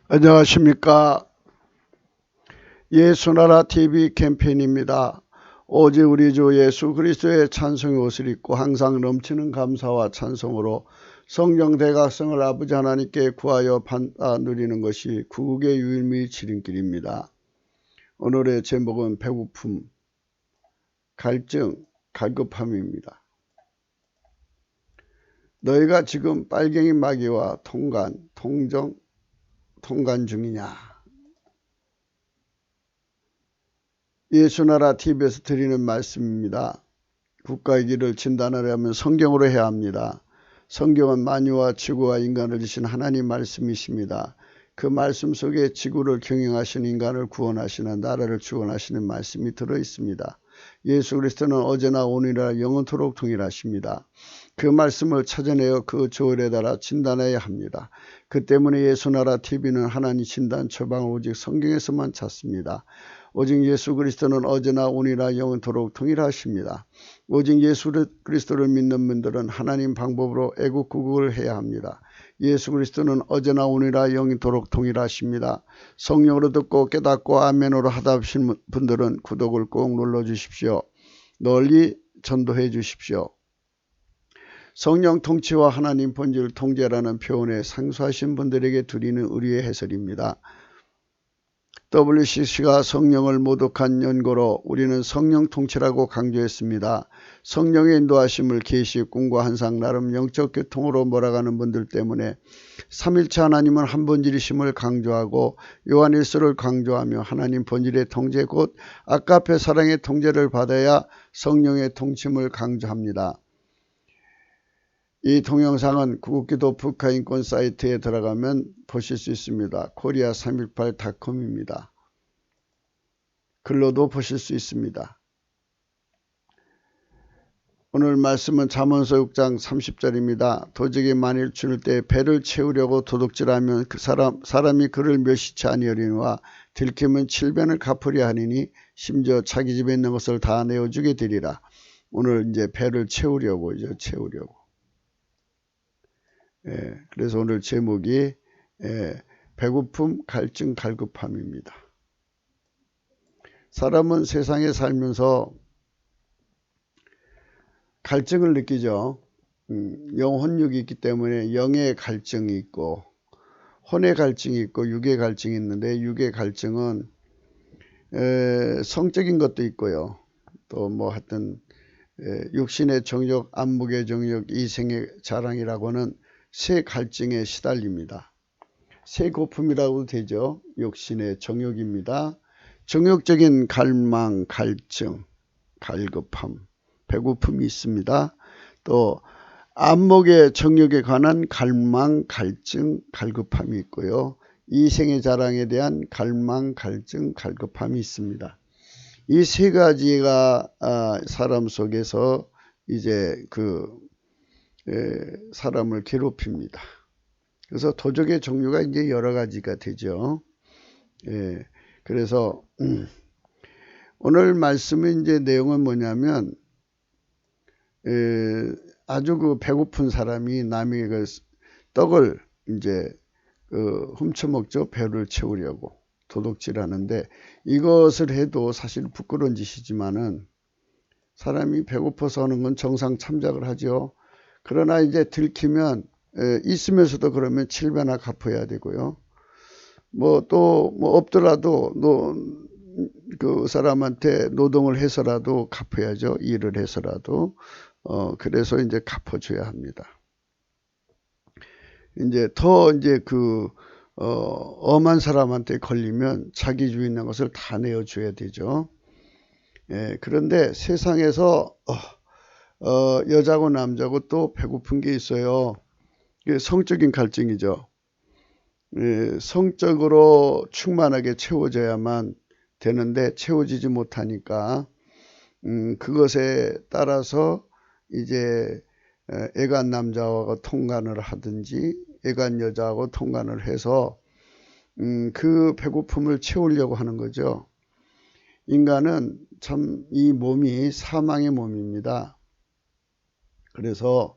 안녕하십니까. 예수나라 TV 캠페인입니다. 오직 우리 주 예수 그리스도의 찬송의 옷을 입고 항상 넘치는 감사와 찬송으로 성령 대각성을 아버지 하나님께 구하여 누리는 것이 구국의 유일무이 지름길입니다. 오늘의 제목은 배고픔, 갈증, 갈급함입니다. 너희가 지금 빨갱이 마귀와 통관 중이냐? 예수나라 TV에서 드리는 말씀입니다. 국가의 길을 진단하려면 성경으로 해야 합니다. 성경은 만유와 지구와 인간을 지신 하나님 말씀이십니다. 그 말씀 속에 지구를 경영하시는 인간을 구원하시는 나라를 주관하시는 말씀이 들어있습니다. 예수 그리스도는 어제나 오늘이나 영원토록 동일하십니다. 그 말씀을 찾아내어 그 저울에 달아 진단해야 합니다. 그 때문에 예수나라 TV는 하나님 진단 처방을 오직 성경에서만 찾습니다. 오직 예수 그리스도는 어제나 오늘이나 영원토록 동일하십니다. 오직 예수 그리스도를 믿는 분들은 하나님 방법으로 애국구국을 해야 합니다. 예수 그리스도는 어제나 오늘이나 영원토록 동일하십니다. 성령으로 듣고 깨닫고 아멘으로 하답하신 분들은 구독을 꼭 눌러주십시오. 널리 전도해 주십시오. 성령 통치와 하나님 본질 통제라는 표현에 상수하신 분들에게 드리는 의리의 해설입니다. WCC가 성령을 모독한 연고로 우리는 성령 통치라고 강조했습니다. 성령의 인도하심을 계시, 꿈과 환상, 나름 영적 교통으로 몰아가는 분들 때문에 삼일체 하나님은 한 본질이심을 강조하고 요한일서를 강조하며 하나님 본질의 통제 곧 아까페 사랑의 통제를 받아야 성령의 통침을 강조합니다. 이 동영상은 구국기도 북한인권 사이트에 들어가면 보실 수 있습니다. korea318.com입니다. 글로도 보실 수 있습니다. 오늘 말씀은 잠언서 6장 30절입니다. 도적이 만일 줄 때 배를 채우려고 도둑질하면 그 사람이 그를 멸시치 아니하리니와 들키면 7배를 갚으려 하니니 심지어 자기 집에 있는 것을 다 내어주게 되리라. 오늘 이제 배를 채우려고 채우려고. 그래서 오늘 제목이 배고픔, 갈증, 갈급함입니다. 사람은 세상에 살면서 갈증을 느끼죠. 영혼육이 있기 때문에 영의 갈증이 있고 혼의 갈증이 있고 육의 갈증이 있는데 육의 갈증은 성적인 것도 있고요. 또 뭐 하여튼 육신의 정욕, 안목의 정욕, 이생의 자랑이라고는 세 갈증에 시달립니다. 세 고품이라고도 되죠. 육신의 정욕입니다. 정욕적인 갈망, 갈증, 갈급함, 배고픔이 있습니다. 또 안목의 정욕에 관한 갈망, 갈증, 갈급함이 있고요. 이생의 자랑에 대한 갈망, 갈증, 갈급함이 있습니다. 이 세 가지가 사람 속에서 이제 사람을 괴롭힙니다. 그래서 도적의 종류가 이제 여러 가지가 되죠. 그래서 오늘 말씀의 이제 내용은 뭐냐면 아주 배고픈 사람이 남의 떡을 이제 훔쳐먹죠. 배를 채우려고 도둑질하는데 이것을 해도 사실 부끄러운 짓이지만은 사람이 배고파서 하는 건 정상 참작을 하죠. 그러나 이제 들키면 있으면서도 그러면 7배나 갚아야 되고요. 없더라도 그 사람한테 노동을 해서라도 갚아야죠. 일을 해서라도. 그래서 이제 갚아줘야 합니다. 이제 더 이제 엄한 사람한테 걸리면 자기 주인 있는 것을 다 내어줘야 되죠. 그런데 세상에서 여자고 남자고 또 배고픈 게 있어요. 성적인 갈증이죠. 성적으로 충만하게 채워져야만 되는데 채워지지 못하니까 그것에 따라서 이제 애간 남자하고 통관을 하든지 애간 여자하고 통관을 해서 그 배고픔을 채우려고 하는 거죠. 인간은 참 이 몸이 사망의 몸입니다. 그래서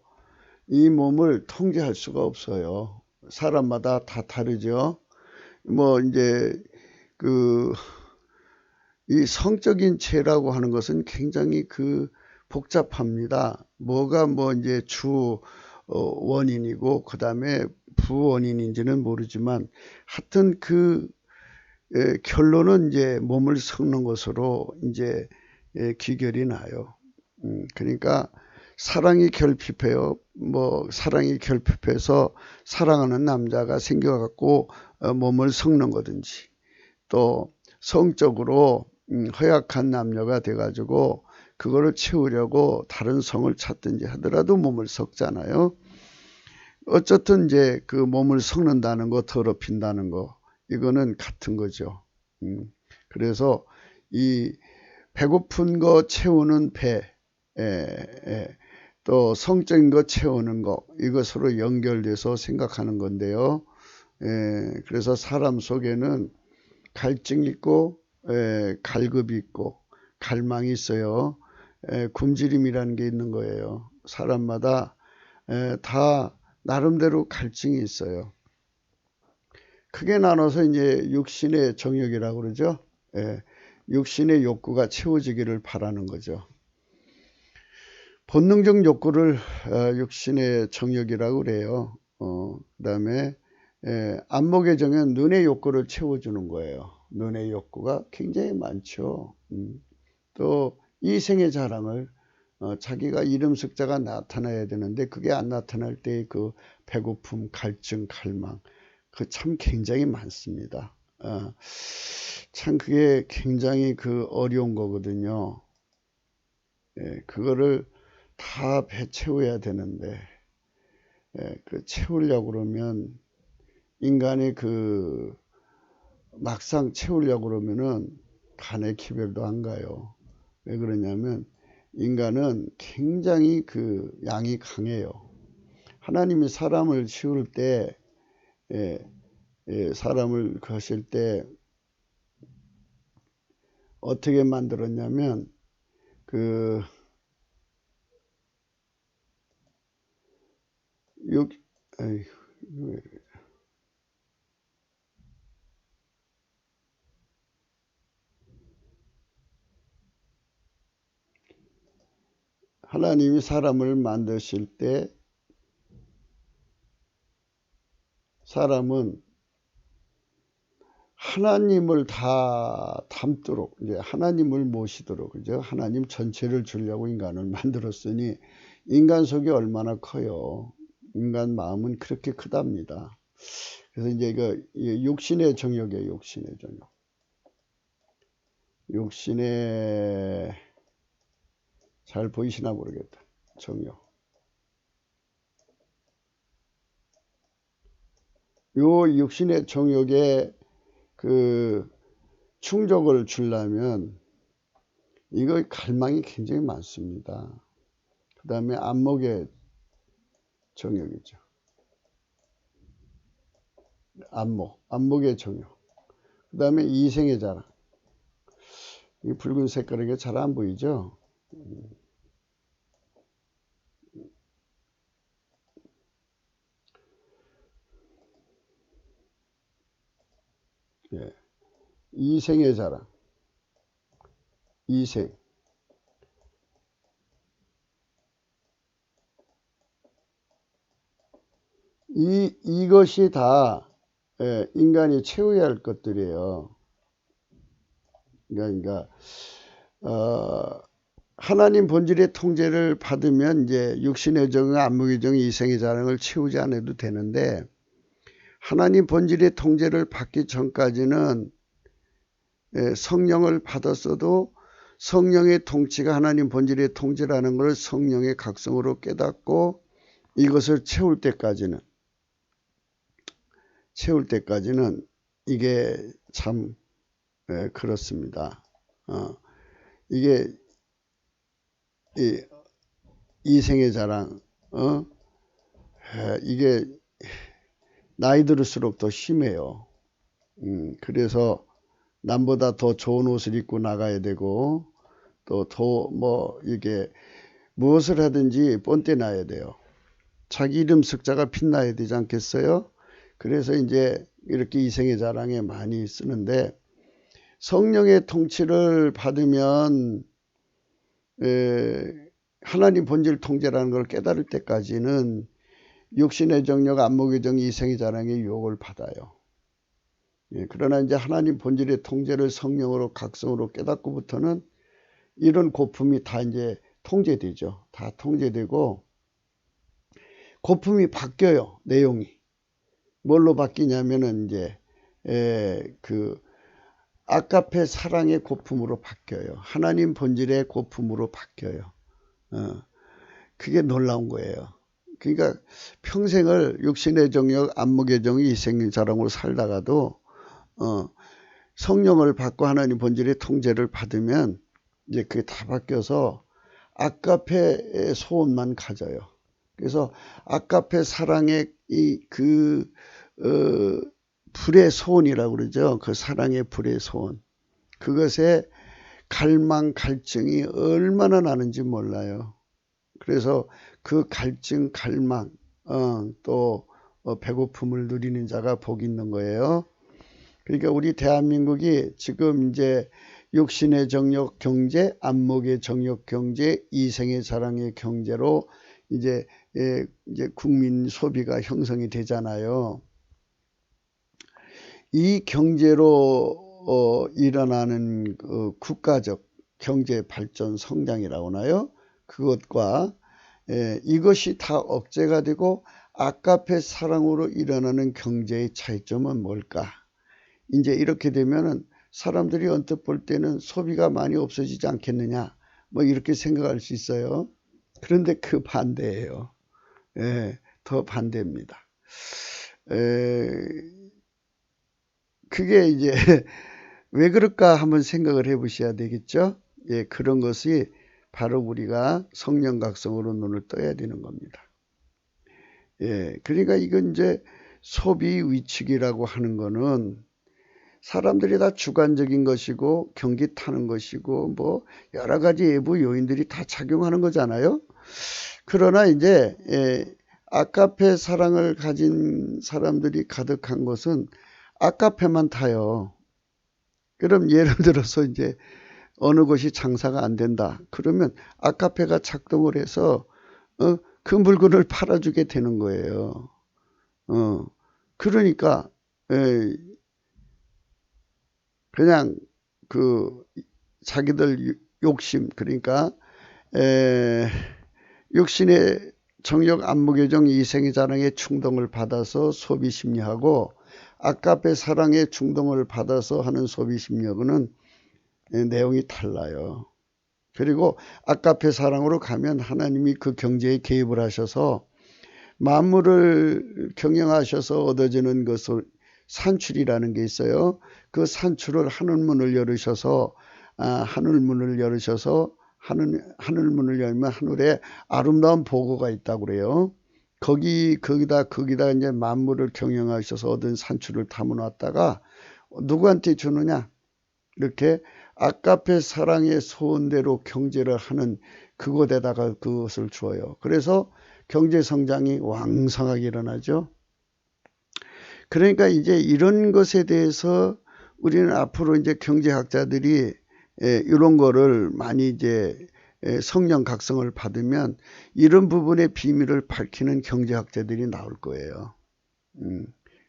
이 몸을 통제할 수가 없어요. 사람마다 다 다르죠. 뭐 이제 이 성적인 죄라고 하는 것은 굉장히 복잡합니다. 뭐가 뭐 이제 주 원인이고 그 다음에 부원인인지는 모르지만 하여튼 결론은 이제 몸을 섞는 것으로 이제 귀결이 나요. 그러니까 사랑이 결핍해요. 뭐 사랑이 결핍해서 사랑하는 남자가 생겨갖고 몸을 섞는 거든지, 또 성적으로 허약한 남녀가 돼가지고 그거를 채우려고 다른 성을 찾든지 하더라도 몸을 섞잖아요. 어쨌든 이제 그 몸을 섞는다는 거, 더럽힌다는 거, 이거는 같은 거죠. 그래서 이 배고픈 거 채우는 배, 또 성적인 거 채우는 거, 이것으로 연결돼서 생각하는 건데요. 그래서 사람 속에는 갈증이 있고 갈급이 있고 갈망이 있어요. 굶주림이라는 게 있는 거예요. 사람마다 다 나름대로 갈증이 있어요. 크게 나눠서 이제 육신의 정욕이라고 그러죠. 육신의 욕구가 채워지기를 바라는 거죠. 본능적 욕구를 육신의 정욕이라고 그래요. 그 다음에 안목의 정욕은 눈의 욕구를 채워주는 거예요. 눈의 욕구가 굉장히 많죠. 또 이생의 자랑을 자기가 이름 석자가 나타나야 되는데 그게 안 나타날 때의 그 배고픔, 갈증, 갈망, 그 참 굉장히 많습니다. 참 그게 굉장히 어려운 거거든요. 그거를 다 배 채워야 되는데 채우려고 그러면 인간이 막상 채우려고 그러면은 간의 기별도 안 가요. 왜 그러냐면 인간은 굉장히 양이 강해요. 하나님이 사람을 지을 때 사람을 하실 때 어떻게 만들었냐면 하나님이 사람을 만드실 때 사람은 하나님을 다 담도록, 이제 하나님을 모시도록, 그죠? 하나님 전체를 주려고 인간을 만들었으니 인간 속이 얼마나 커요. 인간 마음은 그렇게 크답니다. 그래서 이제 육신의 정욕이에요. 육신의 정욕. 육신의, 잘 보이시나 모르겠다. 정욕. 요 육신의 정욕에 충족을 주려면 이거 갈망이 굉장히 많습니다. 그 다음에 안목의 정욕이죠. 안목의 정욕. 그 다음에 이생의 자랑. 이 붉은 색깔이 잘 안 보이죠? 예. 이생의 자랑. 이생. 이것이 다 인간이 채워야 할 것들이에요. 그러니까 하나님 본질의 통제를 받으면 이제 육신의 정, 안목의 정, 이생의 자랑을 채우지 않아도 되는데 하나님 본질의 통제를 받기 전까지는 성령을 받았어도 성령의 통치가 하나님 본질의 통제라는 것을 성령의 각성으로 깨닫고 이것을 채울 때까지는 이게 참 그렇습니다. 이게 이생의 자랑, 이게 나이 들을수록 더 심해요. 그래서 남보다 더 좋은 옷을 입고 나가야 되고 또 더 이게 무엇을 하든지 뻔때 나야 돼요. 자기 이름 석자가 빛나야 되지 않겠어요? 그래서 이제 이렇게 이생의 자랑에 많이 쓰는데, 성령의 통치를 받으면 하나님 본질 통제라는 걸 깨달을 때까지는 육신의 정욕, 안목의 정, 이생의 자랑의 유혹을 받아요. 그러나 이제 하나님 본질의 통제를 성령으로 각성으로 깨닫고부터는 이런 고품이 다 이제 통제되죠. 다 통제되고 고품이 바뀌어요. 내용이 뭘로 바뀌냐면은 이제 그 아까페 사랑의 고품으로 바뀌어요. 하나님 본질의 고품으로 바뀌어요. 그게 놀라운 거예요. 그러니까 평생을 육신의 정욕, 안목의 정, 이생의 자랑으로 살다가도 성령을 받고 하나님 본질의 통제를 받으면 이제 그게 다 바뀌어서 아까페의 소원만 가져요. 그래서 아까페 사랑의 불의 소원이라고 그러죠. 그 사랑의 불의 소원. 그것에 갈망, 갈증이 얼마나 나는지 몰라요. 그래서 그 갈증, 갈망, 또 배고픔을 누리는 자가 복 있는 거예요. 그러니까 우리 대한민국이 지금 이제 육신의 정욕 경제, 안목의 정욕 경제, 이생의 자랑의 경제로 이제 국민 소비가 형성이 되잖아요. 이 경제로 일어나는 국가적 경제 발전 성장이라고 하나요? 그것과 이것이 다 억제가 되고 아까페 사랑으로 일어나는 경제의 차이점은 뭘까? 이제 이렇게 되면은 사람들이 언뜻 볼 때는 소비가 많이 없어지지 않겠느냐, 뭐 이렇게 생각할 수 있어요. 그런데 그 반대예요. 더 반대입니다. 그게 이제 왜 그럴까 한번 생각을 해 보셔야 되겠죠. 그런 것이 바로 우리가 성령 각성으로 눈을 떠야 되는 겁니다. 그러니까 이건 이제 소비 위축이라고 하는 거는 사람들이 다 주관적인 것이고 경기 타는 것이고 뭐 여러 가지 외부 요인들이 다 작용하는 거잖아요. 그러나 이제 아까페 사랑을 가진 사람들이 가득한 것은 아까페만 타요. 그럼 예를 들어서 이제 어느 곳이 장사가 안 된다. 그러면 아까페가 작동을 해서 그 물건을 팔아주게 되는 거예요. 그러니까 그냥 그 자기들 욕심, 그러니까 육신의 정욕, 안목의 정, 이생의 자랑의 충동을 받아서 소비 심리하고 아까페 사랑의 충동을 받아서 하는 소비 심리하고는 내용이 달라요. 그리고 아까페 사랑으로 가면 하나님이 그 경제에 개입을 하셔서 만물을 경영하셔서 얻어지는 것을 산출이라는 게 있어요. 그 산출을 하늘문을 열으셔서 하늘문을 열면 하늘에 아름다운 보고가 있다고 그래요. 거기다 이제 만물을 경영하셔서 얻은 산출을 담아놨다가 누구한테 주느냐? 이렇게 아까페 사랑의 소원대로 경제를 하는 그곳에다가 그것을 주어요. 그래서 경제 성장이 왕성하게 일어나죠. 그러니까 이제 이런 것에 대해서 우리는 앞으로 이제 경제학자들이 이런 거를 많이 이제 성령 각성을 받으면 이런 부분의 비밀을 밝히는 경제학자들이 나올 거예요.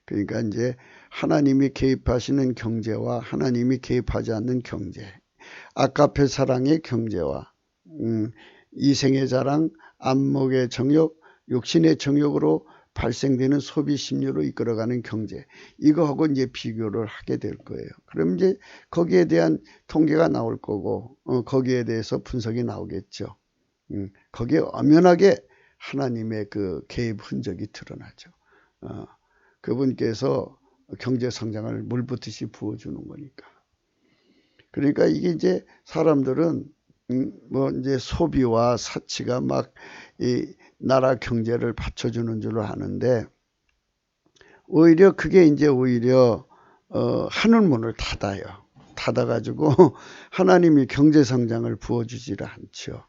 그러니까 이제 하나님이 개입하시는 경제와 하나님이 개입하지 않는 경제, 아까페 사랑의 경제와 이생의 자랑, 안목의 정욕, 육신의 정욕으로 발생되는 소비 심리로 이끌어가는 경제, 이거하고 이제 비교를 하게 될 거예요. 그럼 이제 거기에 대한 통계가 나올 거고 거기에 대해서 분석이 나오겠죠. 거기에 엄연하게 하나님의 그 개입 흔적이 드러나죠. 그분께서 경제 성장을 물붓듯이 부어주는 거니까. 그러니까 이게 이제 사람들은 뭐 이제 소비와 사치가 막 이 나라 경제를 받쳐주는 줄 아는데 오히려 그게 이제 오히려 하늘문을 닫아요. 닫아가지고 하나님이 경제 성장을 부어주지를 않죠.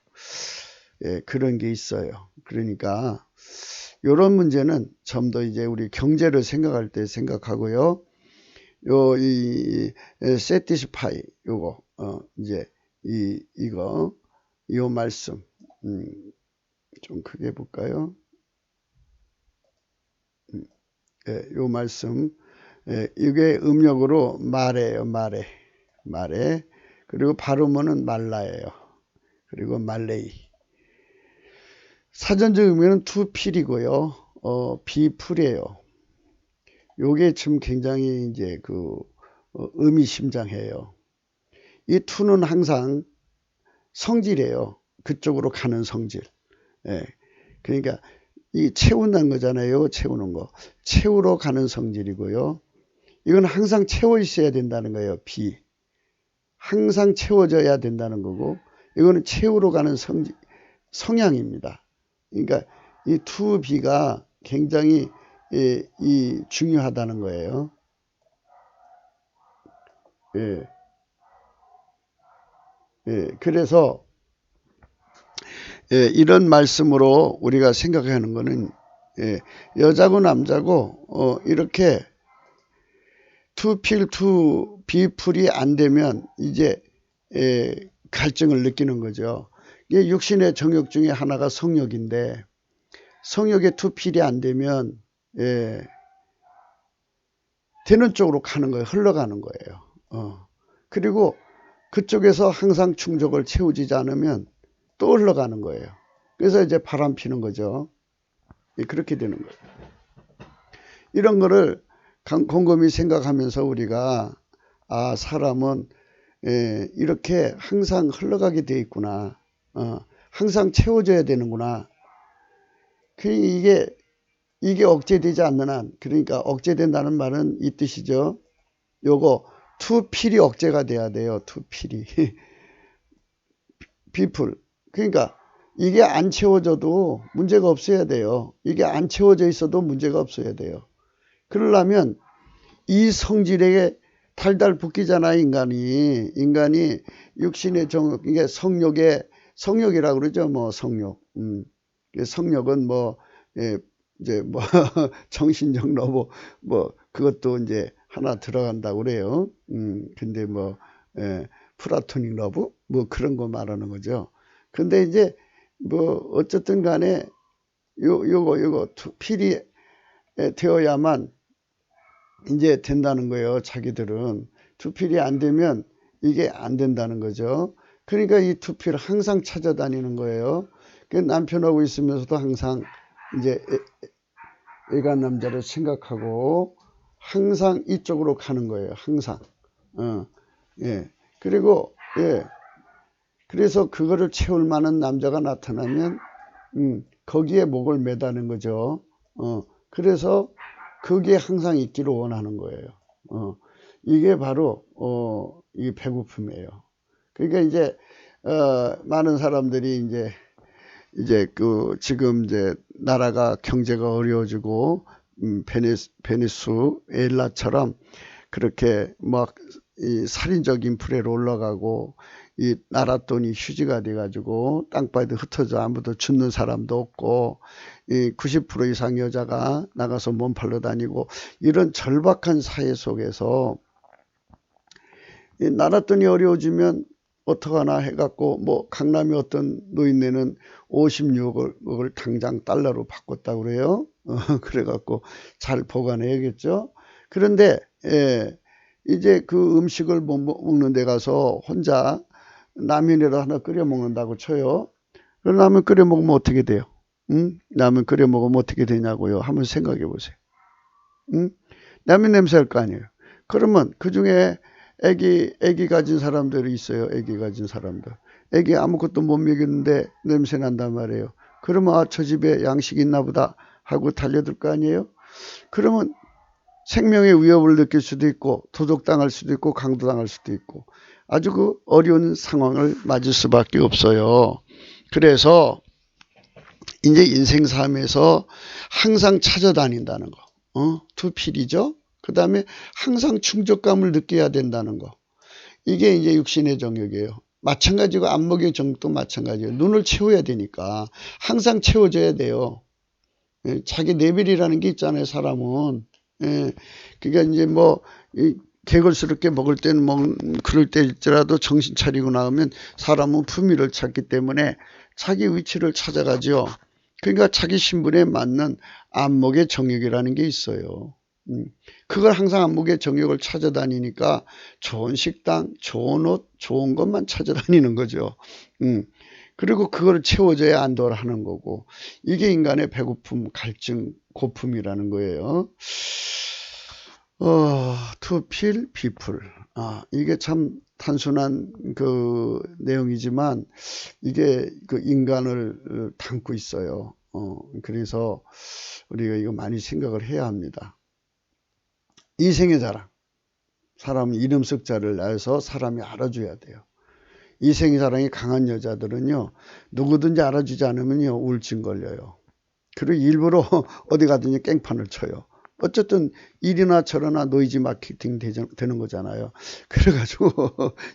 그런 게 있어요. 그러니까 요런 문제는 좀 더 이제 우리 경제를 생각할 때 생각하고요. 이 satisfy 요거 이제 이거 요 말씀 좀 크게 볼까요? 요 말씀 이게 음력으로 말해요. 말해. 그리고 발음어는 말라예요. 그리고 말레이. 사전적 의미는 투필이고요. 비풀이에요. 요게 지금 굉장히 이제 의미심장해요. 이 투는 항상 성질이에요. 그쪽으로 가는 성질. 그러니까 이 채운다는 거잖아요. 채우는 거. 채우러 가는 성질이고요. 이건 항상 채워 있어야 된다는 거예요. 비. 항상 채워져야 된다는 거고, 이거는 채우러 가는 성향입니다. 그러니까 이 투비가 굉장히 중요하다는 거예요. 그래서 이런 말씀으로 우리가 생각하는 거는 여자고 남자고 이렇게 투필 비풀이 안 되면 이제 갈증을 느끼는 거죠. 이게 육신의 정욕 중에 하나가 성욕인데 성욕의 투필이 안 되면 되는 쪽으로 가는 거예요. 흘러가는 거예요. 그리고 그쪽에서 항상 충족을 채워지지 않으면 또 흘러가는 거예요. 그래서 이제 바람 피는 거죠. 그렇게 되는 거예요. 이런 거를 곰곰이 생각하면서 우리가 사람은 이렇게 항상 흘러가게 돼 있구나. 항상 채워져야 되는구나. 이게 억제되지 않는 한, 그러니까 억제된다는 말은 이 뜻이죠. 요거 투필이 억제가 돼야 돼요. 투필이. 비풀. 그러니까 이게 안 채워져도 문제가 없어야 돼요. 이게 안 채워져 있어도 문제가 없어야 돼요. 그러려면 이 성질에 달달 붙기잖아. 인간이 육신의 정욕, 이게 성욕이라고 그러죠. 뭐 성욕. 성욕은 이제 정신적 러브 그것도 이제 하나 들어간다고 그래요. 근데 플라토닉 러브 그런 거 말하는 거죠. 근데 이제 어쨌든 간에 요거 필이 되어야만 이제 된다는 거예요. 자기들은 투필이 안 되면 이게 안 된다는 거죠. 그러니까 이 투필을 항상 찾아다니는 거예요. 그 남편하고 있으면서도 항상 이제 애간 남자를 생각하고 항상 이쪽으로 가는 거예요. 항상. 그리고 그래서 그거를 채울 만한 남자가 나타나면 거기에 목을 매다는 거죠. 그래서 그게 항상 있기를 원하는 거예요. 이게 바로 이 배고픔이에요. 그러니까 이제 많은 사람들이 이제 지금 이제 나라가 경제가 어려워지고 베네수엘라처럼 그렇게 이 살인적 인플레로 올라가고 이 나라 돈이 휴지가 돼가지고 땅바닥에 흩어져 아무도 죽는 사람도 없고 이 90% 이상 여자가 나가서 몸팔러 다니고 이런 절박한 사회 속에서 이 나라 돈이 어려워지면 어떡하나 해갖고 강남의 어떤 노인네는 56억을 당장 달러로 바꿨다고 그래요. 그래갖고 잘 보관해야겠죠. 그런데 이제 그 음식을 못 먹는 데 가서 혼자 라면이라도 하나 끓여 먹는다고 쳐요. 그럼 라면 끓여 먹으면 어떻게 돼요? 라면 끓여 먹으면 어떻게 되냐고요. 한번 생각해 보세요. 라면 냄새 할 거 아니에요. 그러면 그 중에 애기 가진 사람들이 있어요. 애기 가진 사람들. 애기 아무것도 못 먹였는데 냄새 난단 말이에요. 그러면 저 집에 양식이 있나 보다 하고 달려들 거 아니에요. 그러면 생명의 위협을 느낄 수도 있고 도적당할 수도 있고 강도당할 수도 있고 아주 어려운 상황을 맞을 수밖에 없어요. 그래서 이제 인생 삶에서 항상 찾아다닌다는 거. 투필이죠. 그 다음에 항상 충족감을 느껴야 된다는 거. 이게 이제 육신의 정욕이에요. 마찬가지고 안목의 정욕도 마찬가지예요. 눈을 채워야 되니까 항상 채워져야 돼요. 예, 자기 레벨이라는 게 있잖아요, 사람은. 예, 그러니까 이제 뭐, 개걸스럽게 먹을 때는 뭐, 그럴 때일지라도 정신 차리고 나오면 사람은 품위를 찾기 때문에 자기 위치를 찾아가죠. 그러니까 자기 신분에 맞는 안목의 정욕이라는 게 있어요. 그걸 항상 안목의 정욕을 찾아다니니까 좋은 식당, 좋은 옷, 좋은 것만 찾아다니는 거죠. 그리고 그걸 채워줘야 안도를 하는 거고, 이게 인간의 배고픔, 갈증, 고품이라는 거예요. 투필, 비풀. 이게 참 단순한 그 내용이지만 이게 그 인간을 담고 있어요. 그래서 우리가 이거 많이 생각을 해야 합니다. 이생의 자랑. 사람 이름 석자를 낳아서 사람이 알아줘야 돼요. 이생의 자랑이 강한 여자들은요, 누구든지 알아주지 않으면요, 우울증 걸려요. 그리고 일부러 어디 가든지 깽판을 쳐요. 어쨌든 일이나 저러나 노이즈 마케팅 되는 거잖아요. 그래가지고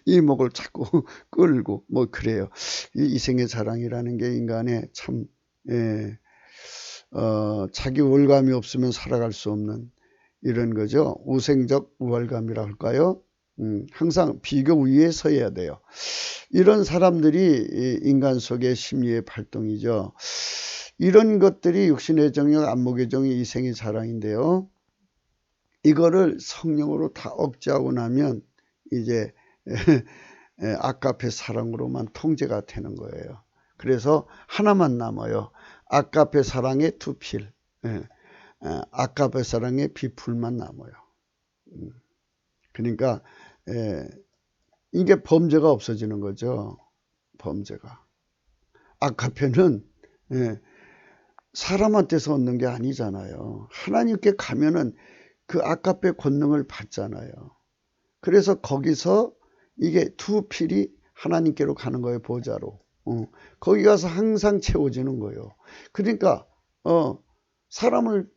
이목을 자꾸 끌고 뭐 그래요. 이 이생의 자랑이라는 게 인간의 참, 자기 월감이 없으면 살아갈 수 없는 이런 거죠. 우생적 우월감이라 할까요? 항상 비교 위에 서야 돼요. 이런 사람들이 인간 속의 심리의 발동이죠. 이런 것들이 육신의 정욕, 안목의 정욕, 이생의 자랑인데요. 이거를 성령으로 다 억제하고 나면 이제 아까페 사랑으로만 통제가 되는 거예요. 그래서 하나만 남아요. 아까페 사랑의 투필, 아까페 사랑의 비풀만 남아요. 그러니까 이게 범죄가 없어지는 거죠. 범죄가. 아까페는 사람한테서 얻는 게 아니잖아요. 하나님께 가면은 그 아까페 권능을 받잖아요. 그래서 거기서 이게 투필이 하나님께로 가는 거예요, 보좌로. 거기 가서 항상 채워지는 거예요. 그러니까 사람을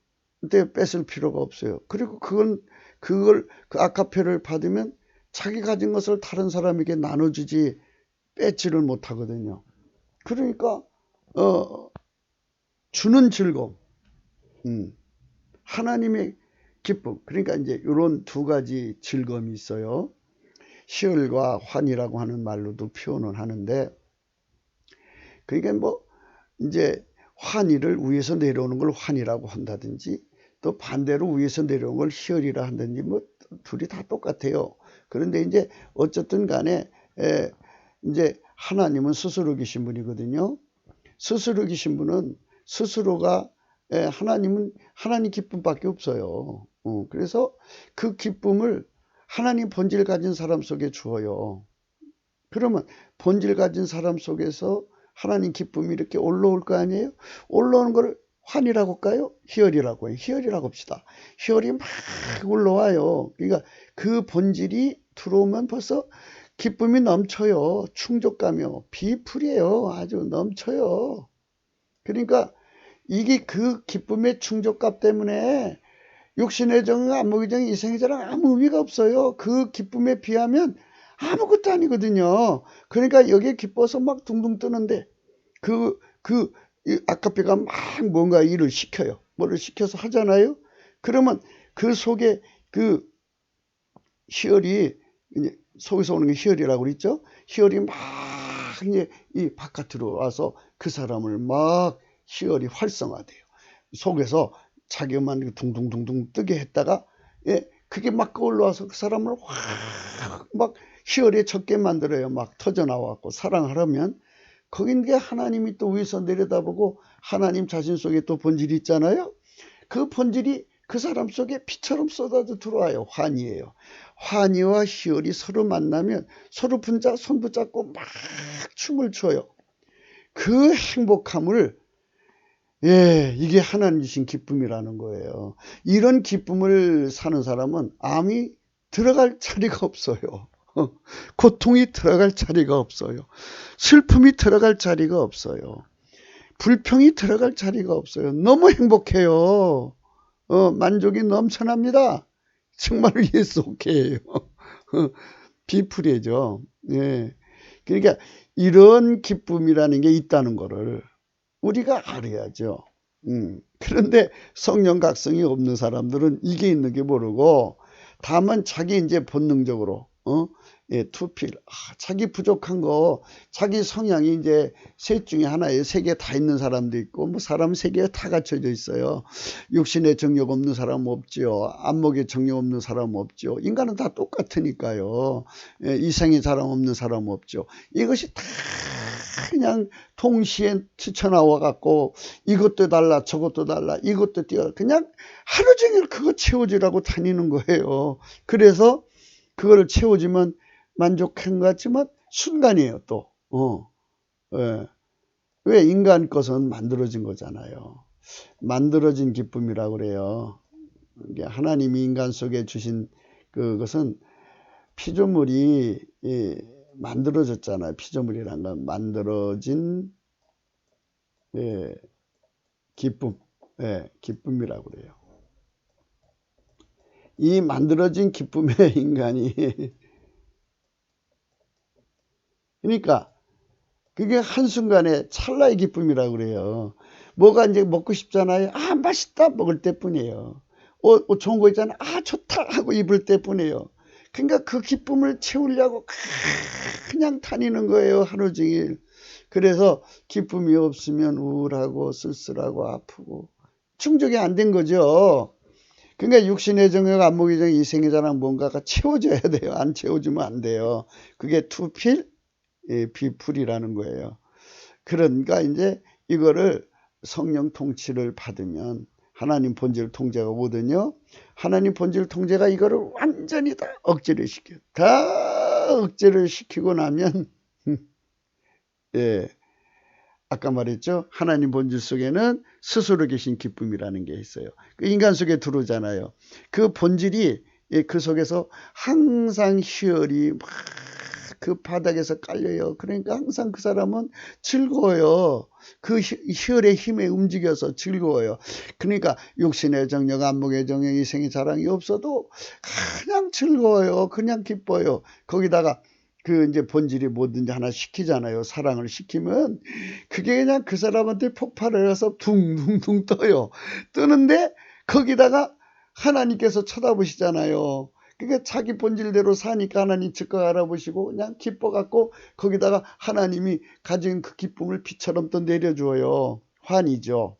뺏을 필요가 없어요. 그리고 그걸 그 아까페를 받으면 자기 가진 것을 다른 사람에게 나눠주지 뺏지를 못하거든요. 그러니까 주는 즐거움, 하나님의 기쁨. 그러니까 이제 이런 두 가지 즐거움이 있어요. 희열과 환이라고 하는 말로도 표현을 하는데, 그러니까 뭐 이제 환희를 위에서 내려오는 걸 환이라고 한다든지, 또 반대로 위에서 내려오는 걸 희열이라 한다든지, 뭐 둘이 다 똑같아요. 그런데 이제 어쨌든 간에 이제 하나님은 스스로 계신 분이거든요. 스스로 계신 분은 스스로가 하나님은 하나님 기쁨밖에 없어요. 그래서 그 기쁨을 하나님 본질 가진 사람 속에 주어요. 그러면 본질 가진 사람 속에서 하나님 기쁨이 이렇게 올라올 거 아니에요? 올라오는 걸 환이라고 할까요? 희열이라고 해요. 희열이라고 합시다. 희열이 막 올라와요. 그러니까 그 본질이 들어오면 벌써 기쁨이 넘쳐요. 충족감이요. 비풀이에요. 아주 넘쳐요. 그러니까 이게 그 기쁨의 충족감 때문에 육신의 정의, 안목의 정의, 이생의 자랑 아무 의미가 없어요. 그 기쁨에 비하면 아무것도 아니거든요. 그러니까 여기에 기뻐서 막 둥둥 뜨는데 아까페가 막 뭔가 일을 시켜요. 뭐를 시켜서 하잖아요. 그러면 그 속에 그 희열이 속에서 오는 게 희열이라고 그랬죠. 희열이 막 이제 이 바깥으로 와서 그 사람을 막 희열이 활성화돼요. 속에서 자기만 둥둥둥둥 뜨게 했다가 그게 막 올라와서 그 사람을 확 막 희열에 젖게 만들어요. 막 터져 나와갖고 사랑하려면 거긴 게 하나님이 또 위에서 내려다보고 하나님 자신 속에 또 본질이 있잖아요. 그 본질이 그 사람 속에 피처럼 쏟아져 들어와요. 환희예요. 환희와 희열이 서로 만나면 서로 손 붙잡고 막 춤을 춰요. 그 행복함을 이게 하나님 주신 기쁨이라는 거예요. 이런 기쁨을 사는 사람은 암이 들어갈 자리가 없어요. 고통이 들어갈 자리가 없어요. 슬픔이 들어갈 자리가 없어요. 불평이 들어갈 자리가 없어요. 너무 행복해요. 만족이 넘쳐납니다. 정말로 예수 오케이예요. 비프리죠. 그러니까 이런 기쁨이라는 게 있다는 거를 우리가 알아야죠. 그런데 성령 각성이 없는 사람들은 이게 있는 게 모르고 다만 자기 이제 본능적으로 예, 투필. 자기 부족한 거, 자기 성향이 이제 셋 중에 하나예요. 세 개 다 있는 사람도 있고, 뭐 사람 세 개 다 갖춰져 있어요. 육신의 정욕 없는 사람 없지요. 안목의 정욕 없는 사람 없죠. 인간은 다 똑같으니까요. 예, 이생의 사람 없는 사람 없죠. 이것이 다 그냥 동시에 튀쳐나와 갖고 이것도 달라 저것도 달라 이것도 뛰어 그냥 하루 종일 그거 채워주라고 다니는 거예요. 그래서 그거를 채워주면 만족한 것 같지만 순간이에요 또. 예. 왜 인간 것은 만들어진 거잖아요. 만들어진 기쁨이라고 그래요. 이게 하나님이 인간 속에 주신 그것은 피조물이 만들어졌잖아요. 피조물이란 건 만들어진 기쁨, 기쁨이라고 그래요. 이 만들어진 기쁨의 인간이 그러니까 그게 한순간에 찰나의 기쁨이라고 그래요. 뭐가 이제 먹고 싶잖아요. 아 맛있다 먹을 때뿐이에요. 좋은 거 있잖아요. 아 좋다 하고 입을 때뿐이에요. 그러니까 그 기쁨을 채우려고 그냥 다니는 거예요. 하루 종일. 그래서 기쁨이 없으면 우울하고 쓸쓸하고 아프고 충족이 안 된 거죠. 그러니까 육신의 정욕, 안목의 정욕, 이생의 자랑 뭔가가 채워져야 돼요. 안 채워주면 안 돼요. 그게 투필, 비풀이라는 거예요. 그러니까 이제 이거를 성령 통치를 받으면 하나님 본질 통제가 오거든요. 하나님 본질 통제가 이거를 완전히 다 억제를 시켜요. 다 억제를 시키고 나면 아까 말했죠. 하나님 본질 속에는 스스로 계신 기쁨이라는 게 있어요. 그 인간 속에 들어오잖아요. 그 본질이 그 속에서 항상 희열이 막 그 바닥에서 깔려요. 그러니까 항상 그 사람은 즐거워요. 그 희열의 힘에 움직여서 즐거워요. 그러니까 육신의 정욕, 안목의 정욕, 이생의 자랑이 없어도 그냥 즐거워요. 그냥 기뻐요. 거기다가 그 이제 본질이 뭐든지 하나 시키잖아요. 사랑을 시키면 그게 그냥 그 사람한테 폭발을 해서 둥둥둥 떠요. 뜨는데 거기다가 하나님께서 쳐다보시잖아요. 그러니까 자기 본질대로 사니까 하나님 즉각 알아보시고 그냥 기뻐갖고 거기다가 하나님이 가진 그 기쁨을 비처럼 또 내려줘요. 환이죠.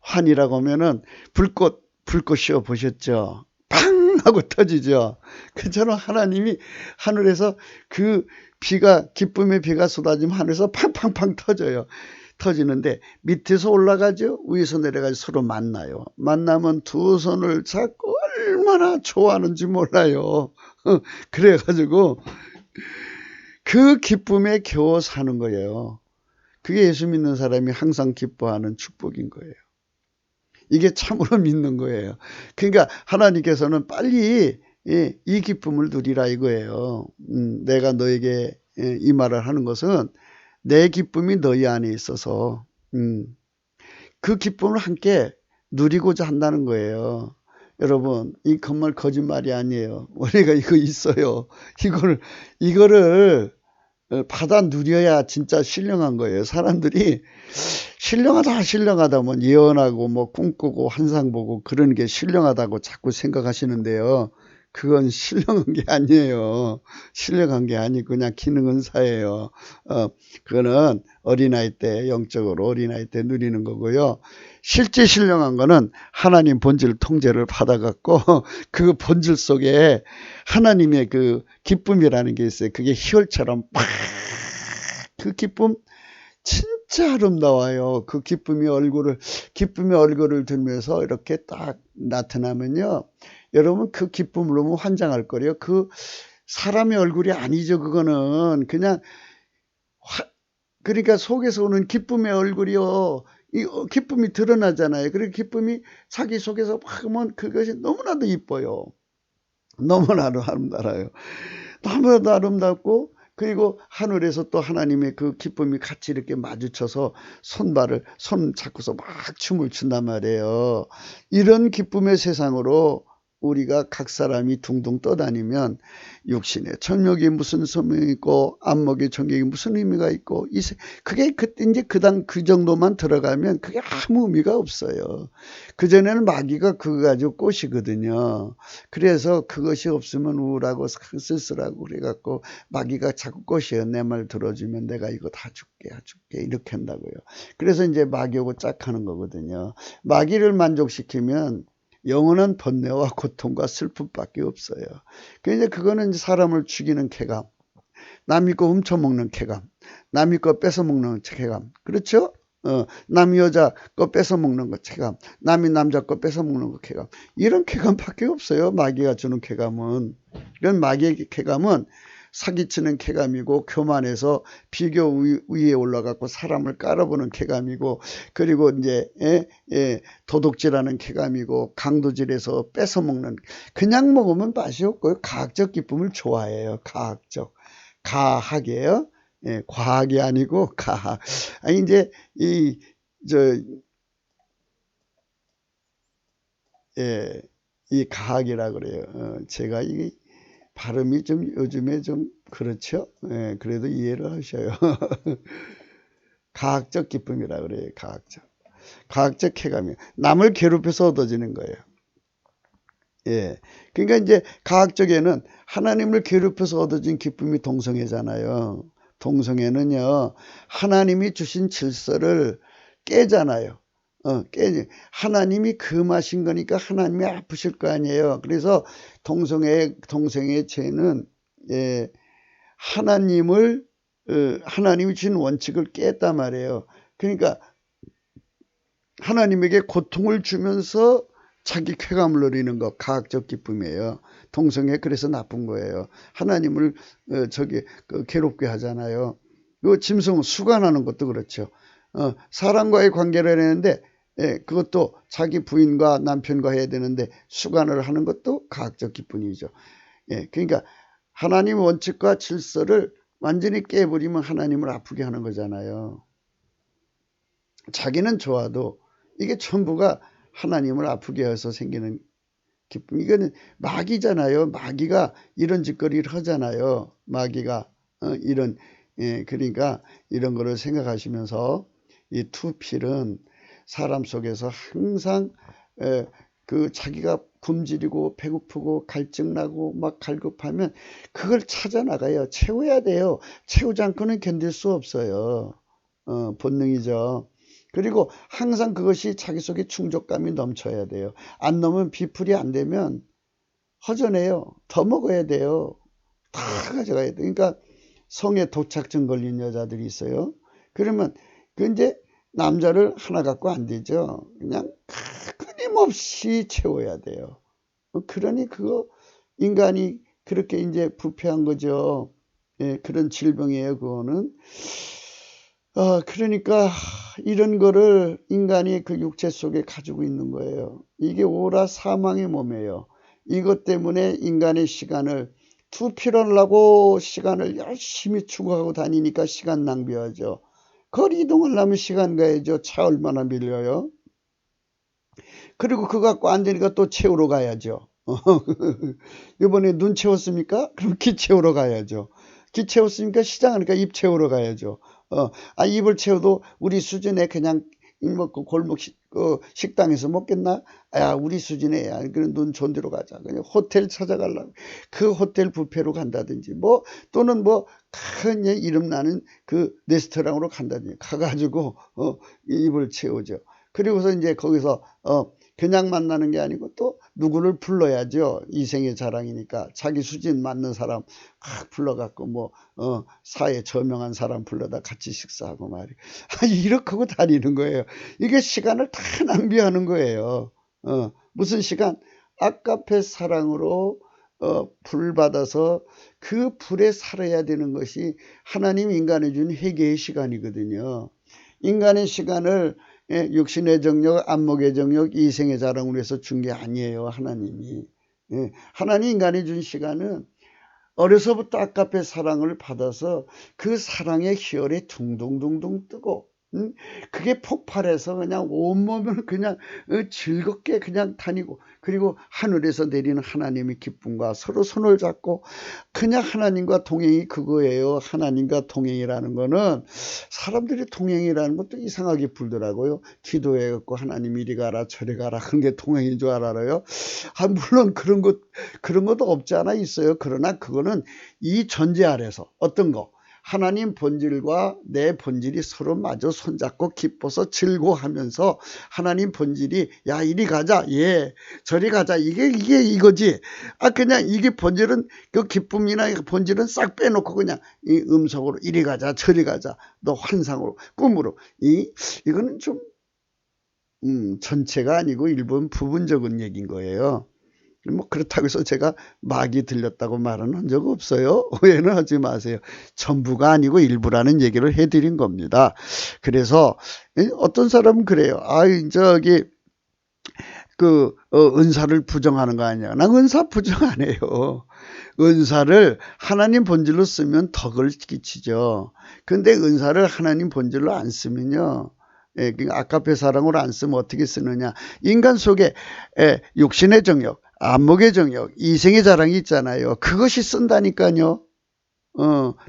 환이라고 하면은 불꽃이요 보셨죠? 팡 하고 터지죠. 그처럼 하나님이 하늘에서 그 비가 기쁨의 비가 쏟아지면 하늘에서 팡팡팡 터져요. 터지는데 밑에서 올라가죠. 위에서 내려가서 서로 만나요. 만나면 두 손을 잡고 얼마나 좋아하는지 몰라요. 그래가지고 그 기쁨에 겨워 사는 거예요. 그게 예수 믿는 사람이 항상 기뻐하는 축복인 거예요. 이게 참으로 믿는 거예요. 그러니까 하나님께서는 빨리 이 기쁨을 누리라 이거예요. 내가 너에게 이 말을 하는 것은 내 기쁨이 너희 안에 있어서 그 기쁨을 함께 누리고자 한다는 거예요. 여러분 이 정말 거짓말이 아니에요. 우리가 이거 있어요. 이거를 받아 누려야 진짜 신령한 거예요. 사람들이 신령하다 뭐 예언하고 뭐 꿈꾸고 환상 보고 그런 게 신령하다고 자꾸 생각하시는데요. 그건 신령한 게 아니에요. 신령한 게 아니고 그냥 기능 은사예요. 그거는 어린아이 때 영적으로 어린아이 때 누리는 거고요. 실제 신령한 거는 하나님 본질 통제를 받아갖고 그 본질 속에 하나님의 그 기쁨이라는 게 있어요. 그게 희열처럼 팍 그 기쁨 진짜 아름다워요. 그 기쁨의 얼굴을 들면서 이렇게 딱 나타나면요. 여러분 그 기쁨으로 보면 환장할 거예요. 그 사람의 얼굴이 아니죠. 그거는 그냥 그러니까 속에서 오는 기쁨의 얼굴이요. 이 기쁨이 드러나잖아요. 그리고 기쁨이 자기 속에서 막 하면 그것이 너무나도 이뻐요. 너무나도 아름다워요. 너무나도 아름답고 그리고 하늘에서 또 하나님의 그 기쁨이 같이 이렇게 마주쳐서 손 잡고서 막 춤을 춘단 말이에요. 이런 기쁨의 세상으로 우리가 각 사람이 둥둥 떠다니면 육신의 천욕이 무슨 소명이 있고 안목의 정욕이 무슨 의미가 있고 그게 그때 이제 그 정도만 들어가면 그게 아무 의미가 없어요. 그전에는 마귀가 그거 가지고 꼬시거든요. 그래서 그것이 없으면 우울하고 쓸쓸하고 그래갖고 마귀가 자꾸 꼬셔요. 내 말 들어주면 내가 이거 다 줄게 이렇게 한다고요. 그래서 이제 마귀하고 짝하는 거거든요. 마귀를 만족시키면 영원한 번뇌와 고통과 슬픔밖에 없어요. 그러니까 그거는 사람을 죽이는 쾌감, 남이 거 훔쳐먹는 쾌감, 남이 거 뺏어먹는 쾌감, 그렇죠? 남이 여자 거 뺏어먹는 거 쾌감, 남이 남자 거 뺏어먹는 거 쾌감, 이런 쾌감밖에 없어요. 마귀가 주는 쾌감은. 이런 마귀의 쾌감은 사기치는 쾌감이고 교만해서 비교 위에 올라가고 사람을 깔아보는 쾌감이고, 그리고 이제 도둑질하는 쾌감이고, 강도질해서 뺏어먹는, 그냥 먹으면 맛이 없고요. 과학적 기쁨을 좋아해요. 가학이에요. 과학이 아니고 가학. 아니 이제 이 가학이라 그래요. 제가 이 발음이 좀 요즘에 좀 그렇죠. 그래도 이해를 하셔요. 가학적 기쁨이라 그래요. 가학적 쾌감이에요. 남을 괴롭혀서 얻어지는 거예요. 그러니까 이제 가학적에는 하나님을 괴롭혀서 얻어진 기쁨이 동성애잖아요. 동성애는요, 하나님이 주신 질서를 깨잖아요. 하나님이 금하신 거니까 하나님이 아프실 거 아니에요. 그래서 동성애의 죄는 하나님이 주신 원칙을 깼단 말이에요. 그러니까 하나님에게 고통을 주면서 자기 쾌감을 누리는 거, 가학적 기쁨이에요. 동성애 그래서 나쁜 거예요. 하나님을 괴롭게 하잖아요. 그 짐승 수간하는 것도 그렇죠. 사람과의 관계를 했는데 그것도 자기 부인과 남편과 해야 되는데 수간을 하는 것도 가학적 기쁨이죠. 그러니까 하나님의 원칙과 질서를 완전히 깨버리면 하나님을 아프게 하는 거잖아요. 자기는 좋아도 이게 전부가 하나님을 아프게 해서 생기는 기쁨. 이거는 마귀잖아요. 마귀가 이런 짓거리를 하잖아요. 마귀가 그러니까 이런 거를 생각하시면서 이 투필은 사람 속에서 항상 자기가 굶주리고 배고프고 갈증나고 막 갈급하면 그걸 찾아 나가요. 채워야 돼요. 채우지 않고는 견딜 수 없어요. 본능이죠. 그리고 항상 그것이 자기 속에 충족감이 넘쳐야 돼요. 안 넘으면 비풀이 안 되면 허전해요. 더 먹어야 돼요. 다 가져가야 돼요. 그러니까 성에 도착증 걸린 여자들이 있어요. 그러면 이제 남자를 하나 갖고 안 되죠. 그냥 끊임없이 채워야 돼요. 그러니 인간이 그렇게 이제 부패한 거죠. 그런 질병이에요. 그거는. 그러니까 이런 거를 인간이 그 육체 속에 가지고 있는 거예요. 이게 오라 사망의 몸이에요. 이것 때문에 인간의 시간을 투필하려고 시간을 열심히 추구하고 다니니까 시간 낭비하죠. 거리 이동을 하면 시간 가야죠. 차 얼마나 밀려요. 그리고 그거 갖고 안 되니까 또 채우러 가야죠. 이번에 눈 채웠습니까? 그럼 귀 채우러 가야죠. 귀 채웠으니까 시장하니까 입 채우러 가야죠. 입을 채워도 우리 수준에 그냥 먹고 골목 식당에서 먹겠나? 우리 수준에 그런 눈 좋은 데로 가자. 그냥 호텔 찾아가려고 그 호텔 뷔페로 간다든지 또는 큰 이름 나는 그 레스토랑으로 간다든지 가가지고 입을 채우죠. 그리고서 이제 거기서 그냥 만나는 게 아니고 또 누구를 불러야죠. 이생의 자랑이니까 자기 수준 맞는 사람 불러갖고 사회 저명한 사람 불러다 같이 식사하고 말이에요. 이렇게 하고 다니는 거예요. 이게 시간을 다 낭비하는 거예요. 무슨 시간? 아까페 사랑으로 불 받아서 그 불에 살아야 되는 것이 하나님 인간에 준 회개의 시간이거든요. 인간의 시간을 육신의 정욕, 안목의 정욕, 이생의 자랑으로 해서 준 게 아니에요. 하나님이. 하나님 인간이 준 시간은 어려서부터 아까페 사랑을 받아서 그 사랑의 희열에 둥둥둥둥 뜨고 그게 폭발해서 그냥 온몸을 그냥 즐겁게 그냥 다니고, 그리고 하늘에서 내리는 하나님의 기쁨과 서로 손을 잡고 그냥 하나님과 동행이 그거예요. 하나님과 동행이라는 거는, 사람들이 동행이라는 것도 이상하게 불더라고요. 기도해갖고 하나님 이리 가라 저리 가라 그런 게 동행인 줄 알아요. 물론 그런 것도 없지 않아 있어요. 그러나 그거는 이 전제 아래서 어떤 거, 하나님 본질과 내 본질이 서로 마저 손잡고 기뻐서 즐거워하면서, 하나님 본질이 야 이리 가자, 예 저리 가자, 이게 이거지. 그냥 이게 본질은, 그 기쁨이나 본질은 싹 빼놓고 그냥 이 음성으로 이리 가자 저리 가자, 너 환상으로 꿈으로, 이거는 좀 전체가 아니고 일본 부분적인 얘기인 거예요. 뭐 그렇다고 해서 제가 막이 들렸다고 말은 한 적 없어요. 오해는 하지 마세요. 전부가 아니고 일부라는 얘기를 해드린 겁니다. 그래서 어떤 사람은 그래요. 저기 은사를 부정하는 거 아니야. 나 은사 부정 안 해요. 은사를 하나님 본질로 쓰면 덕을 끼치죠. 근데 은사를 하나님 본질로 안 쓰면요, 아까페 사랑으로 안 쓰면 어떻게 쓰느냐. 인간 속에 육신의 정욕, 안목의 정욕, 이생의 자랑이 있잖아요. 그것이 쓴다니까요.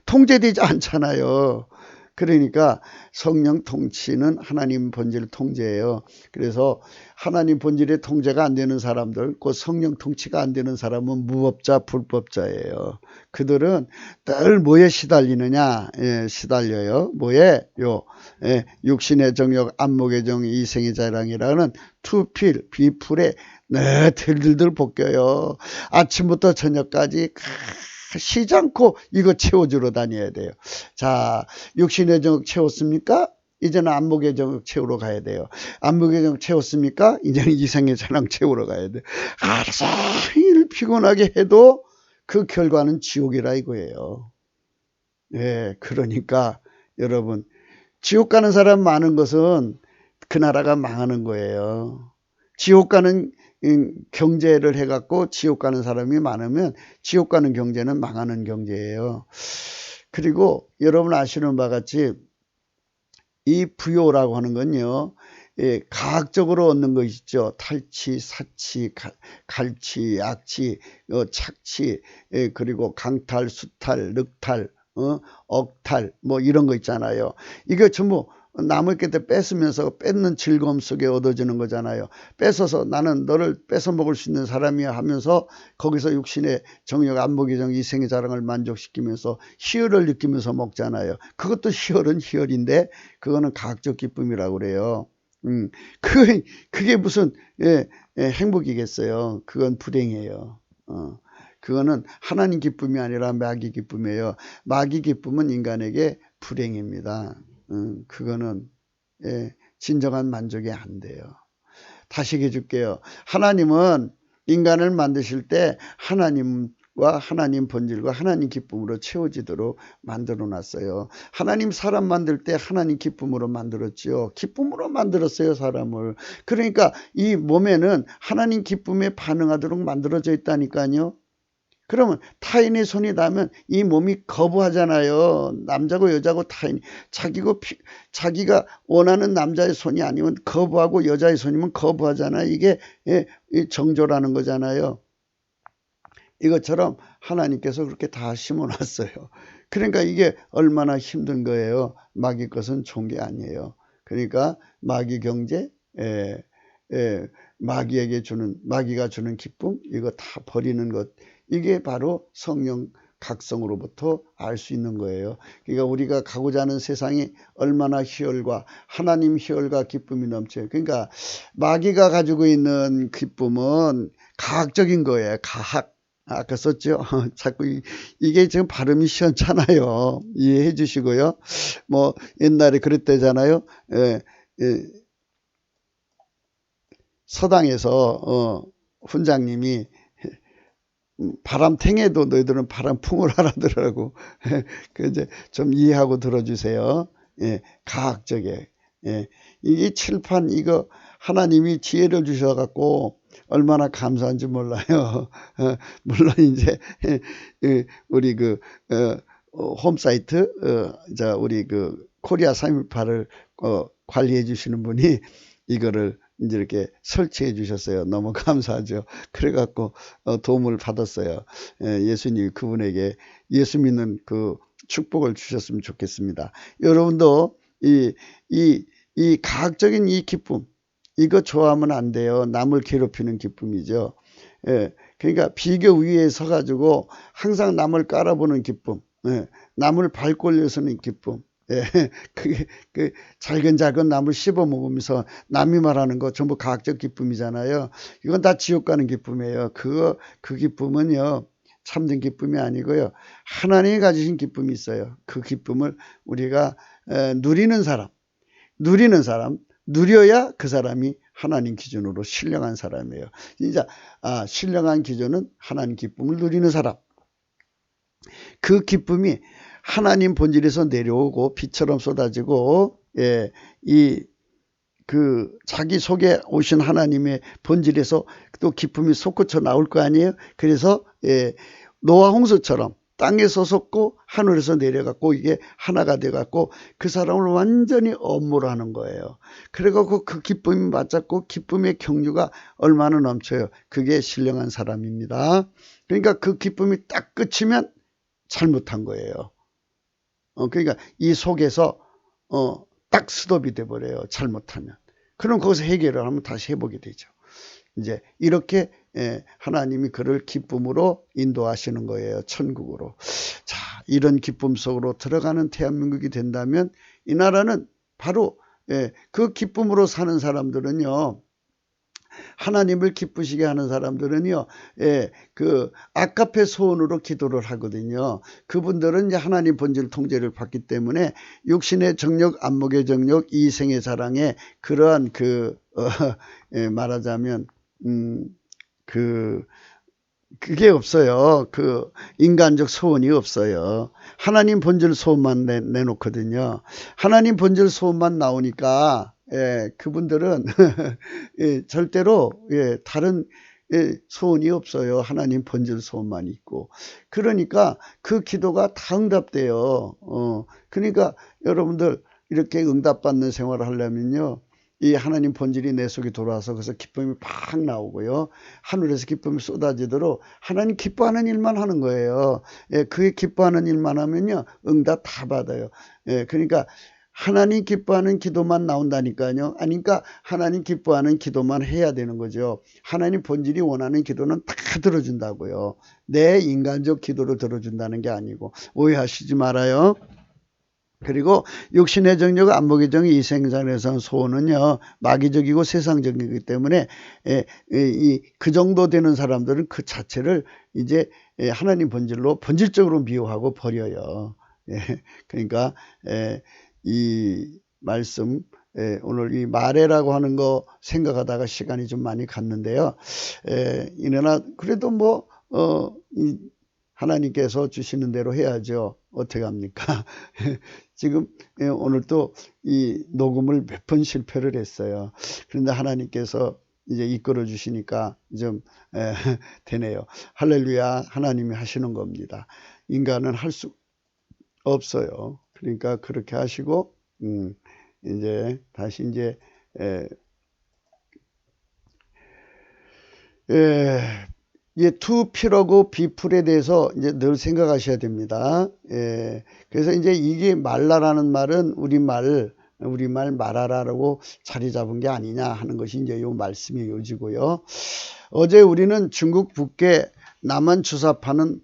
통제되지 않잖아요. 그러니까 성령 통치는 하나님 본질 통제예요. 그래서 하나님 본질의 통제가 안 되는 사람들, 그 성령 통치가 안 되는 사람은 무법자, 불법자예요. 그들은 늘 뭐에 시달리느냐? 시달려요. 뭐에? 육신의 정욕, 안목의 정, 이생의 자랑이라는 투필, 비풀에 들들들 볶여요. 아침부터 저녁까지 쉬지 않고 이거 채워주러 다녀야 돼요. 자, 육신의 정욕 채웠습니까? 이제는 안목의 정욕 채우러 가야 돼요. 안목의 정욕 채웠습니까? 이제는 이생의 자랑 채우러 가야 돼요. 하루 종일 피곤하게 해도 그 결과는 지옥이라 이거예요. 그러니까 여러분, 지옥 가는 사람 많은 것은 그 나라가 망하는 거예요. 지옥 가는 경제를 해갖고 지옥 가는 사람이 많으면 지옥 가는 경제는 망하는 경제예요. 그리고 여러분 아시는 바와 같이 이 부요라고 하는 건요, 과학적으로 얻는 거 있죠. 탈취, 사취, 갈취, 약취, 착취, 그리고 강탈, 수탈, 늑탈, 억탈, 뭐 이런 거 있잖아요. 이게 전부 남의 게 뺏으면서 뺏는 즐거움 속에 얻어지는 거잖아요. 뺏어서 나는 너를 뺏어 먹을 수 있는 사람이야 하면서 거기서 육신의 정욕, 안목의 정, 이생의 자랑을 만족시키면서 희열을 느끼면서 먹잖아요. 그것도 희열은 희열인데 그거는 과학적 기쁨이라고 그래요. 그게 무슨 행복이겠어요. 그건 불행이에요. 그거는 하나님 기쁨이 아니라 마귀 기쁨이에요. 마귀 기쁨은 인간에게 불행입니다. 그거는 진정한 만족이 안 돼요. 다시 해줄게요. 하나님은 인간을 만드실 때 하나님과 하나님 본질과 하나님 기쁨으로 채워지도록 만들어 놨어요. 하나님 사람 만들 때 하나님 기쁨으로 만들었지요. 기쁨으로 만들었어요, 사람을. 그러니까 이 몸에는 하나님 기쁨에 반응하도록 만들어져 있다니까요. 그러면 타인의 손이 닿으면 이 몸이 거부하잖아요. 남자고 여자고 타인, 자기가 원하는 남자의 손이 아니면 거부하고 여자의 손이면 거부하잖아요. 이게 정조라는 거잖아요. 이것처럼 하나님께서 그렇게 다 심어놨어요. 그러니까 이게 얼마나 힘든 거예요. 마귀 것은 좋은 게 아니에요. 그러니까 마귀 경제, 마귀가 주는 기쁨, 이거 다 버리는 것, 이게 바로 성령 각성으로부터 알 수 있는 거예요. 그러니까 우리가 가고자 하는 세상이 얼마나 희열과 하나님 희열과 기쁨이 넘쳐요. 그러니까 마귀가 가지고 있는 기쁨은 과학적인 거예요. 과학. 아까 썼죠. 자꾸 이게 지금 발음이 시원찮아요. 이해해 주시고요. 뭐 옛날에 그랬대잖아요. 서당에서 훈장님이 바람탱해도 너희들은 바람풍을 하라더라고. 그 이제 좀 이해하고 들어주세요. 과학적에. 이게 칠판 이거 하나님이 지혜를 주셔갖고 얼마나 감사한지 몰라요. 물론 이제 우리 홈사이트 우리 코리아 3.18을 관리해 주시는 분이 이거를 이제 이렇게 설치해 주셨어요. 너무 감사하죠. 그래갖고 도움을 받았어요. 예수님이 그분에게 예수 믿는 그 축복을 주셨으면 좋겠습니다. 여러분도 이 가학적인 이 기쁨, 이거 좋아하면 안 돼요. 남을 괴롭히는 기쁨이죠. 그러니까 비교 위에 서가지고 항상 남을 깔아보는 기쁨, 남을 밟고 올려서는 기쁨, 그게 잘근잘근 남을 씹어 먹으면서 남이 말하는 거 전부 가학적 기쁨이잖아요. 이건 다 지옥 가는 기쁨이에요. 그 기쁨은요, 참된 기쁨이 아니고요. 하나님이 가지신 기쁨이 있어요. 그 기쁨을 우리가 누리는 사람, 누려야 그 사람이 하나님 기준으로 신령한 사람이에요. 진짜 신령한 기준은 하나님 기쁨을 누리는 사람. 그 기쁨이 하나님 본질에서 내려오고 빛처럼 쏟아지고 자기 속에 오신 하나님의 본질에서 또 기쁨이 솟구쳐 나올 거 아니에요. 그래서 노아 홍수처럼 땅에서 솟고 하늘에서 내려갔고 이게 하나가 돼갖고 그 사람을 완전히 엄무로 하는 거예요. 그래갖고 그 기쁨이 맞잡고 기쁨의 경류가 얼마나 넘쳐요. 그게 신령한 사람입니다. 그러니까 그 기쁨이 딱 끝이면 잘못한 거예요. 그러니까 이 속에서 딱 스톱이 돼버려요. 잘못하면. 그럼 거기서 해결을 하면 다시 해보게 되죠. 이제 이렇게 하나님이 그를 기쁨으로 인도하시는 거예요. 천국으로. 자, 이런 기쁨 속으로 들어가는 대한민국이 된다면 이 나라는 바로 그 기쁨으로 사는 사람들은요. 하나님을 기쁘시게 하는 사람들은요, 그 아카페 소원으로 기도를 하거든요. 그분들은 이제 하나님 본질 통제를 받기 때문에 육신의 정욕, 안목의 정욕, 이생의 사랑에 그러한 말하자면 그게 없어요. 그 인간적 소원이 없어요. 하나님 본질 소원만 내놓거든요. 하나님 본질 소원만 나오니까 그분들은 절대로 다른 소원이 없어요. 하나님 본질 소원만 있고. 그러니까 그 기도가 다 응답돼요. 그러니까 여러분들 이렇게 응답받는 생활을 하려면요. 이 하나님 본질이 내 속에 돌아와서 그래서 기쁨이 팍 나오고요. 하늘에서 기쁨이 쏟아지도록 하나님 기뻐하는 일만 하는 거예요. 그게 기뻐하는 일만 하면요. 응답 다 받아요. 그러니까 하나님 기뻐하는 기도만 나온다니까요. 그러니까 하나님 기뻐하는 기도만 해야 되는 거죠. 하나님 본질이 원하는 기도는 다 들어준다고요. 내 인간적 기도를 들어준다는 게 아니고 오해하시지 말아요. 그리고 육신의 정욕, 안목의 정욕, 이생장에선 소원은요 마귀적이고 세상적이기 때문에 그 정도 되는 사람들은 그 자체를 이제 하나님 본질로 본질적으로 미워하고 버려요. 그러니까 이 말씀 오늘 이 마레라고 하는 거 생각하다가 시간이 좀 많이 갔는데요. 이러나 그래도 뭐 하나님께서 주시는 대로 해야죠. 어떻게 합니까? 지금 오늘 또 이 녹음을 몇 번 실패를 했어요. 그런데 하나님께서 이제 이끌어 주시니까 좀 되네요. 할렐루야. 하나님이 하시는 겁니다. 인간은 할 수 없어요. 그러니까 그렇게 하시고 이제 다시 이제 이 투필하고 비풀에 대해서 이제 늘 생각하셔야 됩니다. 그래서 이제 이게 말라라는 말은 우리말 말하라라고 자리 잡은 게 아니냐 하는 것이 이제 요 말씀의 요지고요. 어제 우리는 중국 북계 남한 주사파는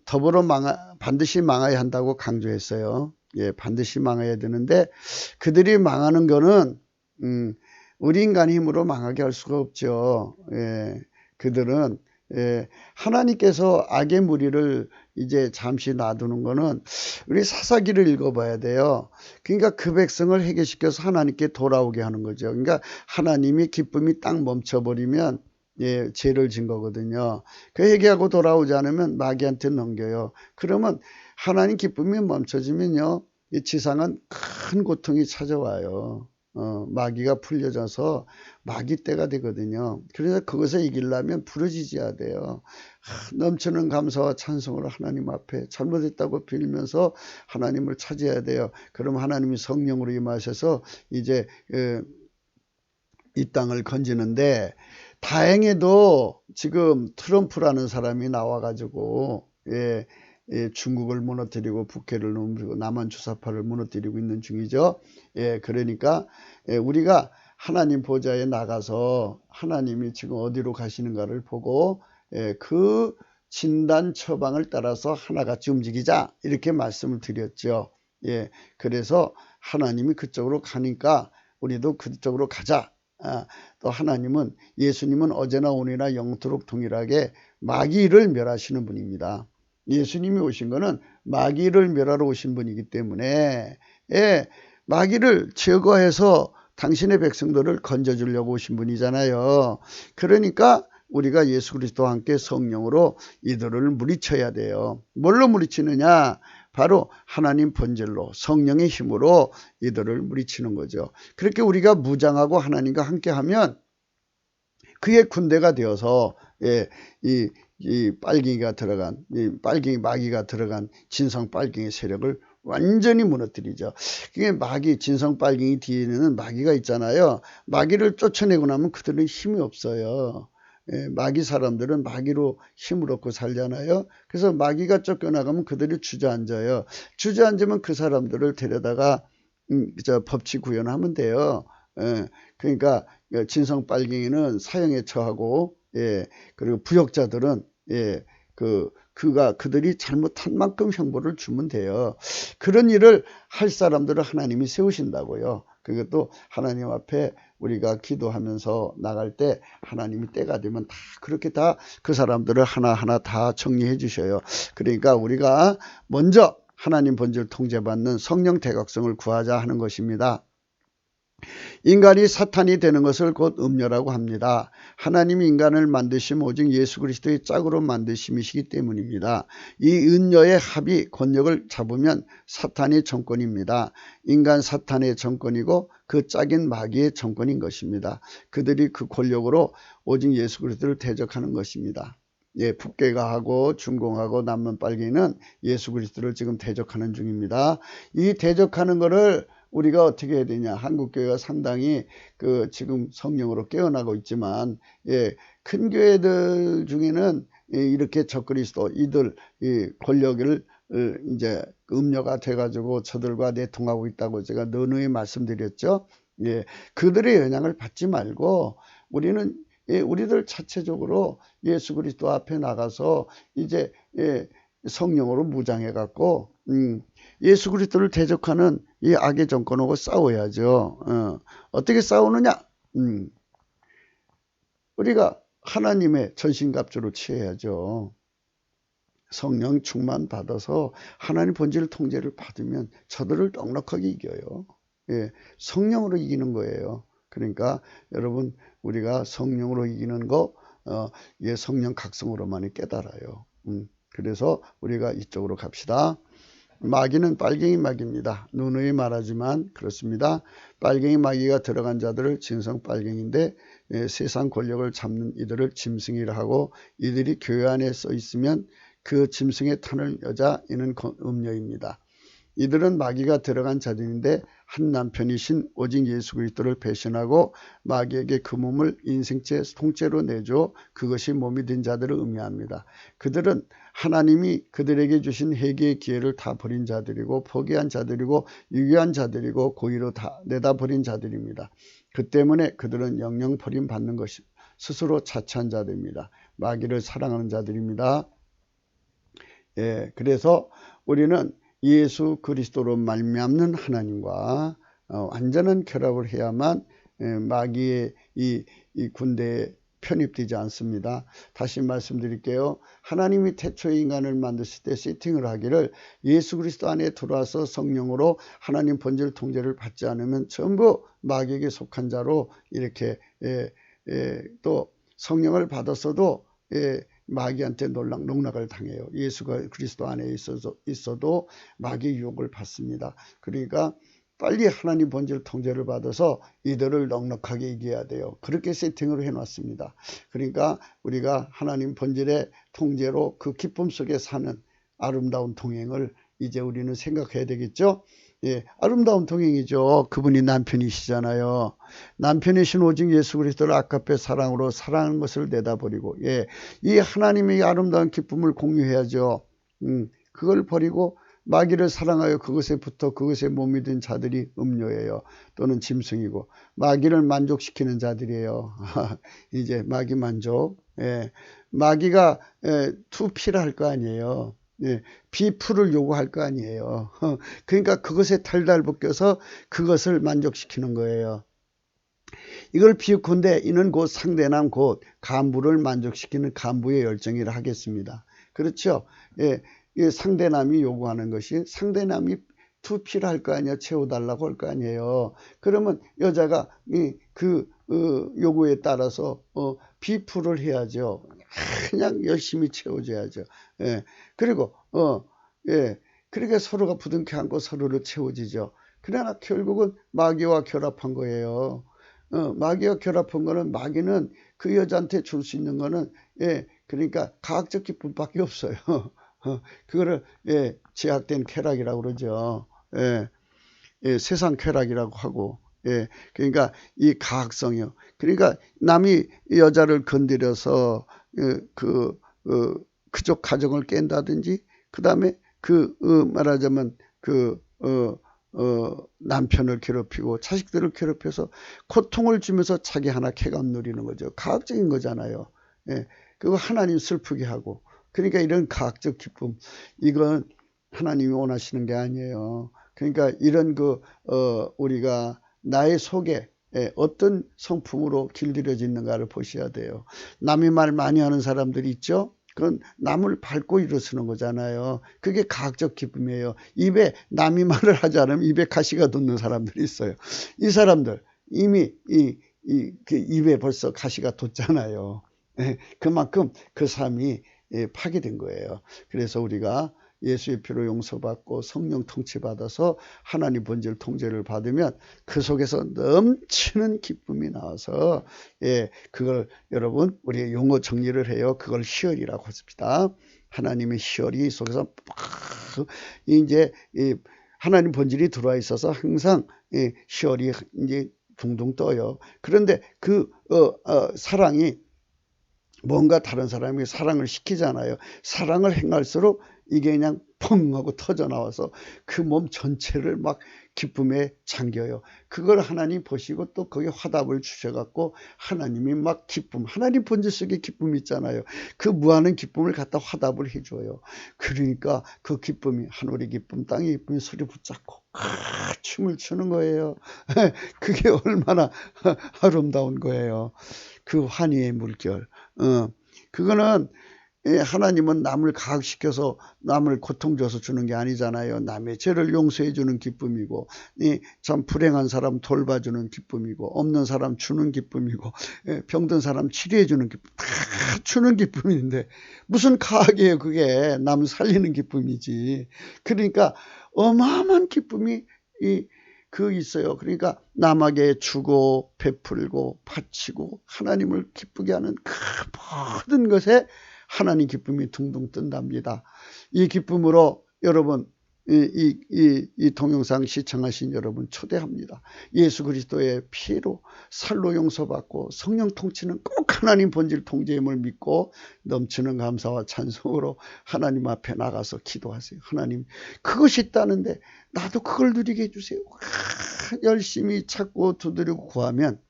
반드시 망해야 한다고 강조했어요. 반드시 망해야 되는데 그들이 망하는 거는 우리 인간의 힘으로 망하게 할 수가 없죠. 그들은 하나님께서 악의 무리를 이제 잠시 놔두는 거는 우리 사사기를 읽어봐야 돼요. 그러니까 그 백성을 해결시켜서 하나님께 돌아오게 하는 거죠. 그러니까 하나님이 기쁨이 딱 멈춰버리면 죄를 진 거거든요. 그 회개하고 돌아오지 않으면 마귀한테 넘겨요. 그러면 하나님 기쁨이 멈춰지면요, 이 지상은 큰 고통이 찾아와요. 마귀가 풀려져서 마귀 때가 되거든요. 그래서 그것을 이기려면 부르짖어야 돼요. 넘치는 감사와 찬송으로 하나님 앞에 잘못했다고 빌면서 하나님을 찾아야 돼요. 그럼 하나님이 성령으로 임하셔서 이제 이 땅을 건지는데, 다행히도 지금 트럼프라는 사람이 나와가지고 중국을 무너뜨리고 북해를 넘기고 남한 주사파를 무너뜨리고 있는 중이죠. 그러니까 우리가 하나님 보좌에 나가서 하나님이 지금 어디로 가시는가를 보고 그 진단 처방을 따라서 하나같이 움직이자, 이렇게 말씀을 드렸죠. 그래서 하나님이 그쪽으로 가니까 우리도 그쪽으로 가자. 또 하나님은, 예수님은 어제나 오늘이나 영토록 동일하게 마귀를 멸하시는 분입니다. 예수님이 오신 거는 마귀를 멸하러 오신 분이기 때문에 마귀를 제거해서 당신의 백성들을 건져주려고 오신 분이잖아요. 그러니까 우리가 예수 그리스도와 함께 성령으로 이들을 물리쳐야 돼요. 뭘로 물리치느냐? 바로 하나님 본질로, 성령의 힘으로 이들을 물리치는 거죠. 그렇게 우리가 무장하고 하나님과 함께하면 그의 군대가 되어서 이 빨갱이가 들어간, 마귀가 들어간 진성 빨갱이 세력을 완전히 무너뜨리죠. 그게 마귀, 진성 빨갱이 뒤에는 마귀가 있잖아요. 마귀를 쫓아내고 나면 그들은 힘이 없어요. 마귀 사람들은 마귀로 힘을 얻고 살잖아요. 그래서 마귀가 쫓겨나가면 그들이 주저앉아요. 주저앉으면 그 사람들을 데려다가 법치 구현하면 돼요. 그러니까 진성 빨갱이는 사형에 처하고, 그리고 부역자들은 그들이 잘못한 만큼 형벌을 주면 돼요. 그런 일을 할 사람들을 하나님이 세우신다고요. 그것도 하나님 앞에 우리가 기도하면서 나갈 때 하나님이 때가 되면 다 그렇게 다 그 사람들을 하나하나 다 정리해 주셔요. 그러니까 우리가 먼저 하나님 본질 통제받는 성령 대각성을 구하자 하는 것입니다. 인간이 사탄이 되는 것을 곧 음녀라고 합니다. 하나님이 인간을 만드심 오직 예수 그리스도의 짝으로 만드심이시기 때문입니다. 이 음녀의 합이 권력을 잡으면 사탄의 정권입니다. 인간 사탄의 정권이고 그 짝인 마귀의 정권인 것입니다. 그들이 그 권력으로 오직 예수 그리스도를 대적하는 것입니다. 북괴가하고 중공하고 남문 빨갱이는 예수 그리스도를 지금 대적하는 중입니다. 이 대적하는 것을 우리가 어떻게 해야 되냐? 한국교회가 상당히 지금 성령으로 깨어나고 있지만, 큰 교회들 중에는 이렇게 적그리스도, 이들, 권력을 이제 음녀가 돼가지고 저들과 내통하고 있다고 제가 너누이 말씀드렸죠. 그들의 영향을 받지 말고 우리들 자체적으로 예수 그리스도 앞에 나가서 이제 성령으로 무장해 갖고 예수 그리스도를 대적하는 이 악의 정권하고 싸워야죠. 어떻게 싸우느냐? 우리가 하나님의 전신갑주로 취해야죠. 성령 충만 받아서 하나님 본질 통제를 받으면 저들을 넉넉하게 이겨요. 성령으로 이기는 거예요. 그러니까 여러분, 우리가 성령으로 이기는 거 성령 각성으로만이 깨달아요. 그래서 우리가 이쪽으로 갑시다. 마귀는 빨갱이 마귀입니다. 누누이 말하지만 그렇습니다. 빨갱이 마귀가 들어간 자들을 진성 빨갱이인데, 세상 권력을 잡는 이들을 짐승이라 하고, 이들이 교회 안에 써 있으면 그 짐승의 타는 여자, 이는 음녀입니다. 이들은 마귀가 들어간 자들인데 한 남편이신 오직 예수 그리스도를 배신하고 마귀에게 그 몸을 인생체 통째로 내줘 그것이 몸이 된 자들을 의미합니다. 그들은 하나님이 그들에게 주신 회개의 기회를 다 버린 자들이고 포기한 자들이고 유기한 자들이고 고의로 다 내다 버린 자들입니다. 그 때문에 그들은 영영 버림받는 것이 스스로 자처한 자들입니다. 마귀를 사랑하는 자들입니다. 그래서 우리는 예수 그리스도로 말미암는 하나님과 완전한 결합을 해야만 마귀의 이 군대에 편입되지 않습니다. 다시 말씀드릴게요. 하나님이 태초에 인간을 만드실 때 세팅을 하기를 예수 그리스도 안에 들어와서 성령으로 하나님 본질 통제를 받지 않으면 전부 마귀에게 속한 자로 이렇게 또 성령을 받았어도 마귀한테 농락을 당해요. 예수가 그리스도 안에 있어도 마귀의 유혹을 받습니다. 그러니까 빨리 하나님 본질 통제를 받아서 이들을 넉넉하게 이겨야 돼요. 그렇게 세팅을 해놨습니다. 그러니까 우리가 하나님 본질의 통제로 그 기쁨 속에 사는 아름다운 동행을 이제 우리는 생각해야 되겠죠. 예, 아름다운 동행이죠. 그분이 남편이시잖아요. 남편이신 오직 예수 그리스도를 아까페 사랑으로 사랑하는 것을 내다버리고, 예, 이 하나님의 아름다운 기쁨을 공유해야죠. 그걸 버리고 마귀를 사랑하여 그것에 붙어 그것에 몸이 든 자들이 음료예요. 또는 짐승이고, 마귀를 만족시키는 자들이에요. 이제 마귀 만족. 예, 마귀가 투피를 할 거 아니에요. 예, 비프를 요구할 거 아니에요. 그러니까 그것에 탈달벗겨서 그것을 만족시키는 거예요. 이걸 비유컨대 이는 곧 상대남 곧 간부를 만족시키는 간부의 열정이라 하겠습니다. 그렇죠? 예, 상대남이 요구하는 것이 상대남이 투피를 할 거 아니에요. 채워달라고 할 거 아니에요. 그러면 여자가 그 요구에 따라서 비프를 해야죠. 그냥 열심히 채워줘야죠. 예. 그리고 예. 그러니까 서로가 부둥켜 안고 서로를 채워지죠. 그러나 결국은 마귀와 결합한 거예요. 마귀와 결합한 거는, 마귀는 그 여자한테 줄 수 있는 거는, 예, 그러니까 과학적 기쁨밖에 없어요. 그거를, 예, 제약된 쾌락이라고 그러죠. 예, 예, 세상 쾌락이라고 하고, 예, 그러니까 이 과학성이요. 그러니까 남이 여자를 건드려서 그쪽 가정을 깬다든지, 그 다음에 말하자면 남편을 괴롭히고 자식들을 괴롭혀서 고통을 주면서 자기 하나 쾌감 누리는 거죠. 과학적인 거잖아요. 예, 그거 하나님 슬프게 하고. 그러니까 이런 과학적 기쁨, 이건 하나님이 원하시는 게 아니에요. 그러니까 이런 우리가 나의 속에 어떤 성품으로 길들여져 있는가를 보셔야 돼요. 남의 말 많이 하는 사람들이 있죠. 그건 남을 밟고 일어서는 거잖아요. 그게 과학적 기쁨이에요. 입에 남이 말을 하지 않으면 입에 가시가 돋는 사람들이 있어요. 이 사람들 이미 그 입에 벌써 가시가 돋잖아요. 그만큼 그 삶이 파괴된 거예요. 그래서 우리가 예수의 피로 용서받고 성령 통치받아서 하나님 본질 통제를 받으면 그 속에서 넘치는 기쁨이 나와서, 예, 그걸 여러분 우리 용어 정리를 해요. 그걸 희열이라고 합니다. 하나님의 희열이 속에서 막 이제 하나님 본질이 들어와 있어서 항상 희열이 이제 둥둥 떠요. 그런데 그 사랑이 뭔가 다른 사람이 사랑을 시키잖아요. 사랑을 행할수록 이게 그냥 펑 하고 터져 나와서 그 몸 전체를 막 기쁨에 잠겨요. 그걸 하나님 보시고 또 거기에 화답을 주셔갖고 하나님이 막 기쁨, 하나님 본질 속에 기쁨이 있잖아요. 그 무한한 기쁨을 갖다 화답을 해줘요. 그러니까 그 기쁨이 하늘의 기쁨, 땅의 기쁨이 소리 붙잡고 춤을 추는 거예요. 그게 얼마나 아름다운 거예요. 그 환희의 물결. 그거는 하나님은 남을 가학시켜서 남을 고통줘서 주는 게 아니잖아요. 남의 죄를 용서해 주는 기쁨이고, 참 불행한 사람 돌봐주는 기쁨이고, 없는 사람 주는 기쁨이고, 병든 사람 치료해 주는 기쁨, 다 주는 기쁨인데 무슨 가학이에요. 그게 남 살리는 기쁨이지. 그러니까 어마어마한 기쁨이 있어요. 그러니까 남에게 주고 베풀고 바치고 하나님을 기쁘게 하는 그 모든 것에 하나님 기쁨이 둥둥 뜬답니다. 이 기쁨으로 여러분, 이 동영상 시청하신 여러분 초대합니다. 예수 그리스도의 피로 살로 용서받고 성령 통치는 꼭 하나님 본질 통제임을 믿고 넘치는 감사와 찬송으로 하나님 앞에 나가서 기도하세요. 하나님, 그것이 있다는데 나도 그걸 누리게 해주세요. 열심히 찾고 두드리고 구하면,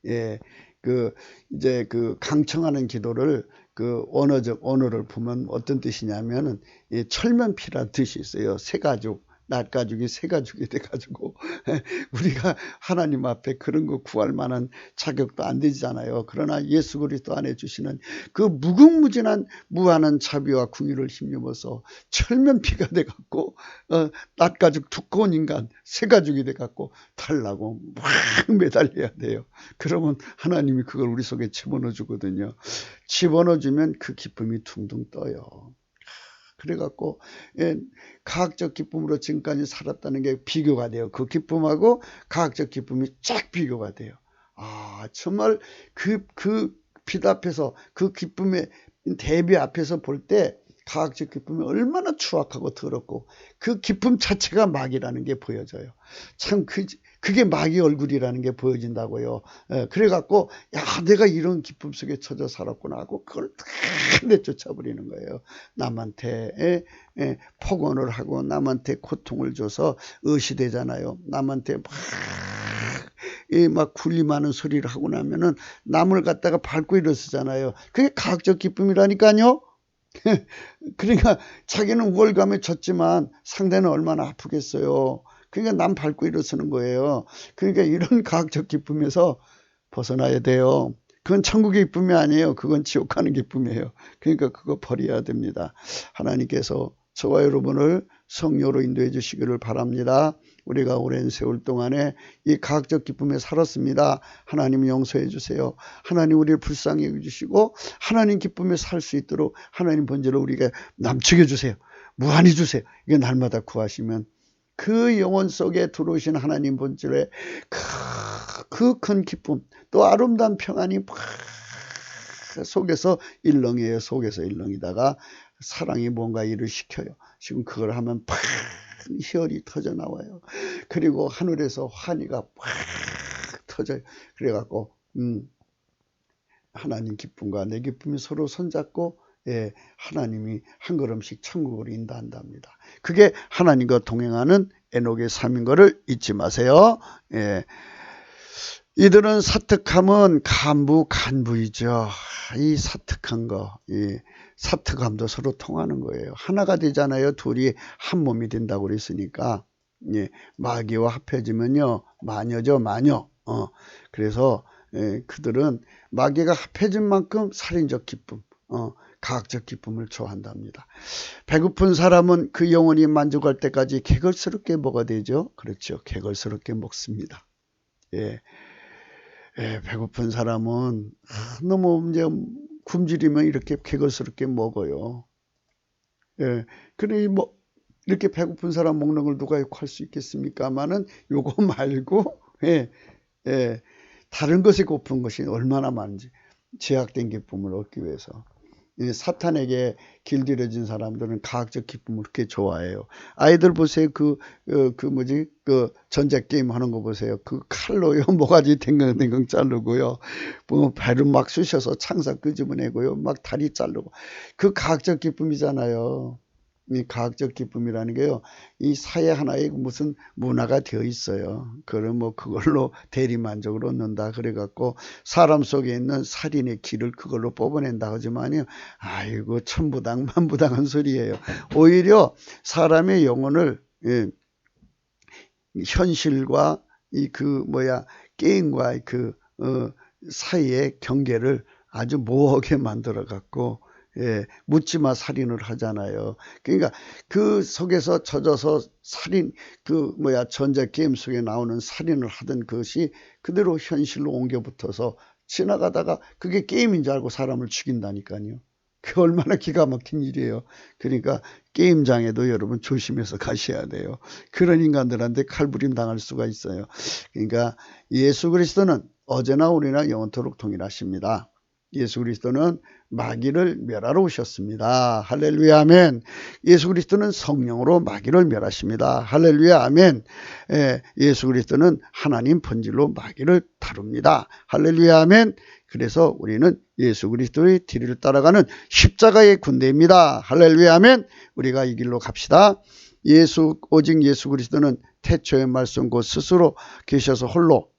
예, 이제 강청하는 기도를 언어를 보면 어떤 뜻이냐면은 철면피라는 뜻이 있어요. 낫가죽이 새가죽이 돼가지고 우리가 하나님 앞에 그런 거 구할 만한 자격도 안 되잖아요. 그러나 예수 그리스도 안에 주시는 그 무궁무진한 무한한 자비와 궁유를 힘입어서 철면피가 돼갖고 낫가죽 두꺼운 인간 새가죽이 돼갖고 달라고 막 매달려야 돼요. 그러면 하나님이 그걸 우리 속에 집어넣어 주거든요. 집어넣어 주면 그 기쁨이 둥둥 떠요. 그래갖고 과학적 기쁨으로 지금까지 살았다는 게 비교가 돼요. 그 기쁨하고 과학적 기쁨이 쫙 비교가 돼요. 정말 그 빛 앞에서 그 기쁨의 대비 앞에서 볼 때 과학적 기쁨이 얼마나 추악하고 더럽고 그 기쁨 자체가 마귀라는 게 보여져요. 참 그게 마귀 얼굴이라는 게 보여진다고요. 그래갖고 내가 이런 기쁨 속에 처져 살았구나 하고 그걸 다 내쫓아버리는 거예요. 남한테 폭언을 하고 남한테 고통을 줘서 의시되잖아요. 남한테 막 군림하는 소리를 하고 나면은 남을 갖다가 밟고 일어서잖아요. 그게 과학적 기쁨이라니까요. 그러니까 자기는 우월감에 졌지만 상대는 얼마나 아프겠어요. 그러니까 남 밟고 일어서는 거예요. 그러니까 이런 과학적 기쁨에서 벗어나야 돼요. 그건 천국의 기쁨이 아니에요. 그건 지옥 가는 기쁨이에요. 그러니까 그거 버려야 됩니다. 하나님께서 저와 여러분을 성령으로 인도해 주시기를 바랍니다. 우리가 오랜 세월 동안에 이 과학적 기쁨에 살았습니다. 하나님 용서해 주세요. 하나님 우리를 불쌍히 여겨주시고 하나님 기쁨에 살 수 있도록 하나님 본질을 우리에게 남축해 주세요. 무한히 주세요. 이게 날마다 구하시면 그 영혼 속에 들어오신 하나님 본질의 그 큰 기쁨 또 아름다운 평안이 속에서 일렁이에요. 속에서 일렁이다가 사랑이 뭔가 일을 시켜요. 지금 그걸 하면 혈이 터져 나와요. 그리고 하늘에서 환희가 터져요. 그래갖고 하나님 기쁨과 내 기쁨이 서로 손잡고 하나님이 한 걸음씩 천국으로 인도한답니다. 그게 하나님과 동행하는 에녹의 삶인 것을 잊지 마세요. 이들은 사특함은 간부이죠. 이 사특한 거, 이 사특함도 서로 통하는 거예요. 하나가 되잖아요. 둘이 한 몸이 된다고 그랬으니까. 마귀와 합해지면요, 마녀죠, 마녀. 그래서 그들은 마귀가 합해진 만큼 살인적 기쁨, 과학적 기쁨을 좋아한답니다. 배고픈 사람은 그 영혼이 만족할 때까지 개걸스럽게 먹어야 되죠. 그렇죠. 개걸스럽게 먹습니다. 배고픈 사람은 너무 이제 굶주리면 이렇게 개걸스럽게 먹어요. 그러니 뭐 이렇게 배고픈 사람 먹는 걸 누가 욕할 수 있겠습니까마는 요거 말고 다른 것에 고픈 것이 얼마나 많은지 제약된 기쁨을 얻기 위해서. 사탄에게 길들여진 사람들은 과학적 기쁨을 그렇게 좋아해요. 아이들 보세요. 그 전자게임 하는 거 보세요. 그 칼로요. 모가지 댕강댕강 자르고요. 뭐 배를 막 쑤셔서 창사 끄집어내고요. 막 다리 자르고. 그 과학적 기쁨이잖아요. 이 과학적 기쁨이라는 게요, 이 사회 하나에 무슨 문화가 되어 있어요. 그걸 뭐 그걸로 대리만족을 얻는다. 그래갖고 사람 속에 있는 살인의 길을 그걸로 뽑아낸다 하지만요, 아이고 천부당 만부당한 소리예요. 오히려 사람의 영혼을 현실과 게임과 사이의 경계를 아주 모호하게 만들어 갖고 묻지마 살인을 하잖아요. 그러니까 그 속에서 젖어서 살인, 전자게임 속에 나오는 살인을 하던 것이 그대로 현실로 옮겨 붙어서 지나가다가 그게 게임인 줄 알고 사람을 죽인다니까요. 그게 얼마나 기가 막힌 일이에요. 그러니까 게임장에도 여러분 조심해서 가셔야 돼요. 그런 인간들한테 칼부림 당할 수가 있어요. 그러니까 예수 그리스도는 어제나 오늘이나 영원토록 동일하십니다. 예수 그리스도는 마귀를 멸하러 오셨습니다. 할렐루야 아멘. 예수 그리스도는 성령으로 마귀를 멸하십니다. 할렐루야 아멘. 예수 그리스도는 하나님 본질로 마귀를 다룹니다. 할렐루야 아멘. 그래서 우리는 예수 그리스도의 뒤를 따라가는 십자가의 군대입니다. 할렐루야 아멘. 우리가 이 길로 갑시다. 오직 예수 그리스도는 태초의 말씀 곧 스스로 계셔서 홀로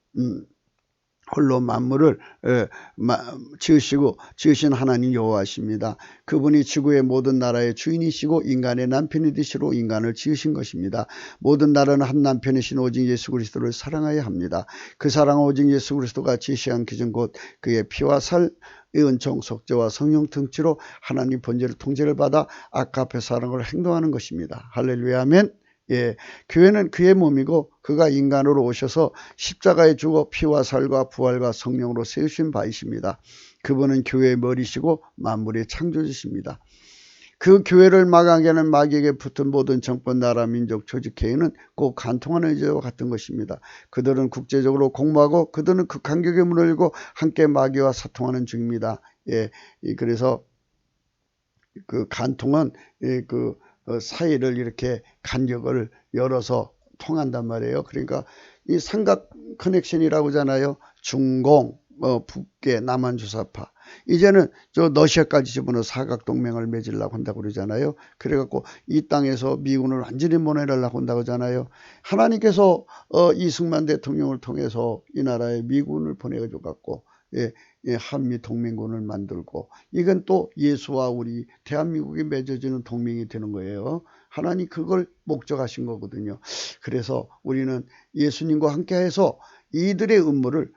만물을 지으신 하나님 여호와십니다. 그분이 지구의 모든 나라의 주인이시고 인간의 남편이 되시로 인간을 지으신 것입니다. 모든 나라는 한 남편이신 오직 예수 그리스도를 사랑해야 합니다. 그 사랑은 오직 예수 그리스도가 지시한 기준 곧 그의 피와 살 은총 속죄와 성령 통치로 하나님 본질의 통제를 받아 아까 앞의 사랑을 행동하는 것입니다. 할렐루야 아멘. 교회는 그의 몸이고 그가 인간으로 오셔서 십자가에 죽어 피와 살과 부활과 성령으로 세우신 바이십니다. 그분은 교회의 머리시고 만물의 창조주십니다. 그 교회를 막게 하는 마귀에게 붙은 모든 정권, 나라, 민족, 조직, 개인은 꼭 간통하는 의지와 같은 것입니다. 그들은 국제적으로 공모하고 그들은 그 간격의 문을 열고 함께 마귀와 사통하는 중입니다. 예, 그래서 그 간통은 그 사이를 이렇게 간격을 열어서 통한단 말이에요. 그러니까 이 삼각 커넥션이라고 하잖아요. 중공, 북계, 남한 주사파. 이제는 저 러시아까지 집어넣어 사각동맹을 맺으려고 한다고 그러잖아요. 그래갖고 이 땅에서 미군을 완전히 모내려고 한다고 하잖아요. 하나님께서 이승만 대통령을 통해서 이 나라에 미군을 보내가지고 갖고 한미 동맹군을 만들고, 이건 또 예수와 우리 대한민국이 맺어지는 동맹이 되는 거예요. 하나님 그걸 목적하신 거거든요. 그래서 우리는 예수님과 함께해서 이들의 음모를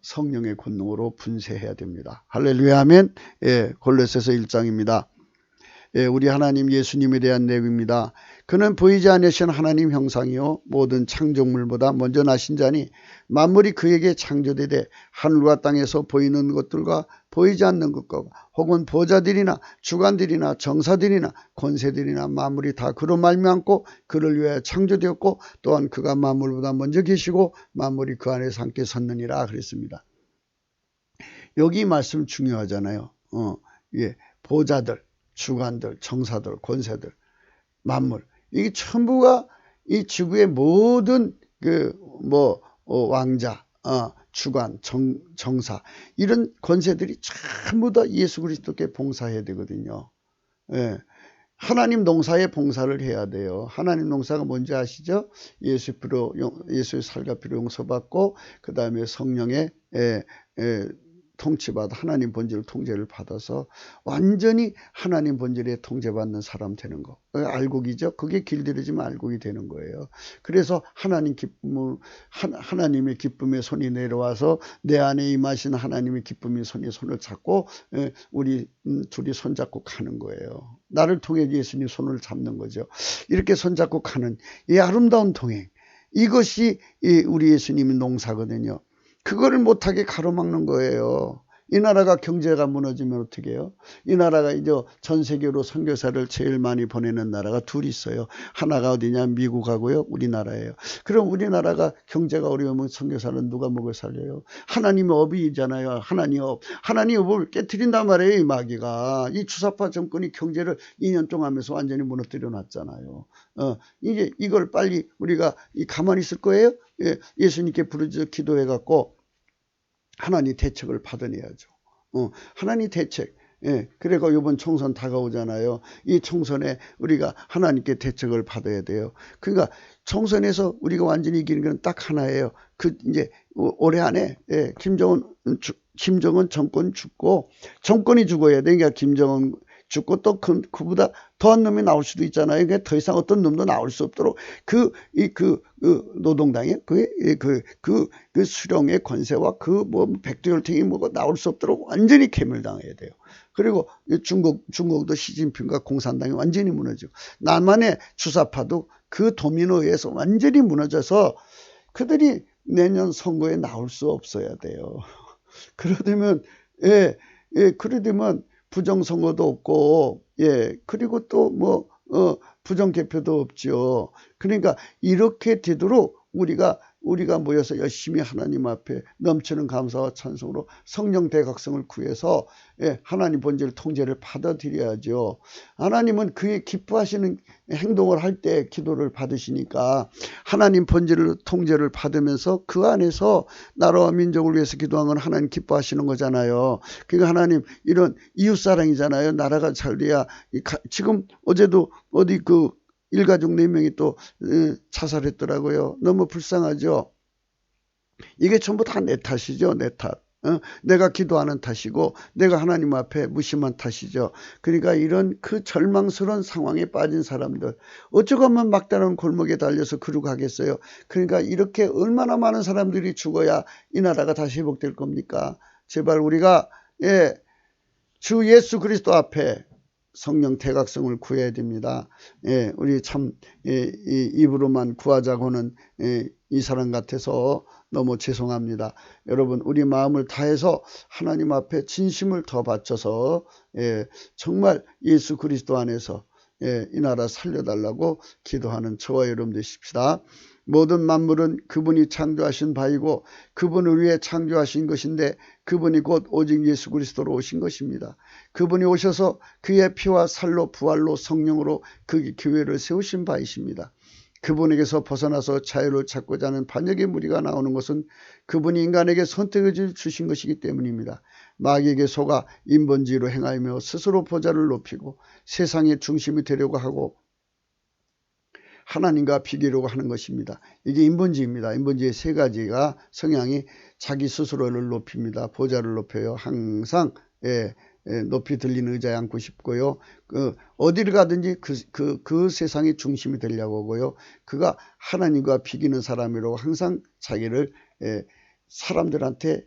성령의 권능으로 분쇄해야 됩니다. 할렐루야 아멘. 골로새서 1장입니다. 우리 하나님 예수님에 대한 내용입니다. 그는 보이지 않으신 하나님 형상이요 모든 창조물보다 먼저 나신 자니 만물이 그에게 창조되되 하늘과 땅에서 보이는 것들과 보이지 않는 것과 혹은 보좌들이나 주관들이나 정사들이나 권세들이나 만물이 다 그로 말미암고 그를 위하여 창조되었고 또한 그가 만물보다 먼저 계시고 만물이 그 안에서 함께 섰느니라 그랬습니다. 여기 말씀 중요하잖아요. 보좌들, 주관들, 정사들, 권세들, 만물, 이게 전부가 이 지구의 모든 왕자, 주관, 정사, 이런 권세들이 전부 다 예수 그리스도께 봉사해야 되거든요. 하나님 농사에 봉사를 해야 돼요. 하나님 농사가 뭔지 아시죠? 예수의 살과 피로 용서받고 그 다음에 성령의 통치받아 하나님 본질 통제를 받아서 완전히 하나님 본질에 통제받는 사람 되는 거. 알곡이죠. 그게 길들여지면 알곡이 되는 거예요. 그래서 하나님의 기쁨의 손이 내려와서 내 안에 임하신 하나님의 기쁨의 손이 손을 잡고 우리 둘이 손잡고 가는 거예요. 나를 통해 예수님 손을 잡는 거죠. 이렇게 손잡고 가는 이 아름다운 동행, 이것이 우리 예수님의 농사거든요. 그거를 못하게 가로막는 거예요. 이 나라가 경제가 무너지면 어떻게 해요? 이 나라가 이제 전 세계로 선교사를 제일 많이 보내는 나라가 둘이 있어요. 하나가 어디냐? 미국하고요, 우리나라예요. 그럼 우리나라가 경제가 어려우면 선교사는 누가 먹여 살려요? 하나님의 업이잖아요. 하나님의 업을 깨트린단 말이에요. 이 마귀가. 이 주사파 정권이 경제를 2년 동안 하면서 완전히 무너뜨려 놨잖아요. 이제 이걸 빨리 우리가 가만히 있을 거예요? 예수님께 부르짖어 기도해갖고 하나님 대책을 받아내야죠. 하나님 대책. 그리고 이번 총선 다가오잖아요. 이 총선에 우리가 하나님께 대책을 받아야 돼요. 그러니까 총선에서 우리가 완전히 이기는 건 딱 하나예요. 이제 올해 안에 김정은 정권 죽고, 정권이 죽어야 돼. 그러니까 김정은 죽고 또 그보다 더한 놈이 나올 수도 있잖아요. 그러니까 더 이상 어떤 놈도 나올 수 없도록 그 노동당의 그 수령의 권세와 백두혈통이 뭐가 나올 수 없도록 완전히 괴멸당해야 돼요. 그리고 중국도 시진핑과 공산당이 완전히 무너지고, 남한의 주사파도 그 도민에 의해서 완전히 무너져서 그들이 내년 선거에 나올 수 없어야 돼요. 그러려면 부정선거도 없고, 그리고 또 부정개표도 없죠. 그러니까 이렇게 되도록 우리가 모여서 열심히 하나님 앞에 넘치는 감사와 찬송으로 성령 대각성을 구해서 하나님 본질 통제를 받아들여야죠. 하나님은 그의 기뻐하시는 행동을 할 때 기도를 받으시니까 하나님 본질을 통제를 받으면서 그 안에서 나라와 민족을 위해서 기도한 건 하나님 기뻐하시는 거잖아요. 그러니까 하나님 이런 이웃사랑이잖아요. 나라가 잘 돼야. 지금 어제도 어디 일가족 4명이 또 자살했더라고요. 너무 불쌍하죠. 이게 전부 다 내 탓이죠. 내 탓. 내가 기도하는 탓이고 내가 하나님 앞에 무심한 탓이죠. 그러니까 이런 그 절망스러운 상황에 빠진 사람들, 어쩌고 하면 막다른 골목에 달려서 그러고 가겠어요. 그러니까 이렇게 얼마나 많은 사람들이 죽어야 이 나라가 다시 회복될 겁니까? 제발 우리가 주 예수 그리스도 앞에 성령 대각성을 구해야 됩니다. 우리 참 입으로만 구하자고는 이 사람 같아서 너무 죄송합니다. 여러분 우리 마음을 다해서 하나님 앞에 진심을 더 바쳐서 정말 예수 그리스도 안에서 이 나라 살려달라고 기도하는 저와 여러분 되십시다. 모든 만물은 그분이 창조하신 바이고 그분을 위해 창조하신 것인데 그분이 곧 오직 예수 그리스도로 오신 것입니다. 그분이 오셔서 그의 피와 살로 부활로 성령으로 그 교회를 세우신 바이십니다. 그분에게서 벗어나서 자유를 찾고자 하는 반역의 무리가 나오는 것은 그분이 인간에게 선택을 주신 것이기 때문입니다. 마귀에게 속아 인본주의로 행하며 스스로 보좌를 높이고 세상의 중심이 되려고 하고 하나님과 비교려고 하는 것입니다. 이게 인본주의입니다. 인본주의의 세 가지가 성향이 자기 스스로를 높입니다. 보좌를 높여요. 항상 높이 들리는 의자에 앉고 싶고요. 어디를 가든지 그 세상의 중심이 되려고 하고요. 그가 하나님과 비기는 사람이라고 항상 자기를 사람들한테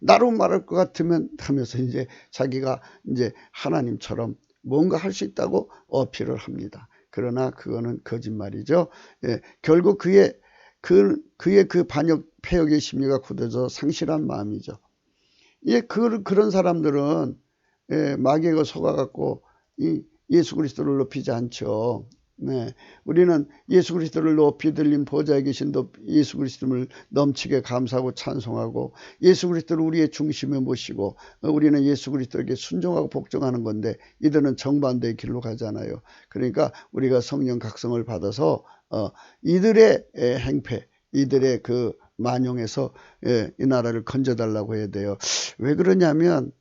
나로 말할 것 같으면 하면서 이제 자기가 이제 하나님처럼 뭔가 할 수 있다고 어필을 합니다. 그러나 그거는 거짓말이죠. 결국 그의 그 반역 폐역의 심리가 굳어져 상실한 마음이죠. 그런 사람들은 마귀가 속아갖고 예수 그리스도를 높이지 않죠. 우리는 예수 그리스도를 높이 들린 보좌에 계신 예수 그리스도를 넘치게 감사하고 찬송하고 예수 그리스도를 우리의 중심에 모시고 우리는 예수 그리스도에게 순종하고 복종하는 건데 이들은 정반대의 길로 가잖아요. 그러니까 우리가 성령 각성을 받아서 이들의 행패, 이들의 그 만용에서 이 나라를 건져달라고 해야 돼요. 왜 그러냐면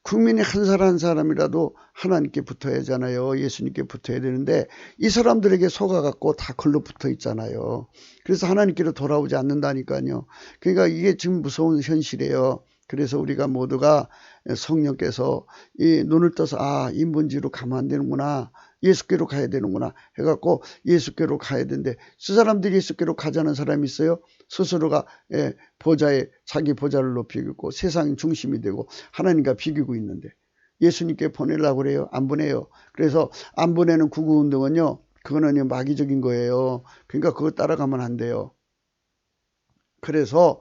국민이 한 사람 한 사람이라도 하나님께 붙어야 하잖아요. 예수님께 붙어야 되는데 이 사람들에게 속아갖고 다 걸로 붙어 있잖아요. 그래서 하나님께로 돌아오지 않는다니까요. 그러니까 이게 지금 무서운 현실이에요. 그래서 우리가 모두가 성령께서 이 눈을 떠서 인본주의로 가면 안 되는구나. 예수께로 가야 되는구나 해갖고 예수께로 가야 되는데 그 사람들이 예수께로 가자는 사람이 있어요. 스스로가 자기 보좌를 높이고 세상 중심이 되고 하나님과 비기고 있는데 예수님께 보내려고 그래요? 안 보내요. 그래서 안 보내는 구구운동은요. 그거는 마귀적인 거예요. 그러니까 그거 따라가면 안 돼요. 그래서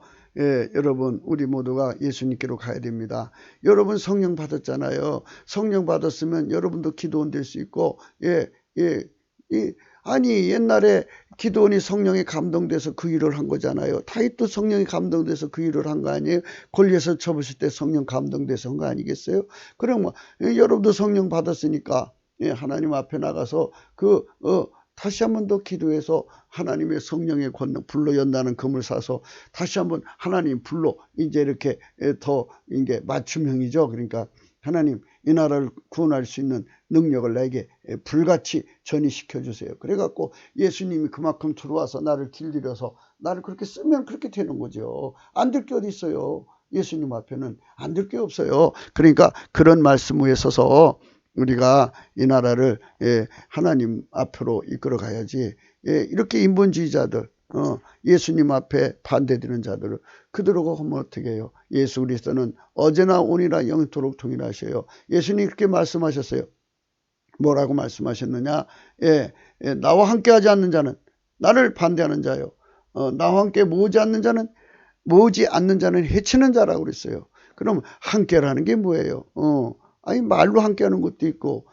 여러분 우리 모두가 예수님께로 가야 됩니다. 여러분 성령 받았잖아요. 성령 받았으면 여러분도 기도원 될 수 있고 아니 옛날에 기도원이 성령에 감동돼서 그 일을 한 거잖아요. 다윗도 성령에 감동돼서 그 일을 한 거 아니에요. 골리앗을 쳐부실 때 성령 감동돼서 한 거 아니겠어요? 그럼 여러분도 성령 받았으니까 하나님 앞에 나가서 다시 한 번 더 기도해서 하나님의 성령의 권능 불로 연다는 금을 사서 다시 한번 하나님 불로 이제 이렇게 더 이게 맞춤형이죠. 그러니까 하나님 이 나라를 구원할 수 있는 능력을 나에게 불같이 전이시켜 주세요. 그래갖고 예수님이 그만큼 들어와서 나를 길들여서 나를 그렇게 쓰면 그렇게 되는 거죠. 안 될 게 어디 있어요. 예수님 앞에는 안 될 게 없어요. 그러니까 그런 말씀 위에 서서 우리가 이 나라를 하나님 앞으로 이끌어 가야지. 이렇게 인본주의자들 예수님 앞에 반대되는 자들을 그대로 하면 어떻게 해요? 예수 그리스도는 어제나 오늘이나 영토록 동일하셔요. 예수님 그렇게 말씀하셨어요. 뭐라고 말씀하셨느냐? 나와 함께하지 않는 자는 나를 반대하는 자요. 나와 함께 모으지 않는 자는 해치는 자라고 그랬어요. 그럼 함께라는 게 뭐예요? 아니 말로 함께하는 것도 있고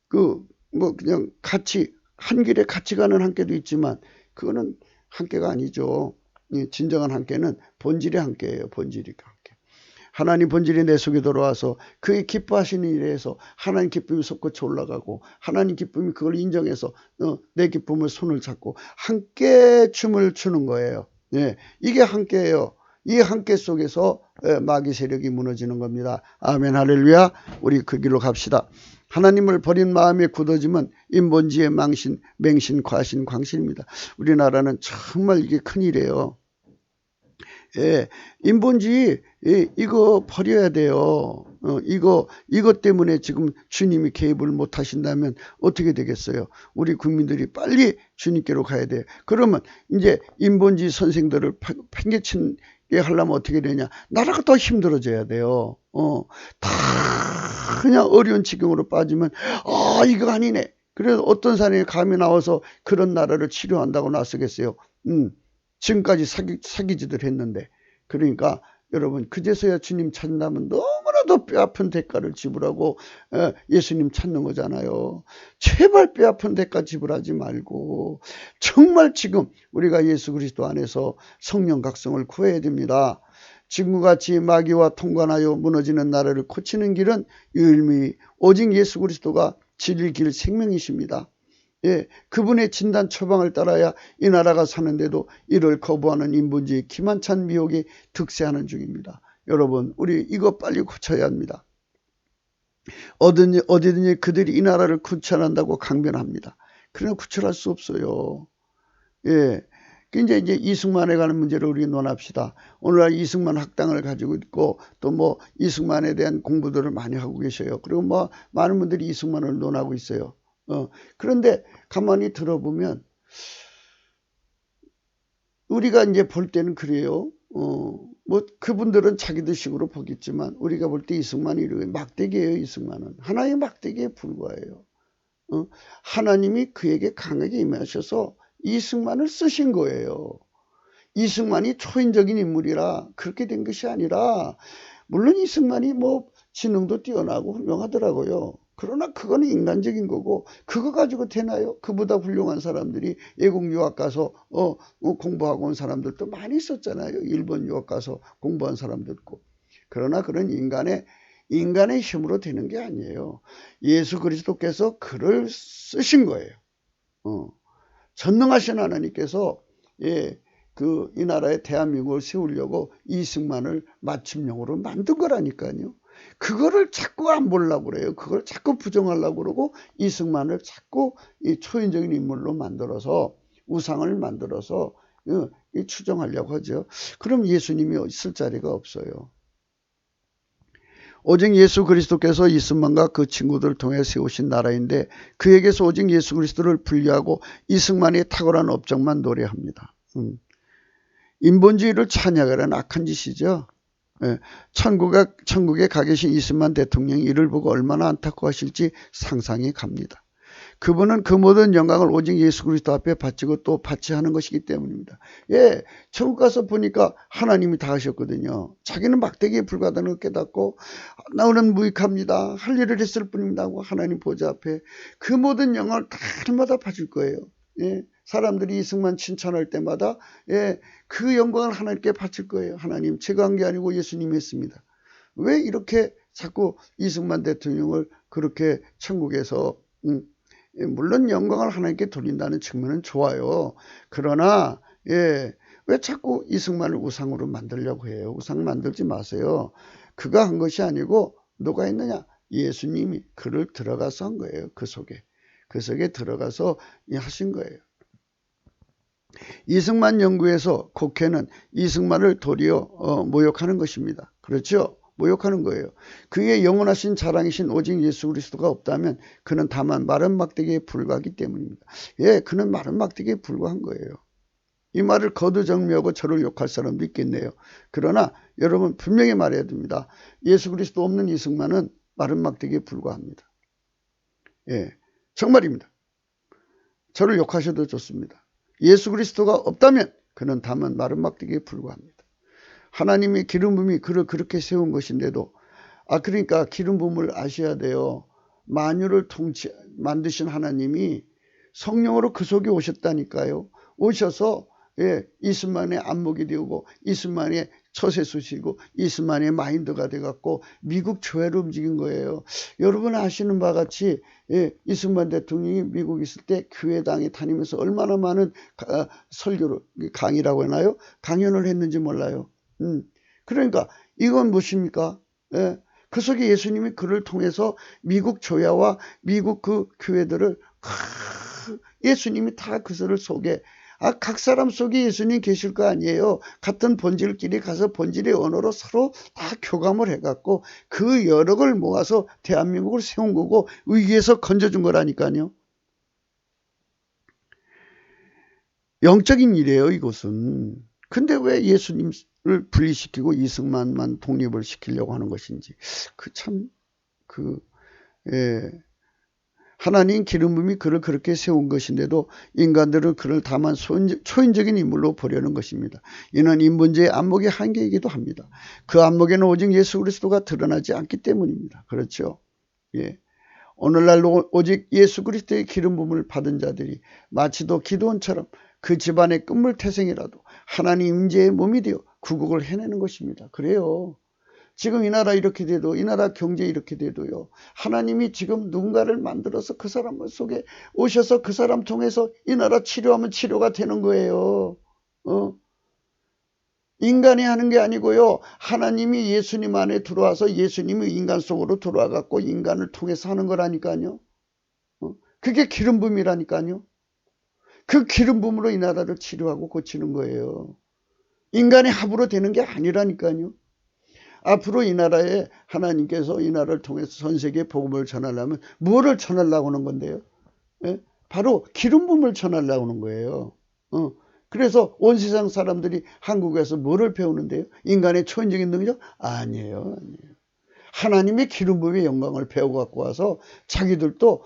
그냥 같이 한 길에 같이 가는 함께도 있지만 그거는 함께가 아니죠. 진정한 함께는 본질의 함께예요. 본질이 함께. 하나님 본질이 내 속에 들어와서 그의 기뻐하시는 일에서 하나님 기쁨이 솟구쳐 올라가고 하나님 기쁨이 그걸 인정해서 내 기쁨을 손을 잡고 함께 춤을 추는 거예요. 이게 함께예요. 이 함께 속에서 마귀 세력이 무너지는 겁니다. 아멘 할렐루야. 우리 그 길로 갑시다. 하나님을 버린 마음의 굳어짐은 인본주의의 맹신, 과신, 광신입니다. 우리나라는 정말 이게 큰일이에요. 인본주의 이거 버려야 돼요. 이것 때문에 지금 주님이 개입을 못 하신다면 어떻게 되겠어요? 우리 국민들이 빨리 주님께로 가야 돼요. 그러면 이제 인본주의 선생들을 팽개친 하려면 어떻게 되냐? 나라가 더 힘들어져야 돼요. 다 그냥 어려운 지경으로 빠지면 이거 아니네. 그래서 어떤 사람이 감히 나와서 그런 나라를 치료한다고 나서겠어요. 지금까지 사기지들 했는데. 그러니까 여러분 그제서야 주님 찾는다면 너무나도 뼈아픈 대가를 지불하고 예수님 찾는 거잖아요. 제발 뼈아픈 대가 지불하지 말고 정말 지금 우리가 예수 그리스도 안에서 성령 각성을 구해야 됩니다. 지금같이 마귀와 통관하여 무너지는 나라를 고치는 길은 유일무이 오직 예수 그리스도가 진리 길 생명이십니다. 예, 그분의 진단 처방을 따라야 이 나라가 사는데도 이를 거부하는 인본주의 기만찬 미혹이 득세하는 중입니다. 여러분 우리 이거 빨리 고쳐야 합니다. 어디든지 그들이 이 나라를 구출한다고 강변합니다. 그러나 구출할 수 없어요. 예, 이제 이승만에 관한 문제를 우리 논합시다. 오늘날 이승만 학당을 가지고 있고 또 뭐 이승만에 대한 공부들을 많이 하고 계셔요. 그리고 뭐 많은 분들이 이승만을 논하고 있어요. 그런데 가만히 들어보면 우리가 이제 볼 때는 그래요. 뭐 그분들은 자기들 식으로 보겠지만 우리가 볼 때 이승만이 이렇게 막대기예요. 이승만은 하나의 막대기에 불과해요. 하나님이 그에게 강하게 임하셔서 이승만을 쓰신 거예요. 이승만이 초인적인 인물이라 그렇게 된 것이 아니라 물론 이승만이 뭐 지능도 뛰어나고 훌륭하더라고요. 그러나 그거는 인간적인 거고 그거 가지고 되나요? 그보다 훌륭한 사람들이 외국 유학 가서 공부하고 온 사람들도 많이 있었잖아요. 일본 유학 가서 공부한 사람도 있고. 그러나 그런 인간의 힘으로 되는 게 아니에요. 예수 그리스도께서 그를 쓰신 거예요. 전능하신 하나님께서 이 나라의 대한민국을 세우려고 이승만을 마침용으로 만든 거라니까요. 그거를 자꾸 안 보려고 그래요. 그걸 자꾸 부정하려고 그러고 이승만을 자꾸 이 초인적인 인물로 만들어서 우상을 만들어서 추정하려고 하죠. 그럼 예수님이 있을 자리가 없어요. 오직 예수 그리스도께서 이승만과 그 친구들을 통해 세우신 나라인데 그에게서 오직 예수 그리스도를 분리하고 이승만의 탁월한 업적만 노래합니다. 인본주의를 찬양하라는 악한 짓이죠. 천국에 가 계신 이승만 대통령이 이를 보고 얼마나 안타까워하실지 상상이 갑니다. 그분은 그 모든 영광을 오직 예수 그리스도 앞에 바치고 또 바치하는 것이기 때문입니다. 예, 천국 가서 보니까 하나님이 다 하셨거든요. 자기는 막대기에 불과하다는 걸 깨닫고 나는 무익합니다. 할 일을 했을 뿐입니다 하고 하나님 보좌 앞에 그 모든 영광을 다 하나마다 바칠 거예요. 예, 사람들이 이승만 칭찬할 때마다 그 영광을 하나님께 바칠 거예요. 하나님 제가 한 게 아니고 예수님이 했습니다. 왜 이렇게 자꾸 이승만 대통령을 그렇게 천국에서 물론 영광을 하나님께 돌린다는 측면은 좋아요. 그러나 왜 자꾸 이승만을 우상으로 만들려고 해요. 우상 만들지 마세요. 그가 한 것이 아니고 누가 했느냐? 예수님이 그를 들어가서 한 거예요. 그 속에 들어가서 하신 거예요. 이승만 연구에서 국회는 이승만을 도리어 모욕하는 것입니다. 그렇죠? 모욕하는 거예요. 그의 영원하신 자랑이신 오직 예수 그리스도가 없다면 그는 다만 마른 막대기에 불과하기 때문입니다. 예, 그는 마른 막대기에 불과한 거예요. 이 말을 거두절미하고 저를 욕할 사람도 있겠네요. 그러나 여러분 분명히 말해야 됩니다. 예수 그리스도 없는 이승만은 마른 막대기에 불과합니다. 예, 정말입니다. 저를 욕하셔도 좋습니다. 예수 그리스도가 없다면 그는 다만 마른 막대기에 불과합니다. 하나님의 기름 부음이 그를 그렇게 세운 것인데도 그러니까 기름 부음을 아셔야 돼요. 만유를 만드신 하나님이 성령으로 그 속에 오셨다니까요. 오셔서 이승만의 안목이 되고 이승만의 처세 수시고 이승만의 마인드가 돼갖고 미국 교회를 움직인 거예요. 여러분 아시는 바와 같이 이승만 대통령이 미국에 있을 때 교회당에 다니면서 얼마나 많은 설교를 강의라고 하나요? 강연을 했는지 몰라요. 그러니까 이건 무엇입니까? 그 속에 예수님이 그를 통해서 미국 교회와 미국 그 교회들을 예수님이 다 그 속에 각 사람 속에 예수님 계실 거 아니에요. 같은 본질끼리 가서 본질의 언어로 서로 다 교감을 해갖고 그 여력을 모아서 대한민국을 세운 거고 위기에서 건져준 거라니까요. 영적인 일이에요, 이것은. 근데 왜 예수님을 분리시키고 이승만만 독립을 시키려고 하는 것인지. 하나님 기름 부음이 그를 그렇게 세운 것인데도 인간들은 그를 다만 초인적인 인물로 보려는 것입니다. 이는 인본주의의 안목의 한계이기도 합니다. 그 안목에는 오직 예수 그리스도가 드러나지 않기 때문입니다. 그렇죠? 예. 오늘날 오직 예수 그리스도의 기름 부음을 받은 자들이 마치도 기도원처럼 그 집안의 끝물태생이라도 하나님 임재의 몸이 되어 구국을 해내는 것입니다. 그래요. 지금 이 나라 이렇게 돼도, 이 나라 경제 이렇게 돼도요, 하나님이 지금 누군가를 만들어서 그 사람 속에 오셔서 그 사람 통해서 이 나라 치료하면 치료가 되는 거예요. 인간이 하는 게 아니고요, 하나님이 예수님 안에 들어와서 예수님이 인간 속으로 들어와 갖고 인간을 통해서 하는 거라니까요. 그게 기름 부음이라니까요. 그 기름 부음으로 이 나라를 치료하고 고치는 거예요. 인간의 합으로 되는 게 아니라니까요. 앞으로 이 나라에 하나님께서 이 나라를 통해서 전 세계에 복음을 전하려면 무엇을 전하려고 하는 건데요? 예? 바로 기름 부음을 전하려고 하는 거예요. 그래서 온 세상 사람들이 한국에서 뭐를 배우는데요? 인간의 초인적인 능력? 아니에요. 하나님의 기름 부음의 영광을 배워 갖고 와서 자기들도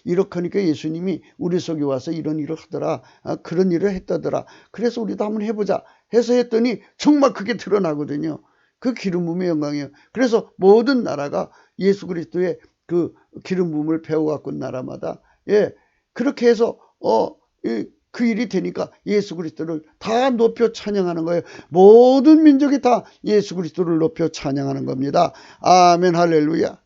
이렇게 하니까 예수님이 우리 속에 와서 이런 일을 하더라. 그런 일을 했다더라. 그래서 우리도 한번 해보자 해서 했더니 정말 그게 드러나거든요. 그 기름 부음의 영광이에요. 그래서 모든 나라가 예수 그리스도의 그 기름 부음을 배워 갖고 온 나라마다 그렇게 해서 그 일이 되니까 예수 그리스도를 다 높여 찬양하는 거예요. 모든 민족이 다 예수 그리스도를 높여 찬양하는 겁니다. 아멘 할렐루야.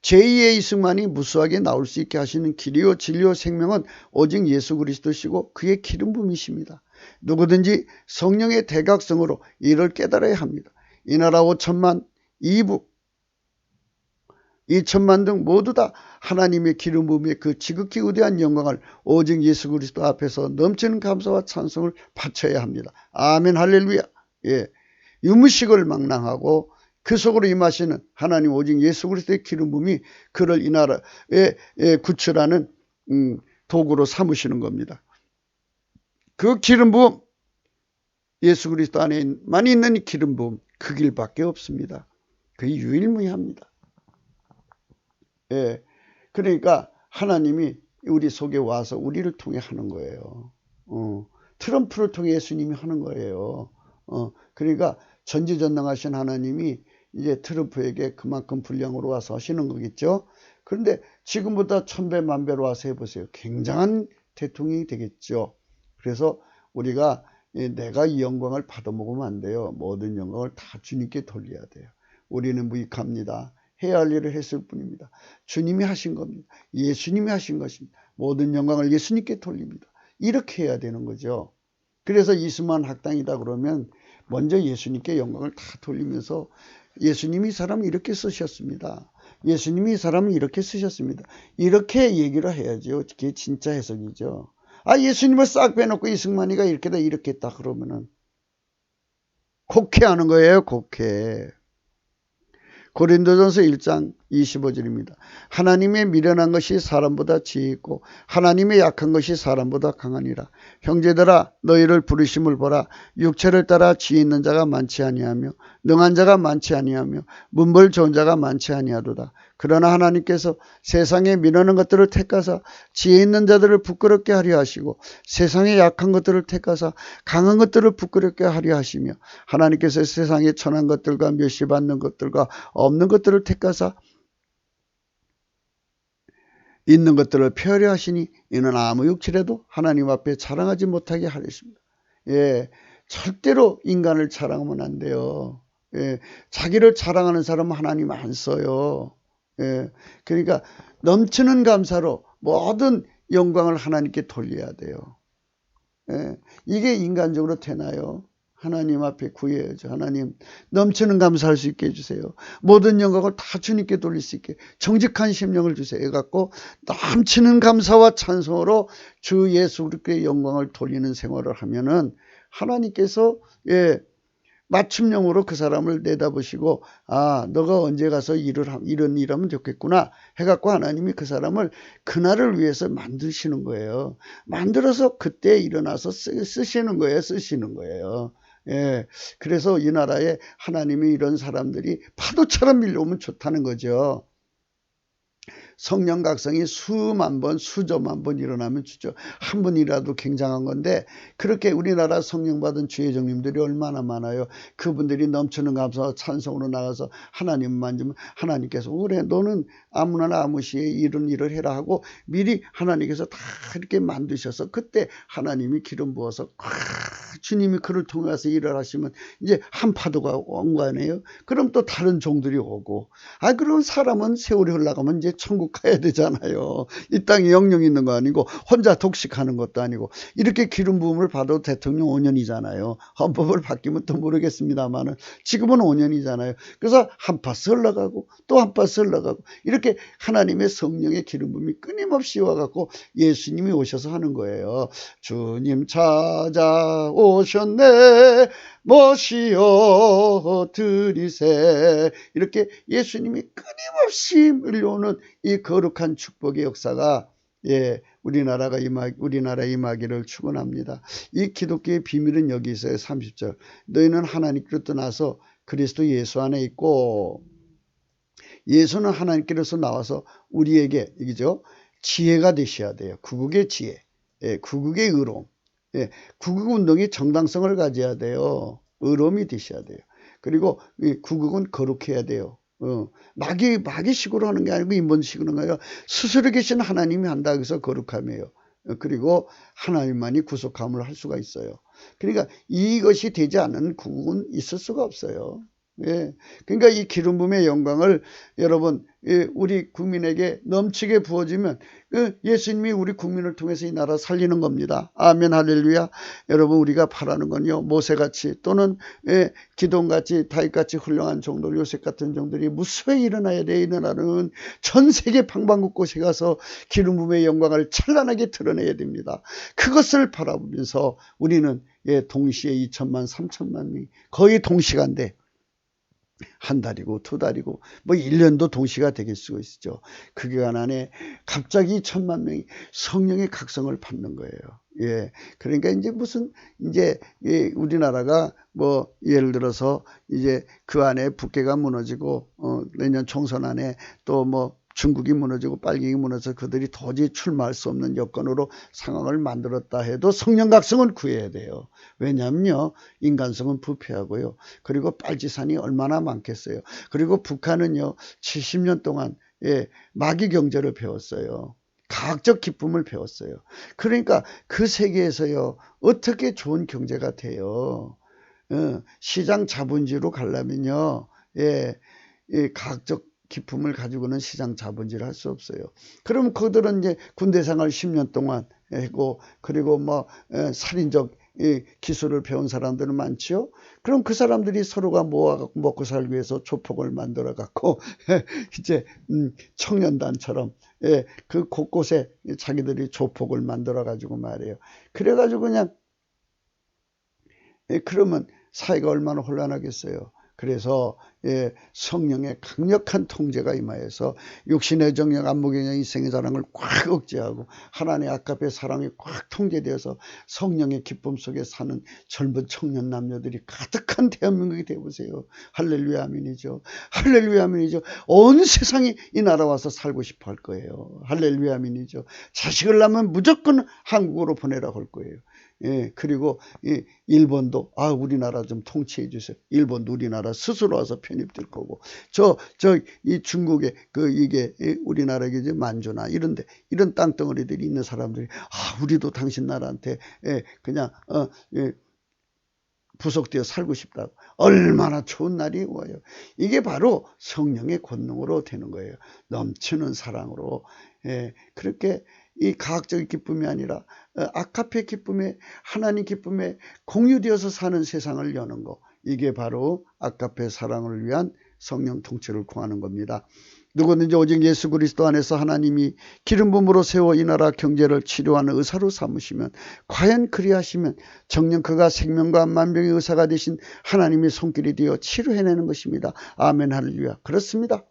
제2의 이승만이 무수하게 나올 수 있게 하시는 길이요 진리요 생명은 오직 예수 그리스도시고 그의 기름 부음이십니다. 누구든지 성령의 대각성으로 이를 깨달아야 합니다. 이 나라 5천만, 이북, 2천만 등 모두 다 하나님의 기름 부음의 그 지극히 위대한 영광을 오직 예수 그리스도 앞에서 넘치는 감사와 찬송을 바쳐야 합니다. 아멘 할렐루야. 유무식을 망랑하고 그 속으로 임하시는 하나님 오직 예수 그리스도의 기름 부음이 그를 이 나라에 구출하는 도구로 삼으시는 겁니다. 그 기름 부음, 예수 그리스도 안에만 있는 기름 부음, 그 길밖에 없습니다. 그게 유일무이합니다. 그러니까 하나님이 우리 속에 와서 우리를 통해 하는 거예요. 트럼프를 통해 예수님이 하는 거예요. 그러니까 전지전능하신 하나님이 이제 트럼프에게 그만큼 분량으로 와서 하시는 거겠죠. 그런데 지금보다 천배 만배로 와서 해보세요. 굉장한 대통령이 되겠죠. 그래서 우리가 내가 이 영광을 받아먹으면 안 돼요. 모든 영광을 다 주님께 돌려야 돼요. 우리는 무익합니다. 해야 할 일을 했을 뿐입니다. 주님이 하신 겁니다. 예수님이 하신 것입니다. 모든 영광을 예수님께 돌립니다. 이렇게 해야 되는 거죠. 그래서 이스만 학당이다 그러면 먼저 예수님께 영광을 다 돌리면서 예수님이 이 사람을 이렇게 쓰셨습니다. 예수님이 이 사람을 이렇게 쓰셨습니다. 이렇게 얘기를 해야죠. 그게 진짜 해석이죠. 예수님을 싹 빼놓고 이승만이가 이렇게다 이렇게 했다 그러면은 곡해하는 거예요. 곡해. 고린도전서 1장 25절입니다. 하나님의 미련한 것이 사람보다 지혜 있고 하나님의 약한 것이 사람보다 강하니라. 형제들아 너희를 부르심을 보라. 육체를 따라 지혜 있는 자가 많지 아니하며 능한 자가 많지 아니하며 문벌 좋은 자가 많지 아니하도다. 그러나 하나님께서 세상에 미련한 것들을 택하사 지혜 있는 자들을 부끄럽게 하려 하시고 세상에 약한 것들을 택하사 강한 것들을 부끄럽게 하려 하시며 하나님께서 세상에 천한 것들과 멸시받는 것들과 없는 것들을 택하사 있는 것들을 폐하려 하시니 이는 아무 육체라도 하나님 앞에 자랑하지 못하게 하렸습니다. 절대로 인간을 자랑하면 안 돼요. 자기를 자랑하는 사람은 하나님 안 써요. 그러니까 넘치는 감사로 모든 영광을 하나님께 돌려야 돼요. 이게 인간적으로 되나요? 하나님 앞에 구해야죠. 하나님 넘치는 감사할 수 있게 해주세요. 모든 영광을 다 주님께 돌릴 수 있게 정직한 심령을 주세요. 해갖고 넘치는 감사와 찬송으로 주 예수 그리스도의 영광을 돌리는 생활을 하면은 하나님께서 맞춤형으로 그 사람을 내다보시고 너가 언제 가서 이런 일 하면 좋겠구나 해갖고 하나님이 그 사람을 그날을 위해서 만드시는 거예요. 만들어서 그때 일어나서 쓰시는 거예요. 그래서 이 나라에 하나님이 이런 사람들이 파도처럼 밀려오면 좋다는 거죠. 성령 각성이 수만 번, 수조만 번 일어나면 주죠. 한 번이라도 굉장한 건데 그렇게 우리나라 성령 받은 주의 종님들이 얼마나 많아요. 그분들이 넘치는 감사와 찬송으로 나가서 하나님 만지면 하나님께서 그래 너는 아무나 아무 시에 이런 일을 해라 하고 미리 하나님께서 다 이렇게 만드셔서 그때 하나님이 기름 부어서 주님이 그를 통해서 일을 하시면 이제 한 파도가 온 거 아니에요. 그럼 또 다른 종들이 오고 그런 사람은 세월이 흘러가면 이제 천국 가야 되잖아요. 이 땅에 영영 있는 거 아니고 혼자 독식하는 것도 아니고 이렇게 기름 부음을 받아도 대통령 5년이잖아요. 헌법을 바뀌면 또 모르겠습니다만은 지금은 5년이잖아요. 그래서 한 파스 흘러가고 또 한 파스 흘러가고 이렇게 하나님의 성령의 기름 부음이 끊임없이 와갖고 예수님이 오셔서 하는 거예요. 주님 찾아오셨네 모시어 드리세. 이렇게 예수님이 끊임없이 밀려오는 이 거룩한 축복의 역사가 우리나라에 임하기를 축원합니다. 이 기독교의 비밀은 여기 있어요. 30절. 너희는 하나님께로 떠나서 그리스도 예수 안에 있고 예수는 하나님께로서 나와서 우리에게 이죠 지혜가 되셔야 돼요. 구국의 지혜, 구국의 의로움, 구국 운동이 정당성을 가져야 돼요. 의로움이 되셔야 돼요. 그리고 구국은 거룩해야 돼요. 마귀식으로 하는 게 아니고 인본식으로 하는 거예요. 스스로 계신 하나님이 한다 해서 거룩함이에요. 그리고 하나님만이 구속함을 할 수가 있어요. 그러니까 이것이 되지 않은 구국은 있을 수가 없어요. 그러니까 이 기름 부음의 영광을 여러분 우리 국민에게 넘치게 부어주면 예수님이 우리 국민을 통해서 이 나라 살리는 겁니다. 아멘 할렐루야. 여러분 우리가 바라는 건요 모세같이 또는 기돔같이 다윗같이 훌륭한 종들 요셉 같은 종들이 무수히 일어나야 돼. 일어나는 전 세계 방방곳곳에 가서 기름 부음의 영광을 찬란하게 드러내야 됩니다. 그것을 바라보면서 우리는 동시에 2천만 3천만 명이 거의 동시간대 한 달이고 두 달이고 뭐 1년도 동시가 되길 수가 있죠. 그 기간 안에 갑자기 1천만 명이 성령의 각성을 받는 거예요. 그러니까 이제 무슨 우리나라가 뭐 예를 들어서 이제 그 안에 북괴가 무너지고 내년 총선 안에 또 뭐 중국이 무너지고 빨갱이 무너져서 그들이 도저히 출마할 수 없는 여건으로 상황을 만들었다 해도 성령 각성은 구해야 돼요. 왜냐하면요 인간성은 부패하고요. 그리고 빨치산이 얼마나 많겠어요. 그리고 북한은요 70년 동안 마귀 경제를 배웠어요. 과학적 기쁨을 배웠어요. 그러니까 그 세계에서요 어떻게 좋은 경제가 돼요. 시장 자본주의로 가려면요 과학적 기품을 가지고는 시장 자본주의를 할 수 없어요. 그럼 그들은 이제 군대 생활 10년 동안 했고 그리고 뭐 살인적 기술을 배운 사람들은 많지요. 그럼 그 사람들이 서로가 모아갖고 먹고 살기 위해서 조폭을 만들어 갖고 이제 청년단처럼 그 곳곳에 자기들이 조폭을 만들어 가지고 말이에요. 그래 가지고 그냥 그러면 사회가 얼마나 혼란하겠어요. 그래서 성령의 강력한 통제가 임하여서 육신의 정력, 안목의 인생의 자랑을 꽉 억제하고 하나님의 아까페의 사랑이 꽉 통제되어서 성령의 기쁨 속에 사는 젊은 청년 남녀들이 가득한 대한민국이 되어보세요. 할렐루야 아멘이죠. 할렐루야 아멘이죠. 온 세상이 이 나라 와서 살고 싶어 할 거예요. 할렐루야 아멘이죠. 자식을 낳으면 무조건 한국으로 보내라고 할 거예요. 그리고 일본도 우리나라 좀 통치해 주세요. 일본도 우리나라 스스로 와서 편입될 거고 이 중국에 이게 우리나라에 이제 만주나 이런데 이런 땅덩어리들이 있는 사람들이 우리도 당신 나라한테 그냥 부속되어 살고 싶다고 얼마나 좋은 날이 와요. 이게 바로 성령의 권능으로 되는 거예요. 넘치는 사랑으로 그렇게 이 과학적인 기쁨이 아니라 아카페 기쁨에 하나님 기쁨에 공유되어서 사는 세상을 여는 거 이게 바로 아카페 사랑을 위한 성령 통치를 구하는 겁니다. 누구든지 오직 예수 그리스도 안에서 하나님이 기름 부음으로 세워 이 나라 경제를 치료하는 의사로 삼으시면 과연 그리하시면 정녕 그가 생명과 만병의 의사가 되신 하나님의 손길이 되어 치료해내는 것입니다. 아멘 할렐루야. 그렇습니다.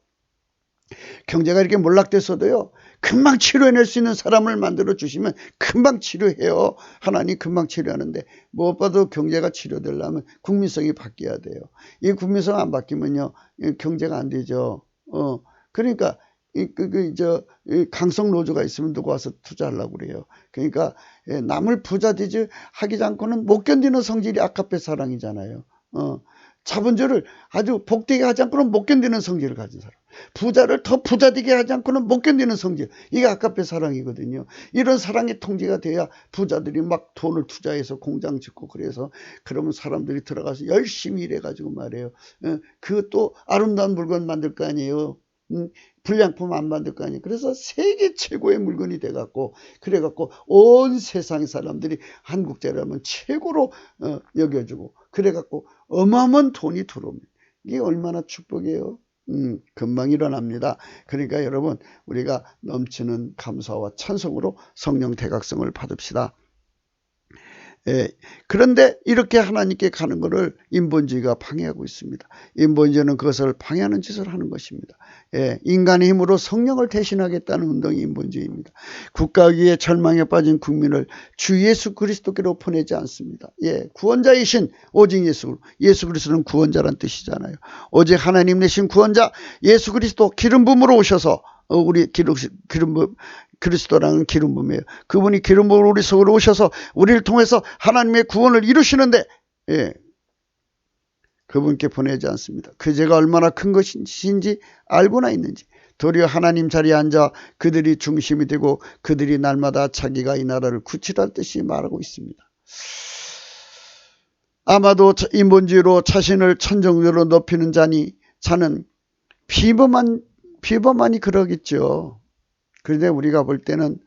경제가 이렇게 몰락됐어도요 금방 치료해낼 수 있는 사람을 만들어 주시면 금방 치료해요. 하나님 금방 치료하는데 무엇보다도 경제가 치료되려면 국민성이 바뀌어야 돼요. 이 국민성 안 바뀌면요 경제가 안 되죠. 그러니까 이 강성 노조가 있으면 누구 와서 투자하려고 그래요. 그러니까 남을 부자 되지 하기 않고는 못 견디는 성질이 아카페 사랑이잖아요. 자본주의를 아주 복되게 하지 않고는 못 견디는 성질을 가진 사람. 부자를 더 부자되게 하지 않고는 못 견디는 성질. 이게 아카페 사랑이거든요. 이런 사랑의 통제가 돼야 부자들이 막 돈을 투자해서 공장 짓고 그래서 그러면 사람들이 들어가서 열심히 일해가지고 말이에요. 그것도 아름다운 물건 만들 거 아니에요. 불량품 안 만들 거 아니에요. 그래서 세계 최고의 물건이 돼갖고 그래갖고 온 세상 사람들이 한국제라면 최고로 여겨주고 그래갖고 어마어마한 돈이 들어옵니다. 이게 얼마나 축복이에요. 금방 일어납니다. 그러니까 여러분 우리가 넘치는 감사와 찬송으로 성령 대각성을 받읍시다. 그런데 이렇게 하나님께 가는 것을 인본주의가 방해하고 있습니다. 인본주의는 그것을 방해하는 짓을 하는 것입니다. 인간의 힘으로 성령을 대신하겠다는 운동이 인본주의입니다. 국가 위에 절망에 빠진 국민을 주 예수 그리스도께로 보내지 않습니다. 구원자이신 오직 예수 그리스도는 구원자란 뜻이잖아요. 오직 하나님 내신 구원자 예수 그리스도 기름 부음으로 오셔서 우리 그리스도라는 기름 부음이에요. 그분이 기름 부음으로 우리 속으로 오셔서 우리를 통해서 하나님의 구원을 이루시는데 그분께 보내지 않습니다. 그 죄가 얼마나 큰 것인지 알고나 있는지 도리어 하나님 자리에 앉아 그들이 중심이 되고 그들이 날마다 자기가 이 나라를 구치할 듯이 말하고 있습니다. 아마도 인본주의로 자신을 천정으로 높이는 자는 비범하니 그러겠죠. 그런데 우리가 볼 때는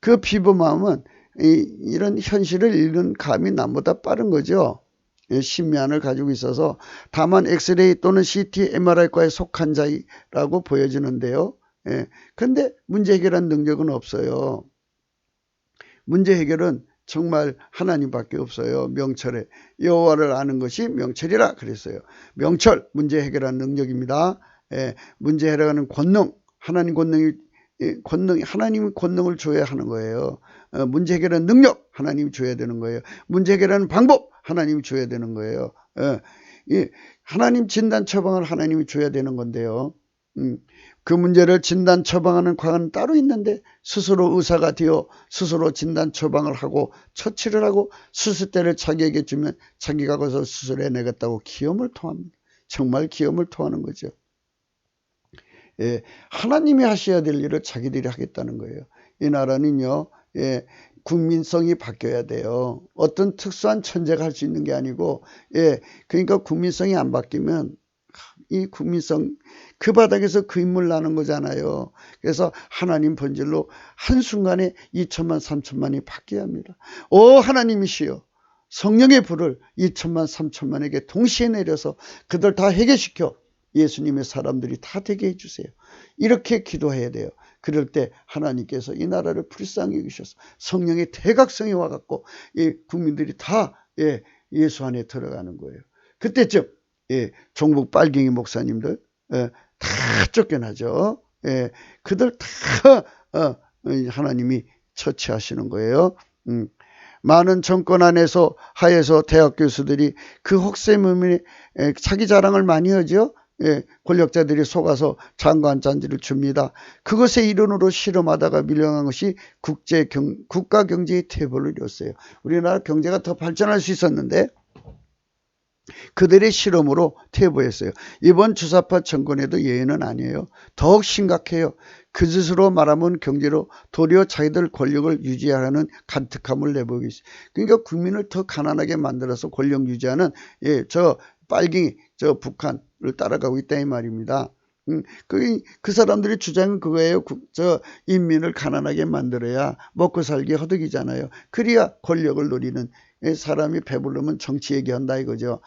그 비범함은 이런 현실을 읽는 감이 남보다 빠른 거죠. 심미안을 가지고 있어서 다만 엑스레이 또는 CT, MRI과에 속한 자라고 보여지는데요. 그런데 문제 해결한 능력은 없어요. 문제 해결은 정말 하나님밖에 없어요. 명철에 여호와를 아는 것이 명철이라 그랬어요. 명철 문제 해결한 능력입니다. 문제 해결하는 권능 하나님 권능을 줘야 하는 거예요. 문제 해결하는 능력 하나님이 줘야 되는 거예요. 문제 해결하는 방법 하나님이 줘야 되는 거예요. 하나님 진단 처방을 하나님이 줘야 되는 건데요. 그 문제를 진단 처방하는 과는 따로 있는데 스스로 의사가 되어 스스로 진단 처방을 하고 처치를 하고 수술대를 자기에게 주면 자기가 거기서 수술해내겠다고 기염을 토합니다. 정말 기염을 토하는 거죠. 하나님이 하셔야 될 일을 자기들이 하겠다는 거예요. 이 나라는요, 국민성이 바뀌어야 돼요. 어떤 특수한 천재가 할 수 있는 게 아니고, 그러니까 국민성이 안 바뀌면 이 국민성 그 바닥에서 그 인물 나는 거잖아요. 그래서 하나님 본질로 한순간에 2천만 3천만이 바뀌어야 합니다. 오 하나님이시여 성령의 불을 2천만 3천만에게 동시에 내려서 그들 다 해결시켜 예수님의 사람들이 다 되게 해주세요. 이렇게 기도해야 돼요. 그럴 때 하나님께서 이 나라를 불쌍히 여기셔서 성령의 대각성이 와갖고 이 국민들이 다 예수 안에 들어가는 거예요. 그때쯤 종북 빨갱이 목사님들 다 쫓겨나죠. 그들 다 하나님이 처치하시는 거예요. 많은 정권 안에서 하에서 대학 교수들이 그 혹세무민의 자기 자랑을 많이 하죠. 권력자들이 속아서 장관 잔지를 줍니다. 그것의 일원으로 실험하다가 밀려난 것이 국가 경제의 퇴보를 이뤘어요. 우리나라 경제가 더 발전할 수 있었는데 그들의 실험으로 퇴보했어요. 이번 주사파 정권에도 예외는 아니에요. 더욱 심각해요. 그 짓으로 말하면 경제로 도리어 자기들 권력을 유지하라는 간특함을 내보이고 있어요. 그러니까 국민을 더 가난하게 만들어서 권력 유지하는 저 빨갱이 저 북한을 따라가고 있다 이 말입니다. 그 사람들의 주장은 그거예요. 저 인민을 가난하게 만들어야 먹고 살기 허덕이잖아요. 그래야 권력을 노리는 사람이 배부르면 정치 얘기한다 이거죠.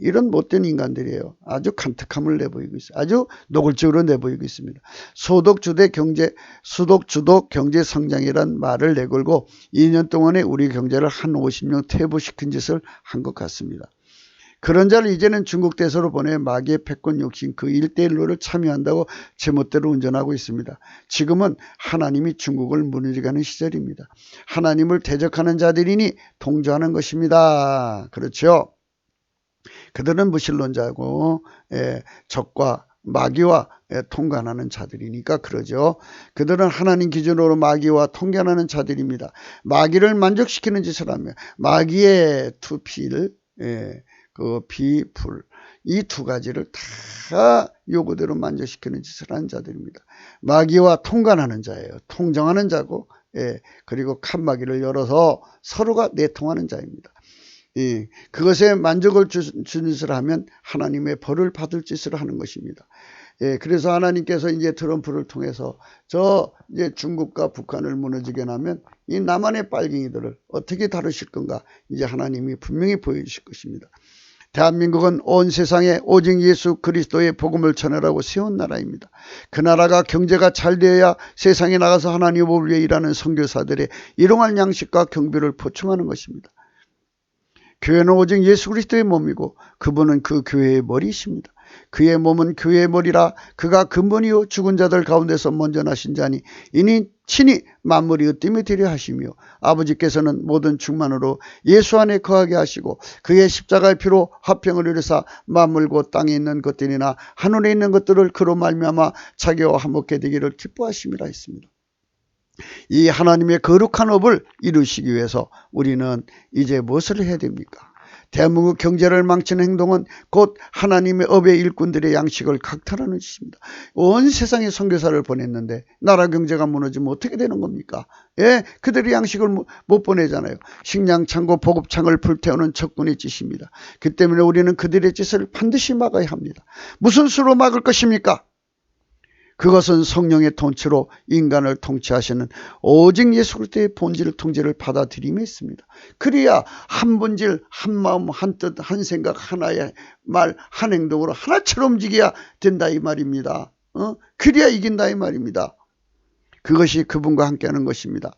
이런 못된 인간들이에요. 아주 간특함을 내보이고 있어요. 아주 노골적으로 내보이고 있습니다. 소득주도 경제 성장이란 말을 내걸고 2년 동안에 우리 경제를 한 50년 퇴보시킨 짓을 한 것 같습니다. 그런 자를 이제는 중국 대사로 보내 마귀의 패권 욕심 그 1대1로를 참여한다고 제멋대로 운전하고 있습니다. 지금은 하나님이 중국을 무너지게 시절입니다. 하나님을 대적하는 자들이니 동조하는 것입니다. 그렇죠? 그들은 무신론자고 적과 마귀와 통관하는 자들이니까 그러죠. 그들은 하나님 기준으로 마귀와 통관하는 자들입니다. 마귀를 만족시키는 짓을 하며 마귀의 투피를 그 비불 이 두 가지를 다 요구대로 만족시키는 짓을 하는 자들입니다. 마귀와 통관하는 자예요. 통정하는 자고 그리고 칸마귀를 열어서 서로가 내통하는 자입니다. 그것에 만족을 주는 짓을 하면 하나님의 벌을 받을 짓을 하는 것입니다. 그래서 하나님께서 이제 트럼프를 통해서 이제 중국과 북한을 무너지게 하면 이 남한의 빨갱이들을 어떻게 다루실 건가 이제 하나님이 분명히 보여주실 것입니다. 대한민국은 온 세상에 오직 예수 그리스도의 복음을 전하라고 세운 나라입니다. 그 나라가 경제가 잘 되어야 세상에 나가서 하나님의 법을 위해 일하는 선교사들의 일용할 양식과 경비를 보충하는 것입니다. 교회는 오직 예수 그리스도의 몸이고 그분은 그 교회의 머리이십니다. 그의 몸은 교회의 머리라 그가 근본이요 죽은 자들 가운데서 먼저 나신 자니 이니 친히 만물이 으뜸이 되려 하시며 아버지께서는 모든 충만으로 예수 안에 거하게 하시고 그의 십자가의 피로 화평을 이루사 만물 곧 땅에 있는 것들이나 하늘에 있는 것들을 그로 말미암아 자기와 화목해 되기를 기뻐하심이라 했습니다. 이 하나님의 거룩한 업을 이루시기 위해서 우리는 이제 무엇을 해야 됩니까? 대한민국 경제를 망치는 행동은 곧 하나님의 업의 일꾼들의 양식을 강탈하는 짓입니다. 온 세상에 선교사를 보냈는데 나라 경제가 무너지면 어떻게 되는 겁니까? 그들의 양식을 못 보내잖아요. 식량 창고 보급창을 불태우는 적군의 짓입니다. 그 때문에 우리는 그들의 짓을 반드시 막아야 합니다. 무슨 수로 막을 것입니까? 그것은 성령의 통치로 인간을 통치하시는 오직 예수 그리스도의 본질 통제를 받아들임에 있습니다. 그래야 한 본질, 한 마음, 한 뜻, 한 생각, 하나의 말, 한 행동으로 하나처럼 움직여야 된다 이 말입니다. 그래야 이긴다 이 말입니다. 그것이 그분과 함께하는 것입니다.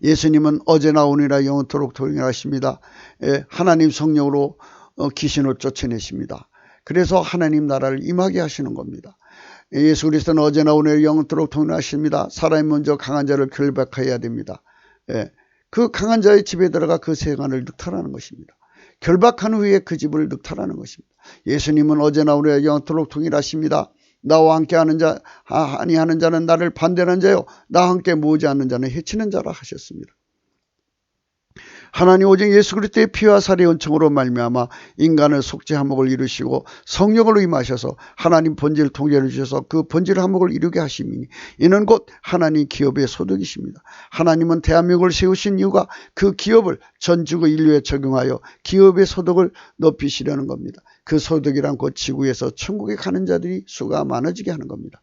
예수님은 어제나 오늘이나 영원토록 동일하십니다. 하나님 성령으로 귀신을 쫓아내십니다. 그래서 하나님 나라를 임하게 하시는 겁니다. 예수 그리스도는 어제나 오늘 영원토록 동일하십니다. 사람이 먼저 강한 자를 결박해야 됩니다. 그 강한 자의 집에 들어가 그 세간을 늑탈하는 것입니다. 결박한 후에 그 집을 늑탈하는 것입니다. 예수님은 어제나 오늘 영원토록 동일하십니다. 나와 함께 하는 자, 아니하는 자는 나를 반대하는 자요 나와 함께 모으지 않는 자는 해치는 자라 하셨습니다. 하나님 오직 예수 그리스도의 피와 살의 은총으로 말미암아 인간을 속죄 화목을 이루시고 성령으로 임하셔서 하나님 본질 통제를 주셔서 그 본질 화목을 이루게 하심이니 이는 곧 하나님 기업의 소득이십니다. 하나님은 대한민국을 세우신 이유가 그 기업을 전 지구 인류에 적용하여 기업의 소득을 높이시려는 겁니다. 그 소득이란 곧 지구에서 천국에 가는 자들이 수가 많아지게 하는 겁니다.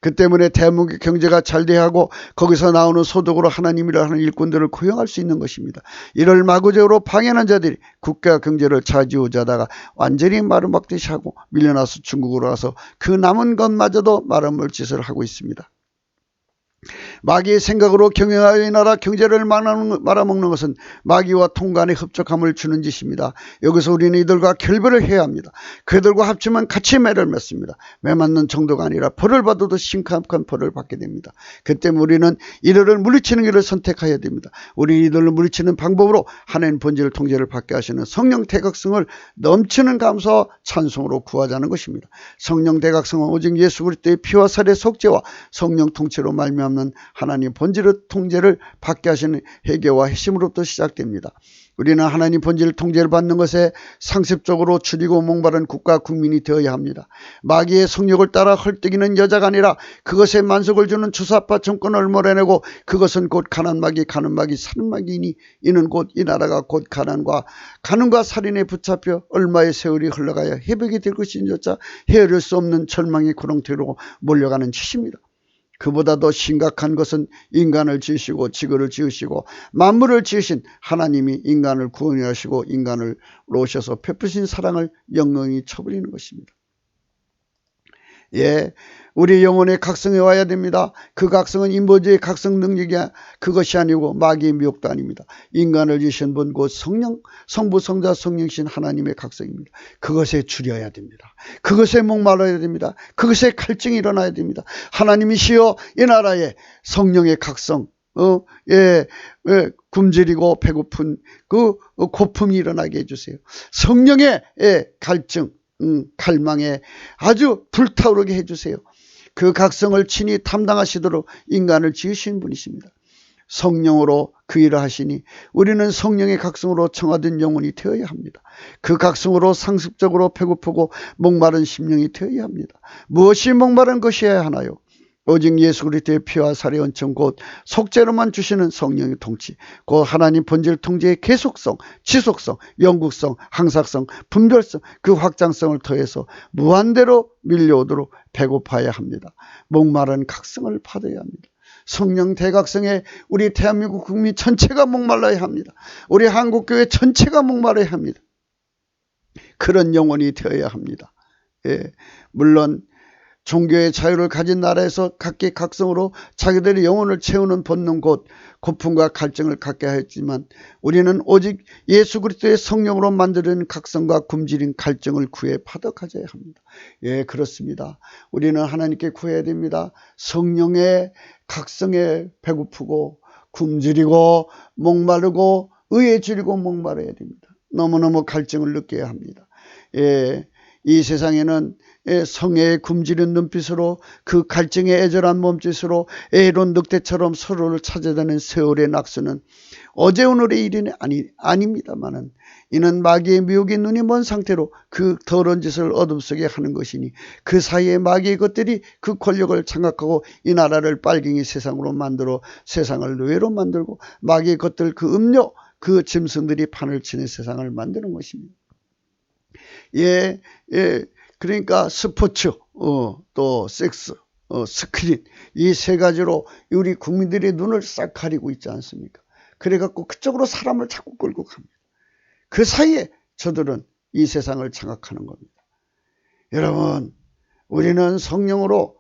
그 때문에 대한민국의 경제가 잘 돼야 하고 거기서 나오는 소득으로 하나님이라 하는 일꾼들을 고용할 수 있는 것입니다. 이를 마구적으로 방해하는 자들이 국가 경제를 좌지우지하다가 완전히 마루막듯이 하고 밀려나서 중국으로 가서 그 남은 것마저도 말아먹을 짓을 하고 있습니다. 마귀의 생각으로 경영하여 이 나라 경제를 말아먹는 것은 마귀와 통간의 흡족함을 주는 짓입니다. 여기서 우리는 이들과 결별을 해야 합니다. 그들과 합치면 같이 매를 맺습니다. 매 맞는 정도가 아니라 벌을 받아도 심각한 벌을 받게 됩니다. 그 때문에 우리는 이들을 물리치는 길을 선택해야 됩니다. 우리는 이들을 물리치는 방법으로 하나님 본질 통제를 받게 하시는 성령 대각성을 넘치는 감사와 찬송으로 구하자는 것입니다. 성령 대각성은 오직 예수 그리스도의 피와 살의 속죄와 성령 통치로 말미암는 하나님 본질의 통제를 받게 하시는 회개와 회심으로부터 시작됩니다. 우리는 하나님 본질 통제를 받는 것에 상습적으로 줄이고 목마른 국가 국민이 되어야 합니다. 마귀의 성욕을 따라 헐떡이는 여자가 아니라 그것에 만족을 주는 주사파 정권을 몰아내고 그것은 곧 가난 마귀 사는 마귀이니 이는 곧 이 나라가 곧 가난과 살인에 붙잡혀 얼마의 세월이 흘러가야 회복이 될 것인조차 헤아릴 수 없는 절망의 구렁텅이로 몰려가는 짓입니다. 그보다 더 심각한 것은 인간을 지으시고 지구를 지으시고 만물을 지으신 하나님이 인간을 구원하시고 인간을 오셔서 베푸신 사랑을 영영히 쳐버리는 것입니다. 우리 영혼의 각성에 와야 됩니다. 그 각성은 인보지의 각성 능력이 그것이 아니고 마귀의 미혹도 아닙니다. 인간을 지으신 분 곧 성령, 성부, 성자, 성령신 하나님의 각성입니다. 그것에 줄여야 됩니다. 그것에 목말라야 됩니다. 그것에 갈증이 일어나야 됩니다. 하나님이시여 이 나라에 성령의 각성, 굶주리고 배고픈 그 고품이 일어나게 해주세요. 성령의 갈증, 갈망에 아주 불타오르게 해주세요. 그 각성을 친히 담당하시도록 인간을 지으신 분이십니다. 성령으로 그 일을 하시니 우리는 성령의 각성으로 청하된 영혼이 되어야 합니다. 그 각성으로 상습적으로 배고프고 목마른 심령이 되어야 합니다. 무엇이 목마른 것이어야 하나요? 오직 예수 그리스도의 피와 살의恩천 곧 속죄로만 주시는 성령의 통치, 곧 하나님 본질 통제의 계속성, 지속성, 영국성, 항삭성, 분별성, 그 확장성을 더해서 무한대로 밀려오도록 배고파야 합니다. 목마른 각성을 받아야 합니다. 성령 대각성에 우리 대한민국 국민 전체가 목말라야 합니다. 우리 한국교회 전체가 목말라야 합니다. 그런 영혼이 되어야 합니다. 예, 물론 종교의 자유를 가진 나라에서 각기 각성으로 자기들의 영혼을 채우는 본능 곧 고품과 갈증을 갖게 하였지만 우리는 오직 예수 그리스도의 성령으로 만드는 각성과 굶주린 갈증을 구해 파덕하셔야 합니다. 예, 그렇습니다. 우리는 하나님께 구해야 됩니다. 성령의 각성에 배고프고 굶주리고 목마르고 의에 줄이고 목마르야 됩니다. 너무너무 갈증을 느껴야 합니다. 예, 이 세상에는 성애의 굶주린 눈빛으로 그 갈증의 애절한 몸짓으로 애로운 늑대처럼 서로를 찾아다니는 세월의 낙수는 어제 오늘의 일은 아닙니다만은 이는 마귀의 미혹의 눈이 먼 상태로 그 더러운 짓을 어둠 속에 하는 것이니 그 사이에 마귀의 것들이 그 권력을 장악하고 이 나라를 빨갱이 세상으로 만들어 세상을 노예로 만들고 마귀의 것들 그 음료 그 짐승들이 판을 치는 세상을 만드는 것입니다. 예, 그러니까 스포츠, 또 섹스, 스크린 이 세 가지로 우리 국민들의 눈을 싹 가리고 있지 않습니까? 그래갖고 그쪽으로 사람을 자꾸 끌고 갑니다. 그 사이에 저들은 이 세상을 장악하는 겁니다. 여러분, 우리는 성령으로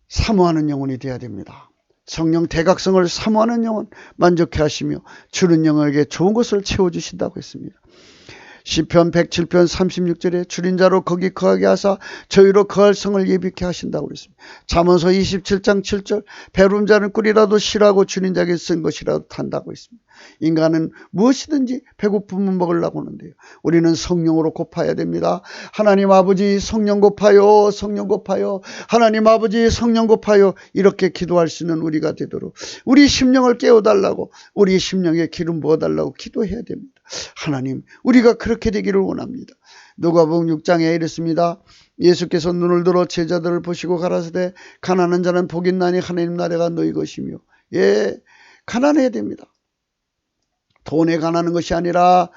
사모하는 영혼이 되어야 됩니다. 성령 대각성을 사모하는 영혼 만족해 하시며 주는 영혼에게 좋은 것을 채워주신다고 했습니다. 시편 107편 36절에 주린 자로 거기 거하게 하사 저희로 거할 성을 예비케 하신다고 그랬습니다. 잠언서 27장 7절 배부른 자는 꿀이라도 싫어하고 주린 자에게 쓴 것이라도 탄다고 했습니다. 인간은 무엇이든지 배고픔을 먹으려고 하는데요. 우리는 성령으로 고파야 됩니다. 하나님 아버지 성령 고파요, 성령 고파요, 하나님 아버지 성령 고파요, 이렇게 기도할 수 있는 우리가 되도록 우리 심령을 깨워달라고, 우리 심령에 기름 부어달라고 기도해야 됩니다. 하나님, 우리가 그렇게 되기를 원합니다. 누가복음 6장에 이랬습니다. 예수께서 눈을 들어 제자들을 보시고 가라사대 가난한 자는 복이 있나니 하나님 나라가 너희 것이며. 예, 가난해야 됩니다. 돈에 가난한 것이 아니라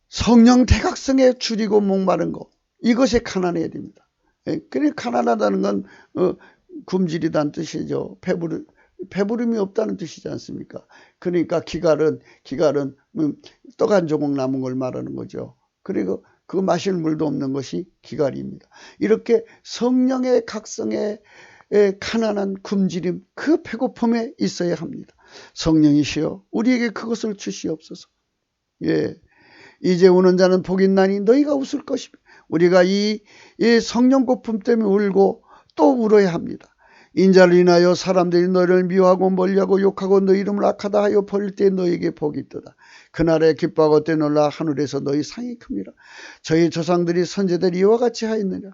성령 대각성에 줄이고 목마른 것, 이것에 가난해야 됩니다. 그래, 가난하다는 건 굶주리다는 뜻이죠. 배부름이 없다는 뜻이지 않습니까? 그러니까 기갈은 떡 한 조각 남은 걸 말하는 거죠. 그리고 그 마실 물도 없는 것이 기갈입니다. 이렇게 성령의 각성에 가난한 굶주림, 그 배고픔에 있어야 합니다. 성령이시여 우리에게 그것을 주시옵소서. 예, 이제 우는 자는 복이 있나니 너희가 웃을 것이며. 우리가 이 성령 고품 때문에 울고 또 울어야 합니다. 인자를 인하여 사람들이 너희를 미워하고 멀리하고 욕하고 너희 이름을 악하다 하여 버릴 때 너희에게 복이 있도다. 그날에 기뻐하고 뛰놀라 하늘에서 너희 상이 큽니다. 저희 조상들이 선제들이 이와 같이 하였느냐.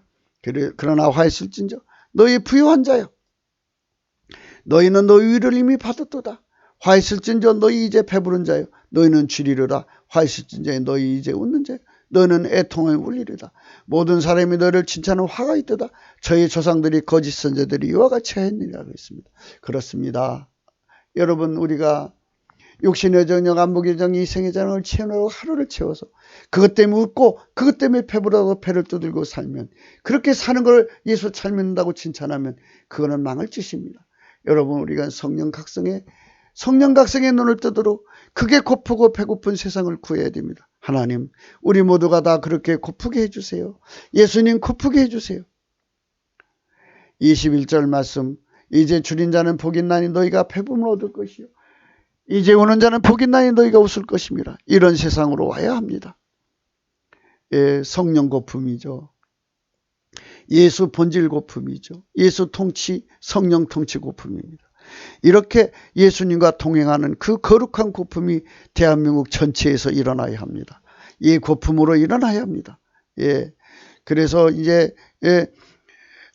그러나 화했을진저 너희 부유한 자여 너희는 너희 위를 이미 받았도다. 화했을진저 너희 이제 배부른 자여 너희는 주리르라. 화했을진저 너희 이제 웃는 자여 너는 애통에 울리리다. 모든 사람이 너를 칭찬하는 화가 있도다. 저희 조상들이 거짓 선제들이 이와 같이 했느니라고 했습니다. 그렇습니다. 여러분, 우리가 육신의 정력, 안목의 정, 이생의 정을 채우고 하루를 채워서 그것 때문에 웃고 그것 때문에 배부르고 배를 두들고 살면, 그렇게 사는 걸 예수 잘 믿는다고 칭찬하면 그거는 망할 짓입니다. 여러분, 우리가 성령 각성에 눈을 뜨도록 그게 고프고 배고픈 세상을 구해야 됩니다. 하나님, 우리 모두가 다 그렇게 고프게 해주세요. 예수님 고프게 해주세요. 21절 말씀, 이제 줄인 자는 복이 있나니 너희가 배부름을 얻을 것이요 이제 우는 자는 복이 있나니 너희가 웃을 것입니다. 이런 세상으로 와야 합니다. 예, 성령 고품이죠. 예수 본질 고품이죠. 예수 통치, 성령 통치 고품입니다. 이렇게 예수님과 동행하는 그 거룩한 고품이 대한민국 전체에서 일어나야 합니다. 이 고품으로 일어나야 합니다. 예. 그래서 이제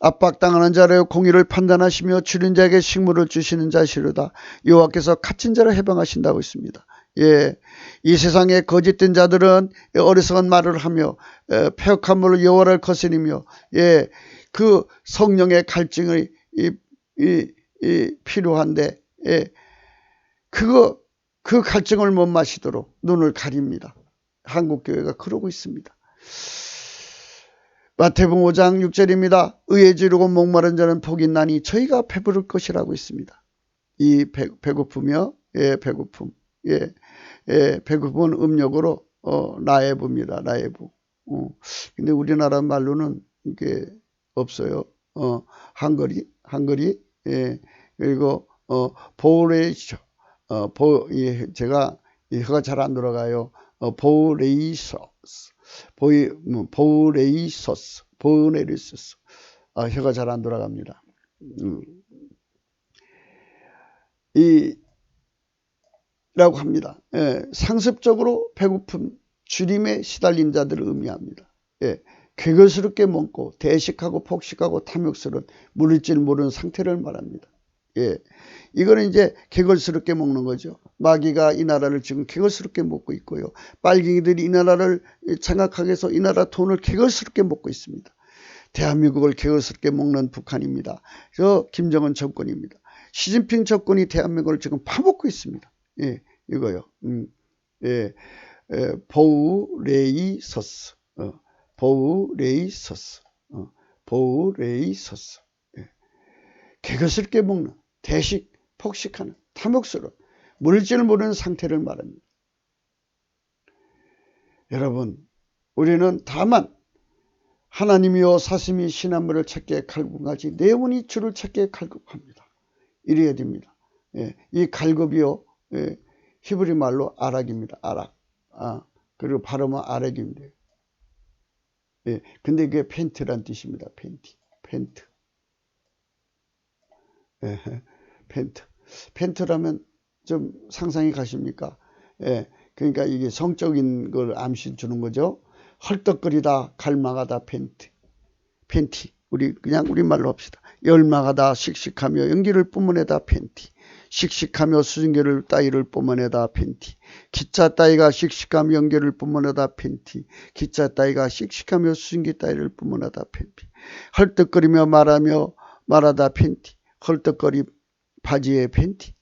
압박당하는 자를 공의를 판단하시며 줄인 자에게 식물을 주시는 자시로다. 여호와께서 갇힌 자를 해방하신다고 있습니다. 예, 이 세상에 거짓된 자들은 어리석은 말을 하며 패역한 물로 여호와를 거스리며 예, 그 성령의 갈증이 필요한데 예, 그 갈증을 못 마시도록 눈을 가립니다. 한국교회가 그러고 있습니다. 마태복음 5장 6절입니다. 의에 지르고 목마른 자는 복이 있나니 저희가 배부를 것이라고 있습니다. 이 배고프며 예, 배고픔. 예, 배고픔은 음력으로 라에브입니다. 라에브. 근데 우리나라 말로는 이게 없어요. 한글이 예, 그리고 보레이셔. 제가 혀가 잘 안 돌아가요. 보레이소스. 혀가 잘 안 돌아갑니다. 라고 합니다. 예, 상습적으로 배고픔, 주림에 시달린 자들을 의미합니다. 예, 괴결스럽게 먹고 대식하고 폭식하고 탐욕스러운 물을 모르는 상태를 말합니다. 예, 이거는 이제 개걸스럽게 먹는 거죠. 마귀가 이 나라를 지금 개걸스럽게 먹고 있고요. 빨갱이들이 이 나라를 장악하기 위해서 이 나라 돈을 개걸스럽게 먹고 있습니다. 대한민국을 개걸스럽게 먹는 북한입니다. 저 김정은 정권입니다. 시진핑 정권이 대한민국을 지금 파먹고 있습니다. 예, 이거요. 보우레이서스. 보우레이서스. 예. 개걸스럽게 먹는 대식, 폭식하는 탐욕스러운 물질을 모르는 상태를 말합니다. 여러분, 우리는 다만 하나님이여 사슴이 시냇물을 찾기에 갈급하지 내 영혼이 주를 찾기에 갈급합니다. 이래야 됩니다. 예, 이 갈급이요, 예, 히브리 말로 아락입니다. 아락. 그리고 발음은 아락입니다. 예, 근데 그게 팬트란 뜻입니다. 팬트. 예, 팬트라면 좀 상상이 가십니까? 예, 그러니까 이게 성적인 걸 암시 주는 거죠. 헐떡거리다, 갈망하다, 팬티. 그냥 우리말로 합시다. 열망하다, 씩씩하며 연기를 뿜어내다, 팬티. 씩씩하며 수증기를 따위를 뿜어내다, 팬티. 기차 따위가 씩씩하며 연기를 뿜어내다, 팬티. 기차 따위가 씩씩하며 수증기 따위를 뿜어내다, 팬티. 헐떡거리며 말하다, 팬티. 헐떡거리 바지에 팬티.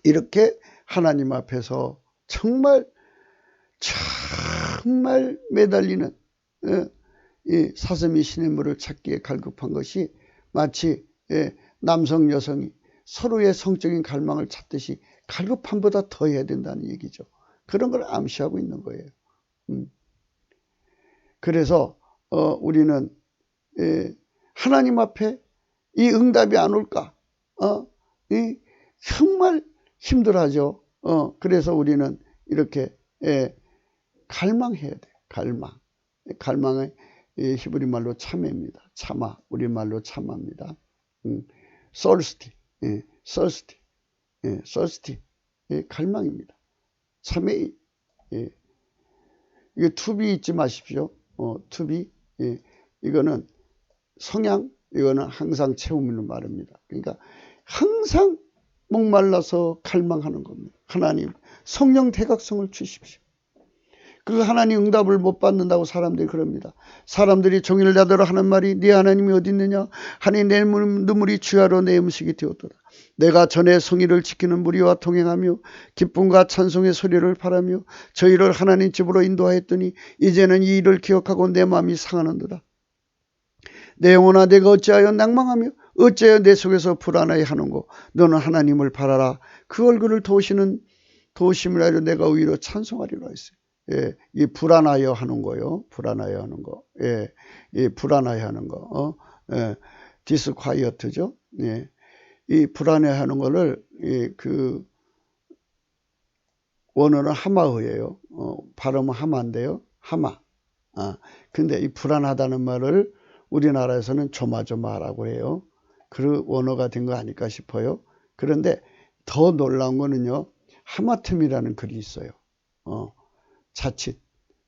이렇게 하나님 앞에서 정말 매달리는 이 사슴이 시냇물을 찾기에 갈급한 것이 마치 남성 여성이 서로의 성적인 갈망을 찾듯이 갈급함보다 더 해야 된다는 얘기죠. 그런 걸 암시하고 있는 거예요. 그래서 우리는 하나님 앞에 이 응답이 안 올까? 정말 힘들어하죠. 그래서 우리는 이렇게 갈망해야 돼. 갈망의 히브리 말로 참회입니다. 참아, 우리 말로 참아입니다. thirsty, 갈망입니다. 참회. 이게 to be 잊지 마십시오. to be. 이거는 성향, 이거는 항상 채우는 말입니다. 그러니까 항상 목말라서 갈망하는 겁니다. 하나님, 성령 대각성을 주십시오. 그 하나님 응답을 못 받는다고 사람들이 그럽니다. 사람들이 종일 나더러 하는 말이 네 하나님이 어디 있느냐? 하니 내 눈물이 주야로 내 음식이 되었도다. 내가 전에 성의를 지키는 무리와 동행하며 기쁨과 찬송의 소리를 바라며 저희를 하나님 집으로 인도하였더니 이제는 이 일을 기억하고 내 마음이 상하는도다. 내 영혼아 내가 어찌하여 낭망하며 어찌하여 내 속에서 불안하게 하는고 너는 하나님을 바라라. 그 얼굴을 도우심이라 내가 의로 찬송하리라 했어요. 예, 이 불안하여 하는 거요. 불안하여 하는 거. 예, 이 불안하여 하는 거. 디스콰이어트죠. 예, 이 불안해 하는 거를 그 원어는 하마어예요. 발음은 하마인데요. 하마. 근데 이 불안하다는 말을 우리나라에서는 조마조마라고 해요. 그 원어가 된 거 아닐까 싶어요. 그런데 더 놀라운 거는요, 하마텀이라는 글이 있어요. 자칫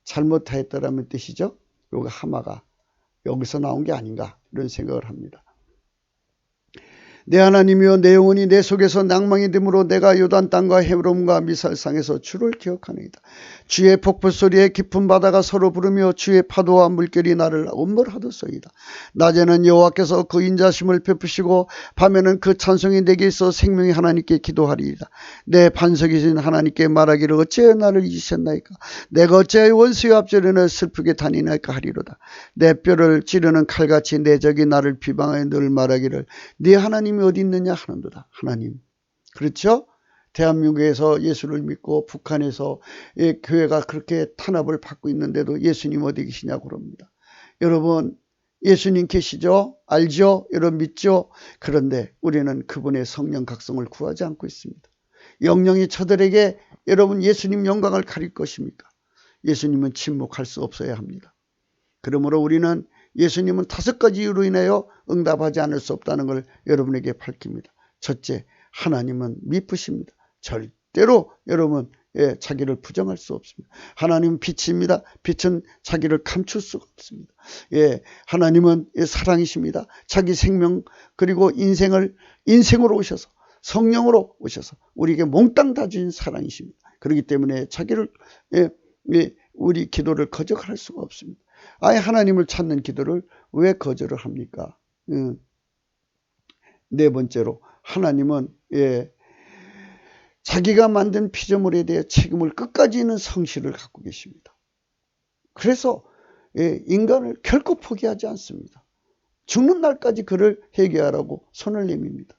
잘못하였다라는 뜻이죠. 요거 하마가 여기서 나온 게 아닌가 이런 생각을 합니다. 내 하나님이여, 내 영혼이 내 속에서 낭망이 됨으로 내가 요단 땅과 헤브론과 미살상에서 주를 기억하느니다. 주의 폭포 소리에 깊은 바다가 서로 부르며 주의 파도와 물결이 나를 엄벌하듯소이다. 낮에는 여호와께서 그 인자심을 베푸시고 밤에는 그 찬송이 내게 있어 생명의 하나님께 기도하리이다. 내 반석이신 하나님께 말하기를 어찌하여 나를 잊으셨나이까. 내가 어찌하여 원수의 앞전에는 슬프게 다니나이까 하리로다. 내 뼈를 찌르는 칼같이 내 적이 나를 비방하여 늘 말하기를 네 하나님이 어디 있느냐 하는도다. 하나님. 그렇죠? 대한민국에서 예수를 믿고 북한에서 교회가 그렇게 탄압을 받고 있는데도 예수님 어디 계시냐고 그럽니다. 여러분, 예수님 계시죠? 알죠? 여러분 믿죠? 그런데 우리는 그분의 성령 각성을 구하지 않고 있습니다. 영령이 저들에게 여러분 예수님 영광을 가릴 것입니까? 예수님은 침묵할 수 없어야 합니다. 그러므로 우리는 예수님은 5가지 이유로 인하여 응답하지 않을 수 없다는 걸 여러분에게 밝힙니다. 첫째, 하나님은 미쁘십니다. 절대로 여러분 자기를 부정할 수 없습니다. 하나님은 빛입니다. 빛은 자기를 감출 수가 없습니다. 하나님은 사랑이십니다. 자기 생명 그리고 인생으로 오셔서 성령으로 오셔서 우리에게 몽땅 다 주신 사랑이십니다. 그렇기 때문에 자기를 우리 기도를 거절할 수가 없습니다. 아예 하나님을 찾는 기도를 왜 거절을 합니까? 네 번째로 하나님은 자기가 만든 피조물에 대해 책임을 끝까지 있는 성실을 갖고 계십니다. 그래서 인간을 결코 포기하지 않습니다. 죽는 날까지 그를 회개하라고 손을 내밉니다.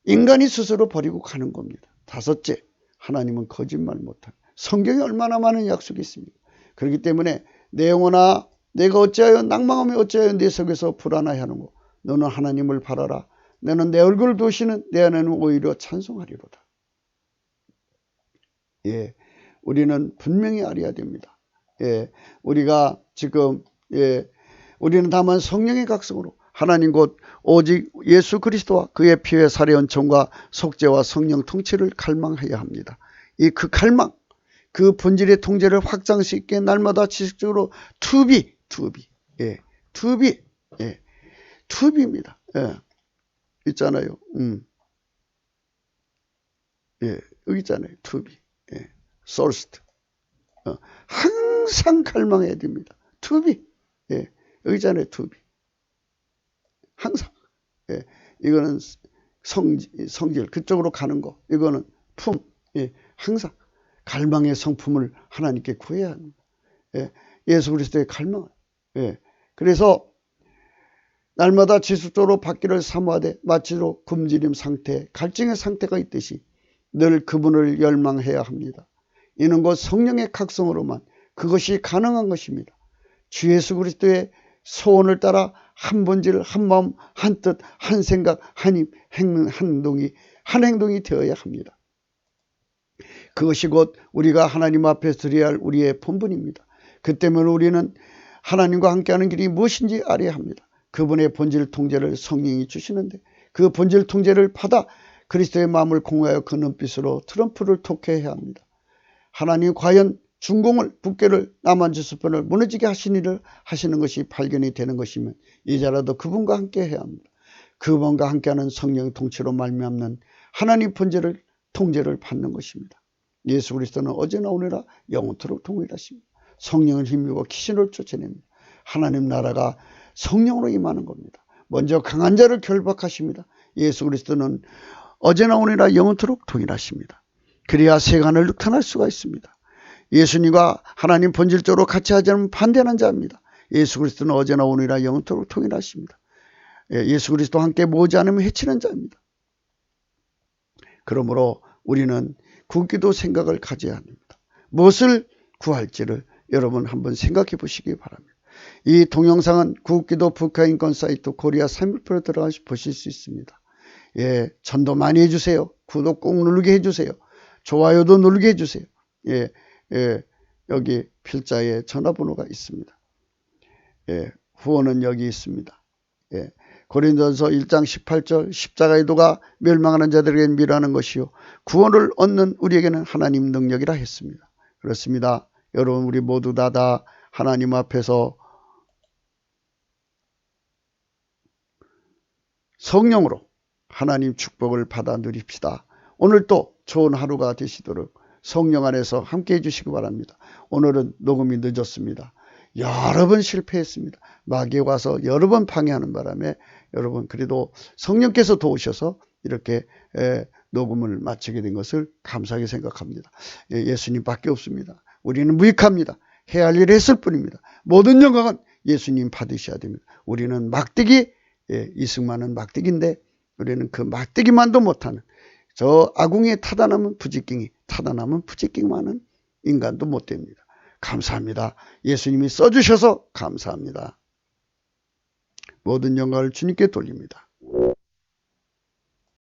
인간이 스스로 버리고 가는 겁니다. 5째, 하나님은 거짓말 못합니다. 성경에 얼마나 많은 약속이 있습니까? 그렇기 때문에 내 영혼아, 내가 어찌하여 낭망하며 어찌하여 내 속에서 불안해하는고. 너는 하나님을 바라라. 너는 내 얼굴을 보시는 내 하나님은 오히려 찬송하리로다. 우리는 분명히 알아야 됩니다. 우리가 지금 우리는 다만 성령의 각성으로 하나님 곧 오직 예수 그리스도와 그의 피의 살의 은총과 속죄와 성령 통치를 갈망해야 합니다. 그 갈망, 그 본질의 통제를 확장할 수 있게 날마다 지식적으로 투비입니다. 있잖아요. 여기 있잖아요. 투비. thirst. 항상 갈망해야 됩니다. 투비. 여기 있잖아요. 투비. 항상. 이거는 성질, 그쪽으로 가는 거. 이거는 품. 항상. 갈망의 성품을 하나님께 구해야 합니다. 예수 그리스도의 갈망. 그래서 날마다 지속적으로 받기를 사모하되 마치로 굶주림 상태, 갈증의 상태가 있듯이 늘 그분을 열망해야 합니다. 이는 곧 성령의 각성으로만 그것이 가능한 것입니다. 주 예수 그리스도의 소원을 따라 한 본질, 한 마음, 한 뜻, 한 생각, 한 힘, 한 행동이 되어야 합니다. 그것이 곧 우리가 하나님 앞에 드려야 할 우리의 본분입니다. 그 때문에 우리는 하나님과 함께하는 길이 무엇인지 알아야 합니다. 그분의 본질 통제를 성령이 주시는데 그 본질 통제를 받아 그리스도의 마음을 공유하여 그 눈빛으로 트럼프를 독해야 합니다. 하나님 과연 중공을 북괴를 남한지수편을 무너지게 하시는 것이 발견이 되는 것이면 이제라도 그분과 함께 해야 합니다. 그분과 함께하는 성령의 통치로 말미암는 하나님 본질을 통제를 받는 것입니다. 예수 그리스도는 어제나 오늘나 영원토록 동일하십니다. 성령을 힘입어 귀신을 쫓아냅니다. 하나님 나라가 성령으로 임하는 겁니다. 먼저 강한 자를 결박하십니다. 예수 그리스도는 어제나 오늘나 영원토록 동일하십니다. 그래야 세간을 늑탄할 수가 있습니다. 예수님과 하나님 본질적으로 같이 하지 않으면 반대하는 자입니다. 예수 그리스도는 어제나 오늘나 영원토록 동일하십니다. 예수 그리스도와 함께 모으지 않으면 해치는 자입니다. 그러므로 우리는 굶기도 생각을 가져야 합니다. 무엇을 구할지를 여러분 한번 생각해 보시기 바랍니다. 이 동영상은 구기도 북한인권 사이트 코리아 3일표로 들어가서 보실 수 있습니다. 전도 많이 해주세요. 구독 꼭 누르게 해주세요. 좋아요도 누르게 해주세요. 여기 필자에 전화번호가 있습니다. 후원은 여기 있습니다. 고린도전서 1장 18절 십자가의 도가 멸망하는 자들에게는 미련한 것이요 구원을 얻는 우리에게는 하나님 능력이라 했습니다. 그렇습니다. 여러분 우리 모두 다 하나님 앞에서 성령으로 하나님 축복을 받아 누립시다. 오늘 또 좋은 하루가 되시도록 성령 안에서 함께 해주시기 바랍니다. 오늘은 녹음이 늦었습니다. 여러 번 실패했습니다. 마귀가 와서 여러 번 방해하는 바람에 여러분 그래도 성령께서 도우셔서 이렇게 녹음을 마치게 된 것을 감사하게 생각합니다. 예수님밖에 없습니다. 우리는 무익합니다. 해야 할 일을 했을 뿐입니다. 모든 영광은 예수님 받으셔야 됩니다. 우리는 막대기, 이승만은 막대기인데 우리는 그 막대기만도 못하는 저 아궁이에 타다 남은 부지깽이, 타다 남은 부지깽이만은 인간도 못 됩니다. 감사합니다. 예수님이 써주셔서 감사합니다. 모든 영광을 주님께 돌립니다.